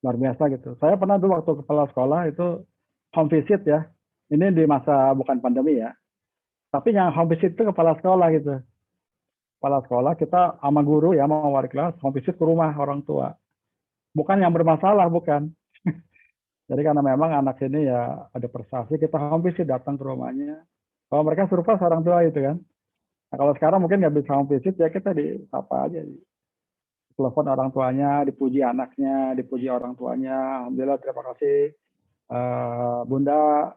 [SPEAKER 3] Luar biasa gitu. Saya pernah dulu waktu kepala sekolah itu home visit ya. Ini di masa bukan pandemi ya. Tapi yang home visit itu kepala sekolah gitu. Kepala sekolah kita sama guru ya, sama wali kelas home visit ke rumah orang tua. Bukan yang bermasalah, bukan. Jadi karena memang anak ini ya ada prestasi, kita home visit datang ke rumahnya. Kalau mereka surprise orang tua itu kan. Nah, kalau sekarang mungkin nggak bisa home visit ya, kita disapa aja, telepon orang tuanya, dipuji anaknya, dipuji orang tuanya. Alhamdulillah, terima kasih Bunda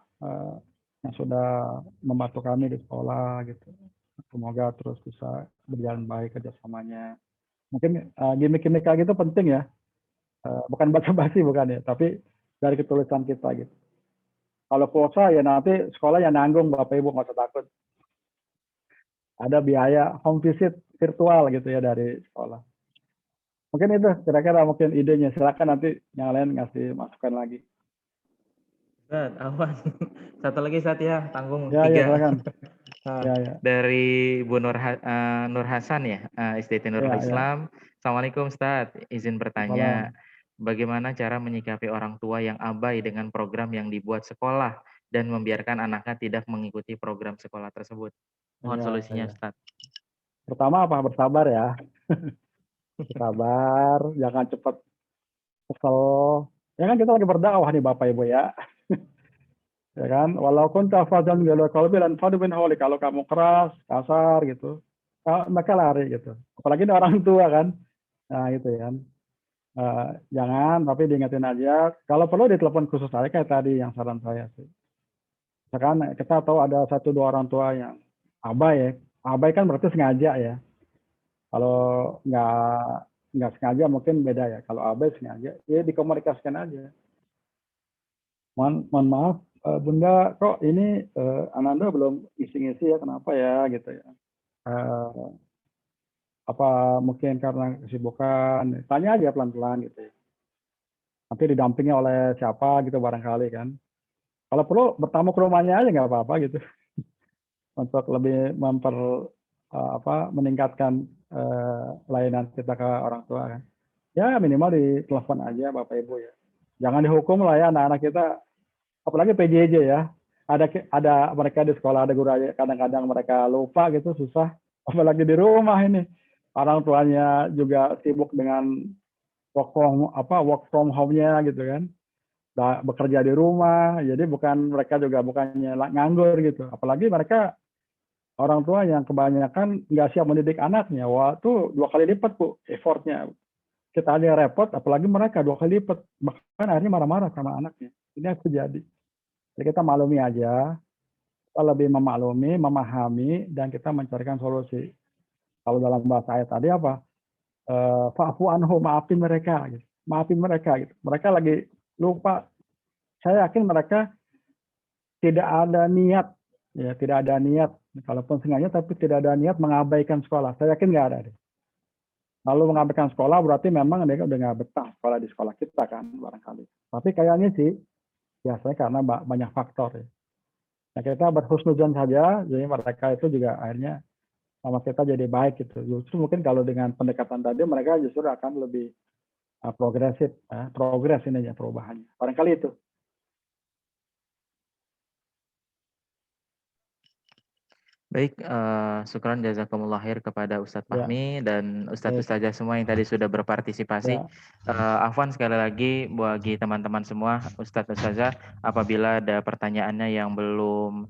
[SPEAKER 3] yang sudah membantu kami di sekolah gitu. Semoga terus bisa berjalan baik kerjasamanya. Mungkin gimmick-gimmick kayak gitu penting ya. Bukan basa-basi bukan ya, tapi dari ketulisan kita gitu. Kalau pulsa ya nanti sekolah yang nanggung, Bapak Ibu nggak usah takut. Ada biaya home visit virtual gitu ya dari sekolah. Mungkin itu kira-kira mungkin idenya. Silakan nanti yang lain ngasih masukan lagi.
[SPEAKER 6] Ustadz, awan. Satu lagi Ustadz ya, tanggung
[SPEAKER 3] ya,
[SPEAKER 6] 3.
[SPEAKER 3] Ya, silakan.
[SPEAKER 6] Dari Bu Nur Hasan ya, SDT Nurul Islam. Assalamualaikum Ustadz, izin bertanya. Bagaimana cara menyikapi orang tua yang abai dengan program yang dibuat sekolah dan membiarkan anaknya tidak mengikuti program sekolah tersebut? Mohon solusinya Ustadz.
[SPEAKER 3] Pertama bersabar ya. Sabar, jangan cepat kesel. Ya kan kita lagi berdakwah nih Bapak Ibu ya. Ya kan, walaupun tafadzan bil qalbi lan fadu min hawli, kalau kamu keras, kasar gitu, mereka lari gitu. Apalagi ini orang tua kan. Nah, itu kan. Jangan, tapi diingetin aja. Kalau perlu ditelepon khusus saya kayak tadi yang saran saya sih. Misalkan kita tahu ada 1-2 orang tua yang abai ya. Abai kan berarti sengaja ya. Kalau nggak sengaja mungkin beda ya. Kalau abai sengaja, ya dikomunikasikan aja. Mohon maaf, Bunda, kok ini Ananda belum isi-ngisi ya, kenapa ya gitu ya. Apa mungkin karena kesibukan, tanya aja pelan-pelan gitu ya. Nanti didampingi oleh siapa gitu barangkali kan. Kalau perlu bertamu ke rumahnya aja nggak apa-apa gitu. Untuk lebih meningkatkan layanan kita ke orang tua kan. Ya minimal di telepon aja Bapak Ibu ya. Jangan dihukum lah ya anak-anak kita, apalagi PJJ ya. Ada mereka di sekolah, ada guru aja kadang-kadang mereka lupa gitu, susah. Apalagi di rumah ini. Orang tuanya juga sibuk dengan work from home-nya gitu kan. Bekerja di rumah, jadi mereka juga bukannya nganggur gitu. Apalagi mereka orang tua yang kebanyakan nggak siap mendidik anaknya. Wah, itu 2 kali lipat, Bu, effortnya. Kita aja repot, apalagi mereka 2 kali lipat. Bahkan akhirnya marah-marah sama anaknya. Ini yang terjadi. Jadi kita maklumi aja, kita lebih memaklumi, memahami, dan kita mencarikan solusi. Kalau dalam bahasa ayat tadi apa? Fa'fu anhu, maafin mereka. Gitu. Maafin mereka. Gitu. Mereka lagi lupa. Saya yakin mereka tidak ada niat, ya tidak ada niat. Kalaupun sengaja, tapi tidak ada niat mengabaikan sekolah. Saya yakin nggak ada. Lalu mengabaikan sekolah berarti memang mereka udah nggak betah sekolah di sekolah kita kan barangkali. Tapi kayaknya sih biasanya karena banyak faktor ya. Nah, kita berhusnuzon saja, jadi mereka itu juga akhirnya sama kita jadi baik gitu. Justru mungkin kalau dengan pendekatan tadi mereka justru akan lebih progresif, progres ini ya perubahannya. Barangkali itu.
[SPEAKER 6] Baik, syukran jazakumullah khair kepada Ustadz Fahmi dan Ustadz-Ustazah semua yang tadi sudah berpartisipasi. Afwan sekali lagi bagi teman-teman semua, Ustadz-Ustazah, apabila ada pertanyaannya yang belum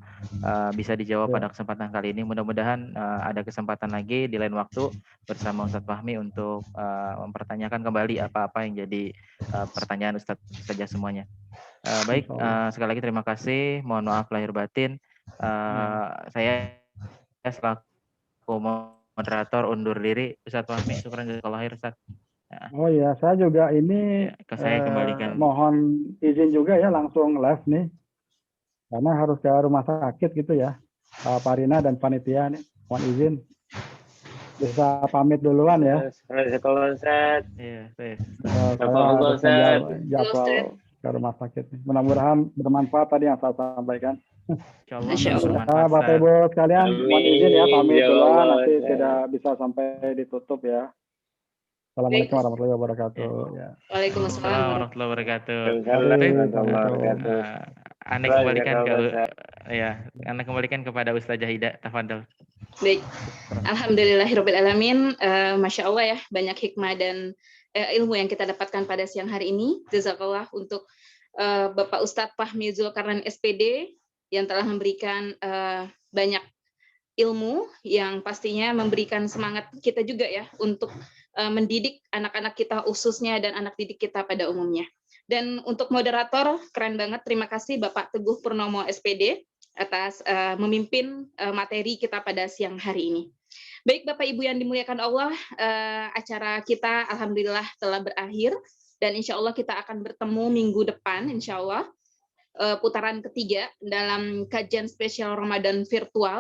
[SPEAKER 6] bisa dijawab pada kesempatan kali ini, mudah-mudahan ada kesempatan lagi di lain waktu bersama Ustadz Fahmi untuk mempertanyakan kembali apa-apa yang jadi pertanyaan Ustadz-Ustazah semuanya. Baik, sekali lagi terima kasih, mohon maaf lahir batin. Saya selaku moderator undur diri. Ustadz Fahmi, syukran jazakallahu khair, Ustadz.
[SPEAKER 3] Oh iya, saya juga ini
[SPEAKER 6] saya kembalikan.
[SPEAKER 3] Mohon izin juga ya langsung live nih. Karena harus ke rumah sakit gitu ya. Pak Rina dan panitia nih, mohon izin. Bisa pamit duluan ya.
[SPEAKER 4] Kalau Ustaz.
[SPEAKER 6] Iya,
[SPEAKER 3] saya harus jadwal ke rumah sakit. Mudah-mudahan bermanfaat tadi yang saya sampaikan. Bapak Ibu sekalian, mohon izin ya pamit duluan, nanti tidak bisa sampai ditutup ya. Assalamualaikum warahmatullahi wabarakatuh. Ya.
[SPEAKER 2] Waalaikumsalam
[SPEAKER 6] warahmatullahi wabarakatuh. Anda kembalikan kepada Ustazah Ida, tafadhol.
[SPEAKER 2] Baik, alhamdulillahirobbilalamin. Masya Allah ya, banyak hikmah dan ilmu yang kita dapatkan pada siang hari ini. Jazakallah untuk Bapak Ustadz Fahmi Zulkarnain SPD yang telah memberikan banyak ilmu yang pastinya memberikan semangat kita juga ya untuk mendidik anak-anak kita khususnya dan anak didik kita pada umumnya. Dan untuk moderator, keren banget. Terima kasih Bapak Teguh Purnomo SPD atas memimpin materi kita pada siang hari ini. Baik Bapak Ibu yang dimuliakan Allah, acara kita alhamdulillah telah berakhir dan insya Allah kita akan bertemu minggu depan insya Allah putaran ketiga dalam kajian spesial Ramadan virtual.